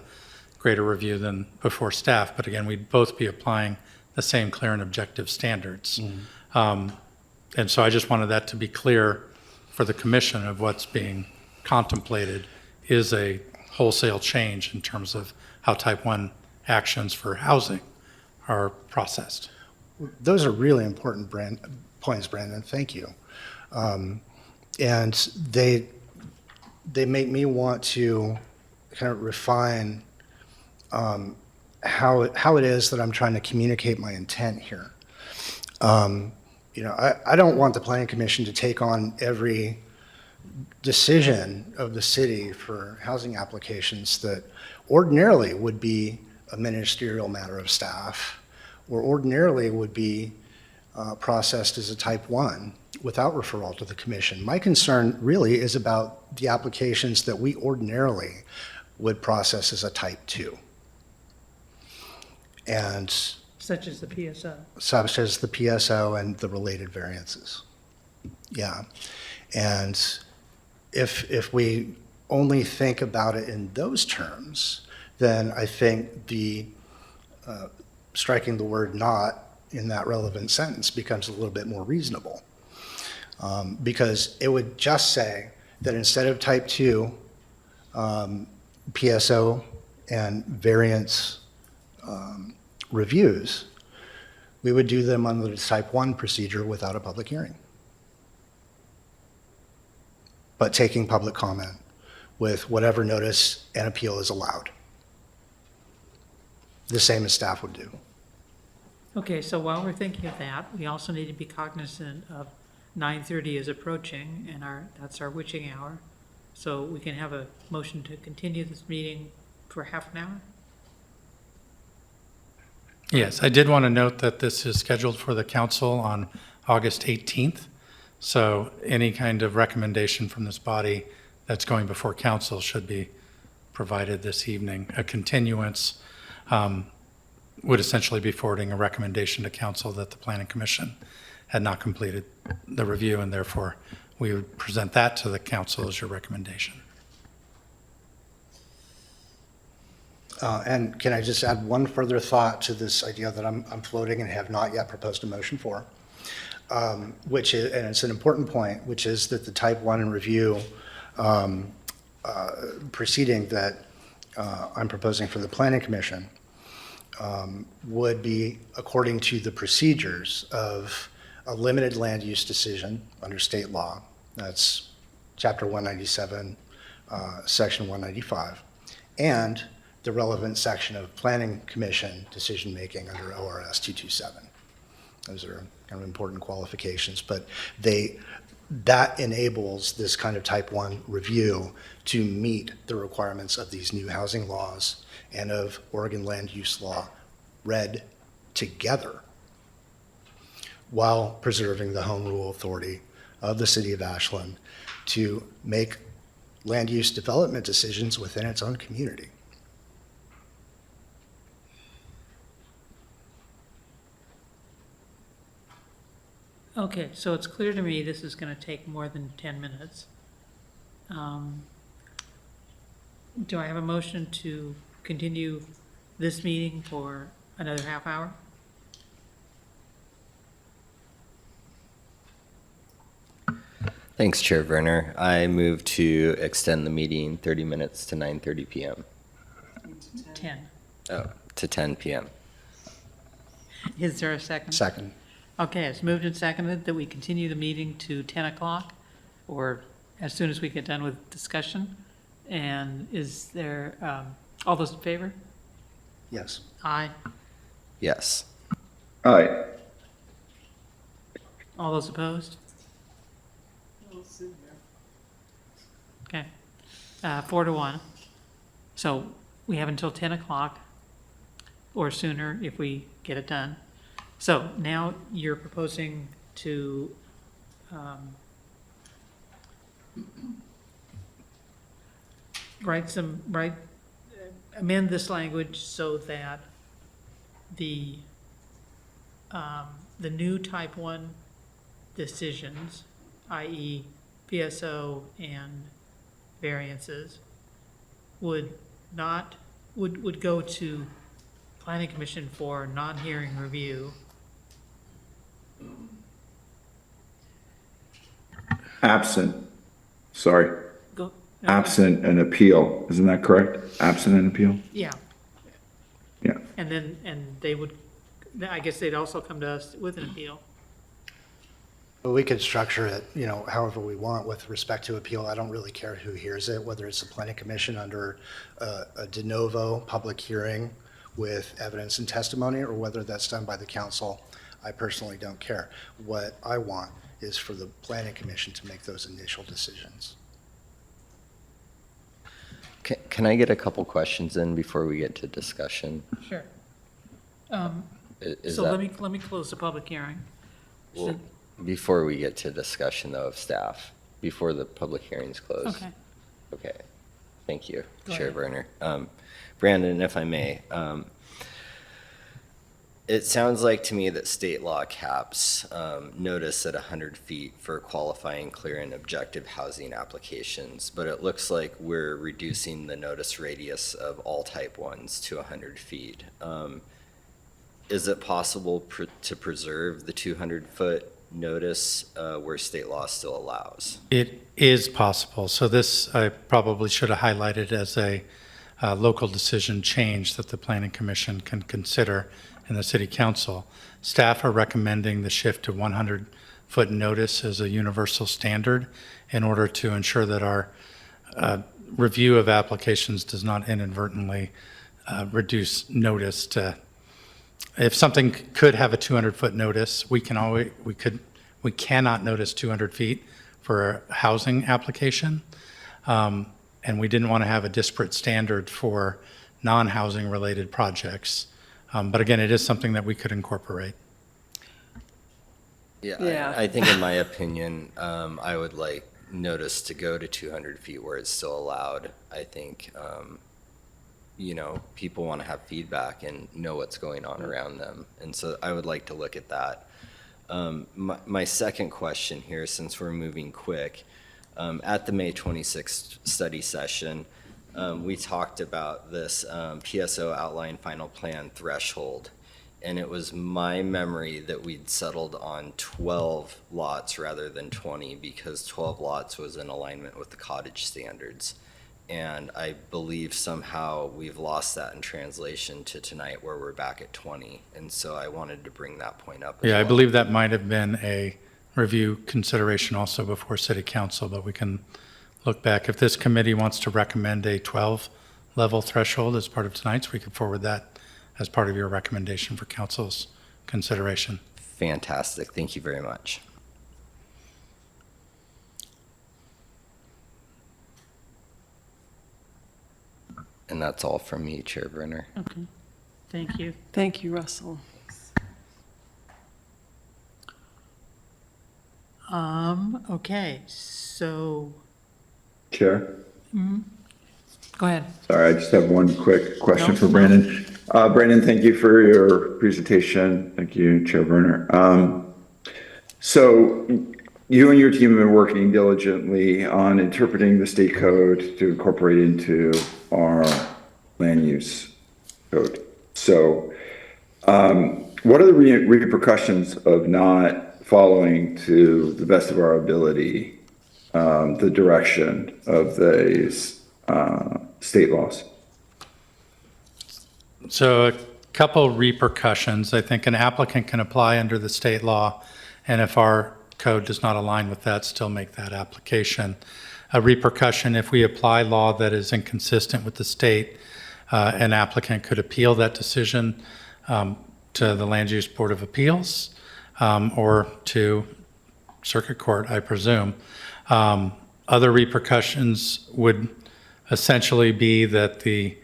greater review than before staff. But again, we'd both be applying the same clear and objective standards. And so I just wanted that to be clear for the commission of what's being contemplated is a wholesale change in terms of how type 1 actions for housing are processed.
Those are really important points, Brandon. Thank you. And they make me want to kind of refine how it is that I'm trying to communicate my intent here. I don't want the Planning Commission to take on every decision of the city for housing applications that ordinarily would be a ministerial matter of staff, or ordinarily would be processed as a type 1 without referral to the commission. My concern really is about the applications that we ordinarily would process as a type 2. And
Such as the PSO.
such as the PSO and the related variances. Yeah. And if we only think about it in those terms, then I think the striking the word "not" in that relevant sentence becomes a little bit more reasonable. Because it would just say that instead of type 2, PSO and variance reviews, we would do them under the type 1 procedure without a public hearing, but taking public comment with whatever notice and appeal is allowed, the same as staff would do.
Okay, so while we're thinking of that, we also need to be cognizant of 9:30 is approaching, and that's our witching hour. So we can have a motion to continue this meeting for half an hour?
Yes, I did want to note that this is scheduled for the council on August 18th. So any kind of recommendation from this body that's going before council should be provided this evening. A continuance would essentially be forwarding a recommendation to council that the Planning Commission had not completed the review, and therefore we would present that to the council as your recommendation.
And can I just add one further thought to this idea that I'm floating and have not yet proposed a motion for, which is, and it's an important point, which is that the type 1 review proceeding that I'm proposing for the Planning Commission would be according to the procedures of a limited land use decision under state law. That's Chapter 197, Section 195, and the relevant section of Planning Commission decision-making under ORS 227. Those are kind of important qualifications, but that enables this kind of type 1 review to meet the requirements of these new housing laws and of Oregon land use law read together while preserving the home rule authority of the city of Ashland to make land use development decisions within its own community.
Okay, so it's clear to me this is gonna take more than 10 minutes. Do I have a motion to continue this meeting for another half hour?
Thanks, Chair Werner. I move to extend the meeting 30 minutes to 9:30 PM.
10.
Oh, to 10 PM.
Is there a second?
Second.
Okay, it's moved and seconded that we continue the meeting to 10 o'clock, or as soon as we get done with discussion. And is there, all those in favor?
Yes.
Aye.
Yes.
Aye.
All those opposed? Okay. 4-1. So we have until 10 o'clock or sooner if we get it done. So now you're proposing to amend this language so that the new type 1 decisions, i.e. PSO and variances, would go to Planning Commission for non-hearing review.
Absent, sorry,
Go,
absent an appeal. Isn't that correct? Absent an appeal?
yeah,
Yeah.
and they would, I guess they'd also come to us with an appeal.
But we could structure it, however we want with respect to appeal. I don't really care who hears it, whether it's the planning commission under a de novo public hearing with evidence and testimony, or whether that's done by the council. I personally don't care. What I want is for the planning commission to make those initial decisions.
Can I get a couple questions in before we get to discussion?
Sure.
Is
So
that-
let me close the public hearing.
Well, before we get to discussion though of staff, before the public hearing's closed.
Okay.
Okay, thank you,
Go
Chair
ahead.
Werner. Brandon, if I may, it sounds like to me that state law caps notice at 100 feet for qualifying clear and objective housing applications, but it looks like we're reducing the notice radius of all type 1s to 100 feet. Is it possible to preserve the 200-foot notice where state law still allows?
It is possible. So this, I probably should have highlighted as a local decision change that the Planning Commission can consider in the City Council. Staff are recommending the shift to 100-foot notice as a universal standard in order to ensure that our review of applications does not inadvertently reduce notice to. If something could have a 200-foot notice, we cannot notice 200 feet for a housing application. And we didn't want to have a disparate standard for non-housing related projects. But again, it is something that we could incorporate.
Yeah.
I think in my opinion, I would like notice to go to 200 feet where it's still allowed. I think, people want to have feedback and know what's going on around them. And so I would like to look at that. My second question here, since we're moving quick, at the May 26th study session, we talked about this PSO outline final plan threshold. And it was my memory that we'd settled on 12 lots rather than 20 because 12 lots was in alignment with the cottage standards. And I believe somehow we've lost that in translation to tonight where we're back at 20. And so I wanted to bring that point up as
Yeah, I
well.
believe that might have been a review consideration also before City Council, but we can look back. If this committee wants to recommend a 12-level threshold as part of tonight's, we could forward that as part of your recommendation for council's consideration.
Fantastic. Thank you very much. And that's all from me, Chair Brenner.
Okay, thank you.
Thank you, Russell.
Okay, so,
Chair?
Go ahead.
Sorry, I just have one quick question
No,
for Brandon. Brandon, thank you for your presentation. Thank you, Chair Werner. So you and your team have been working diligently on interpreting the state code to incorporate into our land use code. So what are the repercussions of not following, to the best of our ability, the direction of these state laws?
So a couple repercussions. I think an applicant can apply under the state law, and if our code does not align with that, still make that application. A repercussion, if we apply law that is inconsistent with the state, an applicant could appeal that decision to the Land Use Board of Appeals or to Circuit Court, I presume. Other repercussions would essentially be that the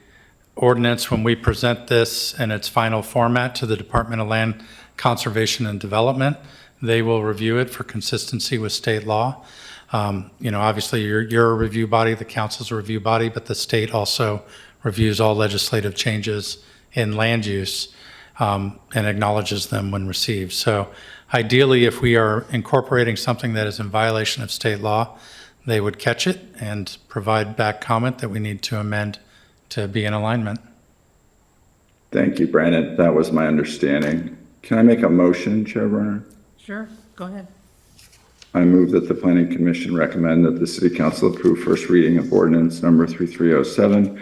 ordinance, when we present this in its final format to the Department of Land Conservation and Development, they will review it for consistency with state law. Obviously you're a review body, the council's a review body, but the state also reviews all legislative changes in land use and acknowledges them when received. So ideally, if we are incorporating something that is in violation of state law, they would catch it and provide back comment that we need to amend to be in alignment.
Thank you, Brandon. That was my understanding. Can I make a motion, Chair Werner?
Sure, go ahead.
I move that the Planning Commission recommend that the City Council approve first reading of ordinance number 3307,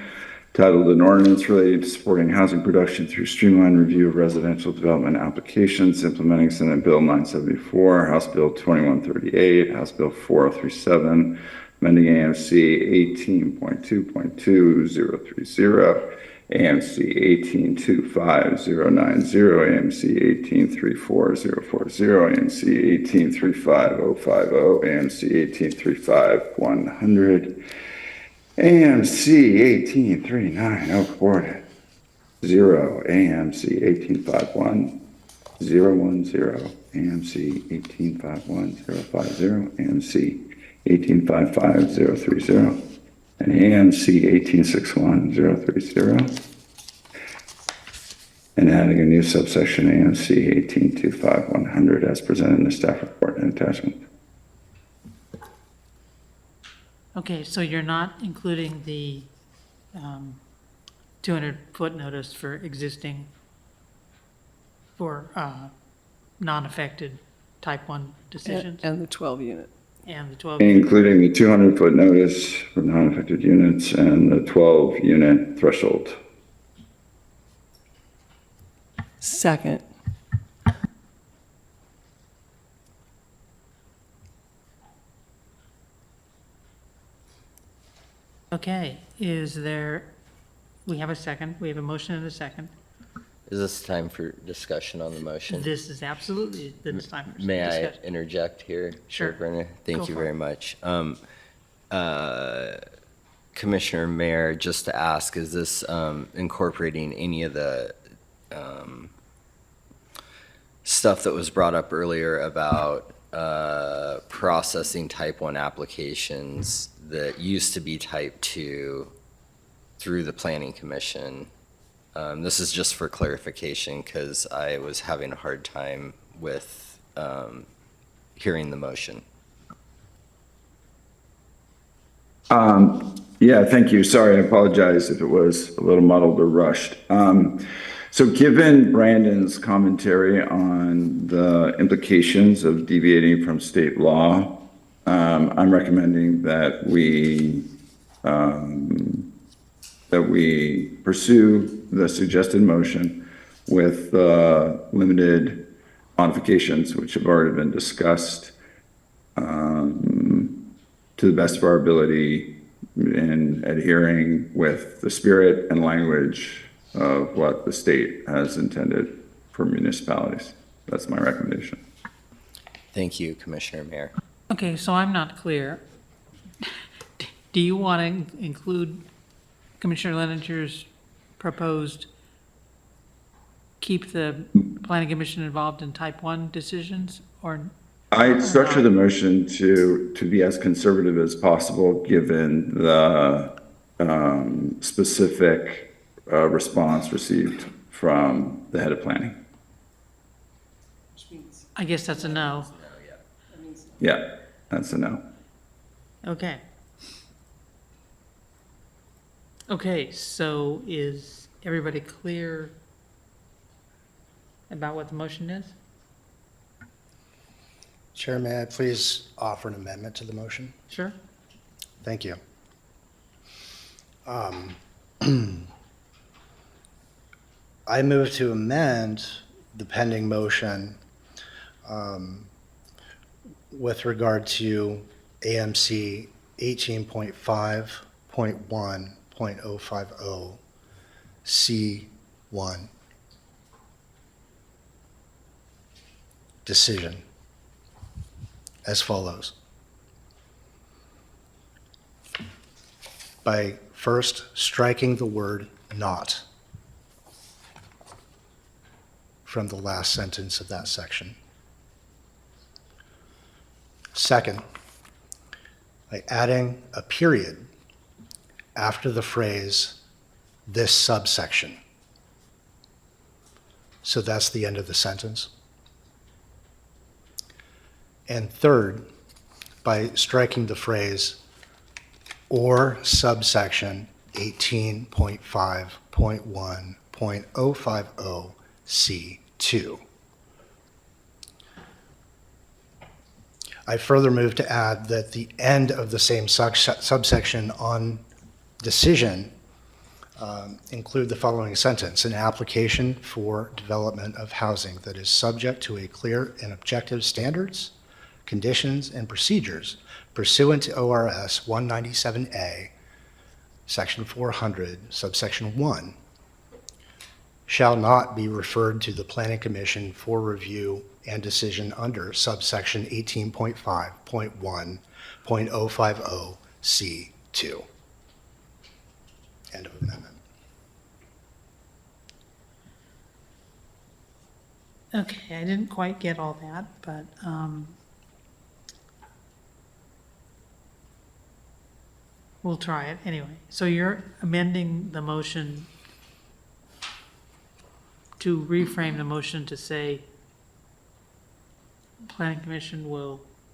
titled an ordinance relating to supporting housing production through streamlined review of residential development applications, implementing Senate Bill 974, House Bill 2138, House Bill 4037, amending AMC 18.2.2030, AMC 18.25090, AMC 18.34040, AMC 18.35050, AMC 18.35100, AMC 18.39040, AMC 18.51010, AMC 18.51050, AMC 18.55030, and AMC 18.61030, and adding a new subsection AMC 18.25100 as presented in the staff report and attachment.
Okay, so you're not including the 200-foot notice for existing, for non-affected type 1 decisions?
And the 12 unit.
And the 12.
Including the 200-foot notice for non-affected units and the 12-unit threshold.
Second.
Okay, we have a second, we have a motion and a second.
Is this time for discussion on the motion?
This is absolutely the time for
May I
discussion.
interject here?
Sure.
Chair Brenner? Thank
Go
you
for
very
it.
much. Commissioner Mayor, just to ask, is this incorporating any of the stuff that was brought up earlier about processing type 1 applications that used to be type 2 through the Planning Commission? This is just for clarification because I was having a hard time with hearing the motion.
Yeah, thank you. Sorry, I apologize if it was a little muddled or rushed. So given Brandon's commentary on the implications of deviating from state law, I'm recommending that we pursue the suggested motion with limited modifications, which have already been discussed, to the best of our ability in adhering with the spirit and language of what the state has intended for municipalities. That's my recommendation.
Thank you, Commissioner Mayor.
Okay, so I'm not clear. Do you want to include Commissioner Leninger's proposed keep the Planning Commission involved in type 1 decisions, or?
I structure the motion to be as conservative as possible, given the specific response received from the head of planning.
I guess that's a no.
Yeah, that's a no.
Okay. Okay, so is everybody clear about what the motion is?
Chair, may I please offer an amendment to the motion?
Sure.
Thank you. I move to amend the pending motion with regard to AMC 18.5.1.050 C1 decision as follows. By first striking the word "not" from the last sentence of that section. Second, by adding a period after the phrase "this subsection." So that's the end of the sentence. And third, by striking the phrase "or subsection 18.5.1.050 C2. I further move to add that the end of the same subsection on decision include the following sentence: an application for development of housing that is subject to a clear and objective standards, conditions, and procedures pursuant to ORS 197A, Section 400, subsection 1, shall not be referred to the Planning Commission for review and decision under subsection 18.5.1.050 C2. End of amendment.
Okay, I didn't quite get all that, but we'll try it anyway. So you're amending the motion to reframe the motion to say Planning Commission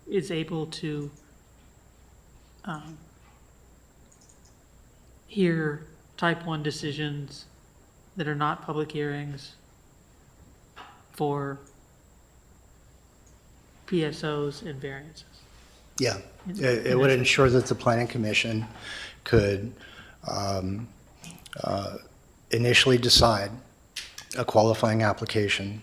is able to hear type 1 decisions that are not public hearings for PSOs and variances.
Yeah, it would ensure that the Planning Commission could initially decide a qualifying application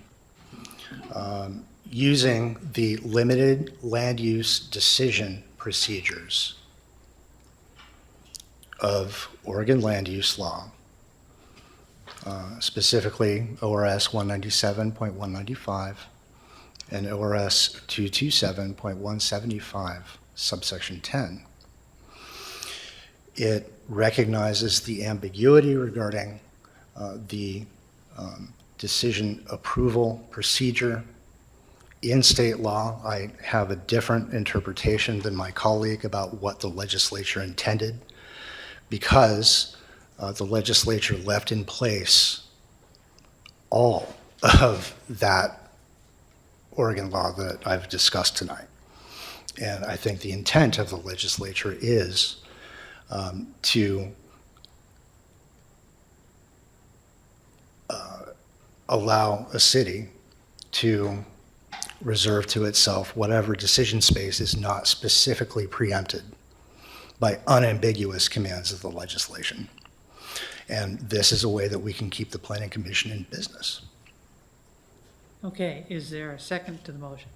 using the limited land use decision procedures of Oregon land use law, specifically ORS 197.195 and ORS 227.175, subsection 10. It recognizes the ambiguity regarding the decision approval procedure in state law. I have a different interpretation than my colleague about what the legislature intended, because the legislature left in place all of that Oregon law that I've discussed tonight. And I think the intent of the legislature is to allow a city to reserve to itself whatever decision space is not specifically preempted by unambiguous commands of the legislation. And this is a way that we can keep the Planning Commission in business.
Okay, is there a second to the motion?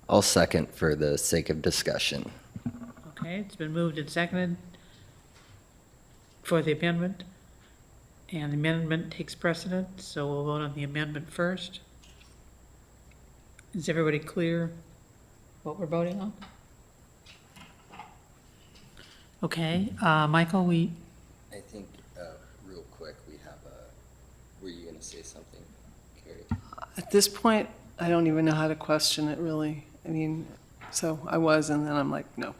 I'll second for the sake of discussion.
Okay, it's been moved and seconded for the amendment, and the amendment takes precedent, so we'll vote on the amendment first. Is everybody clear what we're voting on? Okay, Michael,
I think, real quick, we have were you going to say something, Carrie?
At this point, I don't even know how to question it, really. I mean, so I was, and then I'm like, no.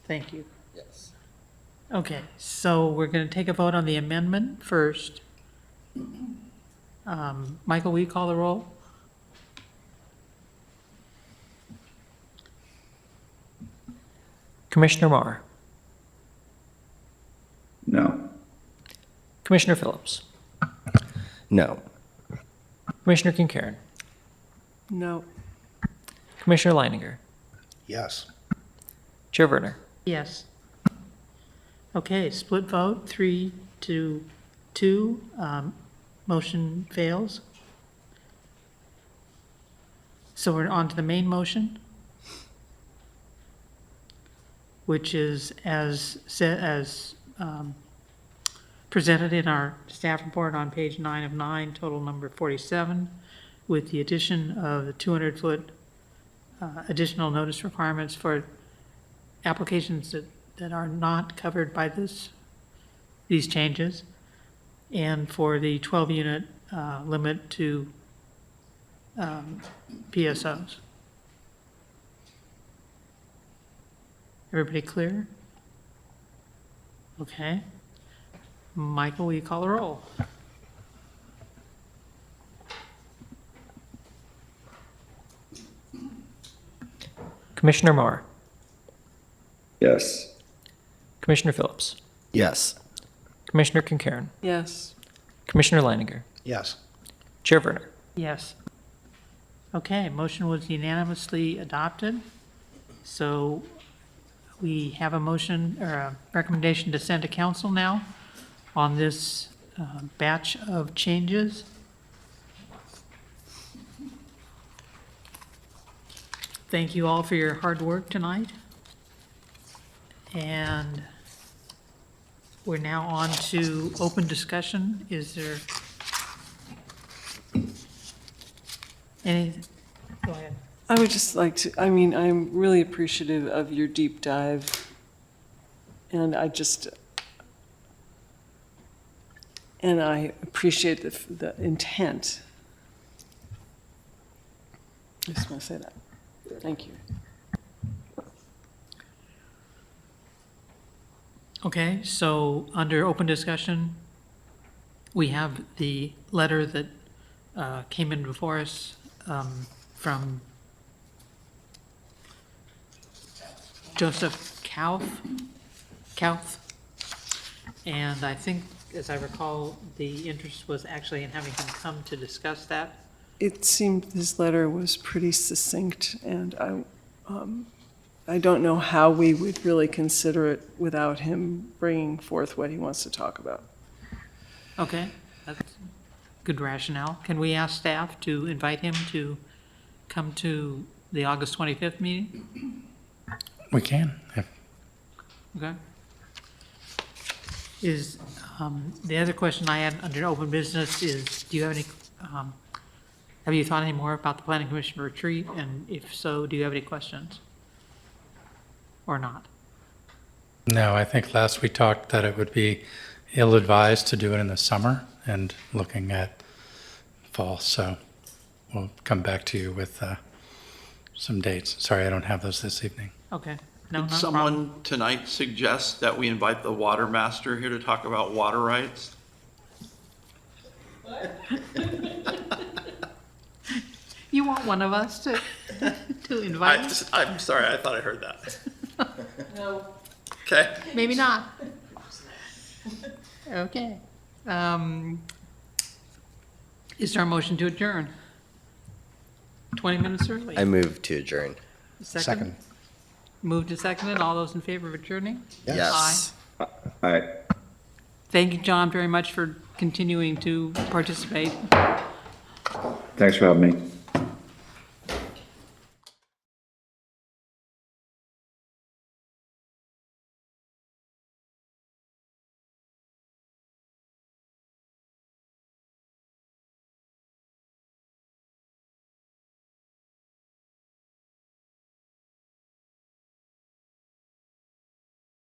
Thank you.
Yes.
Okay, so we're going to take a vote on the amendment first. Michael, will you call the roll?
Commissioner Marr,
No.
Commissioner Phillips,
No.
Commissioner Kincairn,
No.
Commissioner Leininger,
Yes.
Chair Werner.
Yes. Okay, split vote, 3-2. Motion fails. So we're on to the main motion, which is as presented in our staff report on page 9 of 9, total number 47, with the addition of the 200-foot additional notice requirements for applications that are not covered by these changes, and for the 12-unit limit to PSOs. Everybody clear? Okay. Michael, will you call the roll?
Commissioner Marr,
Yes.
Commissioner Phillips,
Yes.
Commissioner Kincairn,
Yes.
Commissioner Leininger,
Yes.
Chair Werner.
Yes. Okay, motion was unanimously adopted. So we have a motion or a recommendation to send to council now on this batch of changes. Thank you all for your hard work tonight. And we're now on to open discussion. Is there any, go ahead.
I would just like to, I mean, I'm really appreciative of your deep dive. And I appreciate the intent. I just want to say that. Thank you.
Okay, so under open discussion, we have the letter that came in before us from Joseph Kauth. And I think, as I recall, the interest was actually in having him come to discuss that.
It seemed this letter was pretty succinct, and I don't know how we would really consider it without him bringing forth what he wants to talk about.
Okay, that's good rationale. Can we ask staff to invite him to come to the August 25th meeting?
We can.
Okay. Is, the other question I had under open business is, do you have any, have you thought any more about the planning commission retreat? And if so, do you have any questions? Or not?
No, I think last we talked that it would be ill-advised to do it in the summer and looking at fall. So we'll come back to you with some dates. Sorry, I don't have those this evening.
Okay. No,
Did
not a problem.
someone tonight suggest that we invite the water master here to talk about water rights?
You want one of us to invite?
I'm sorry, I thought I heard that.
No.
Okay.
Maybe not. Okay. Is there a motion to adjourn? 20 minutes early.
I move to adjourn.
Second. Moved and seconded. All those in favor of adjourning?
Yes.
Aye.
All right.
Thank you, John, very much for continuing to participate.
Thanks for having me.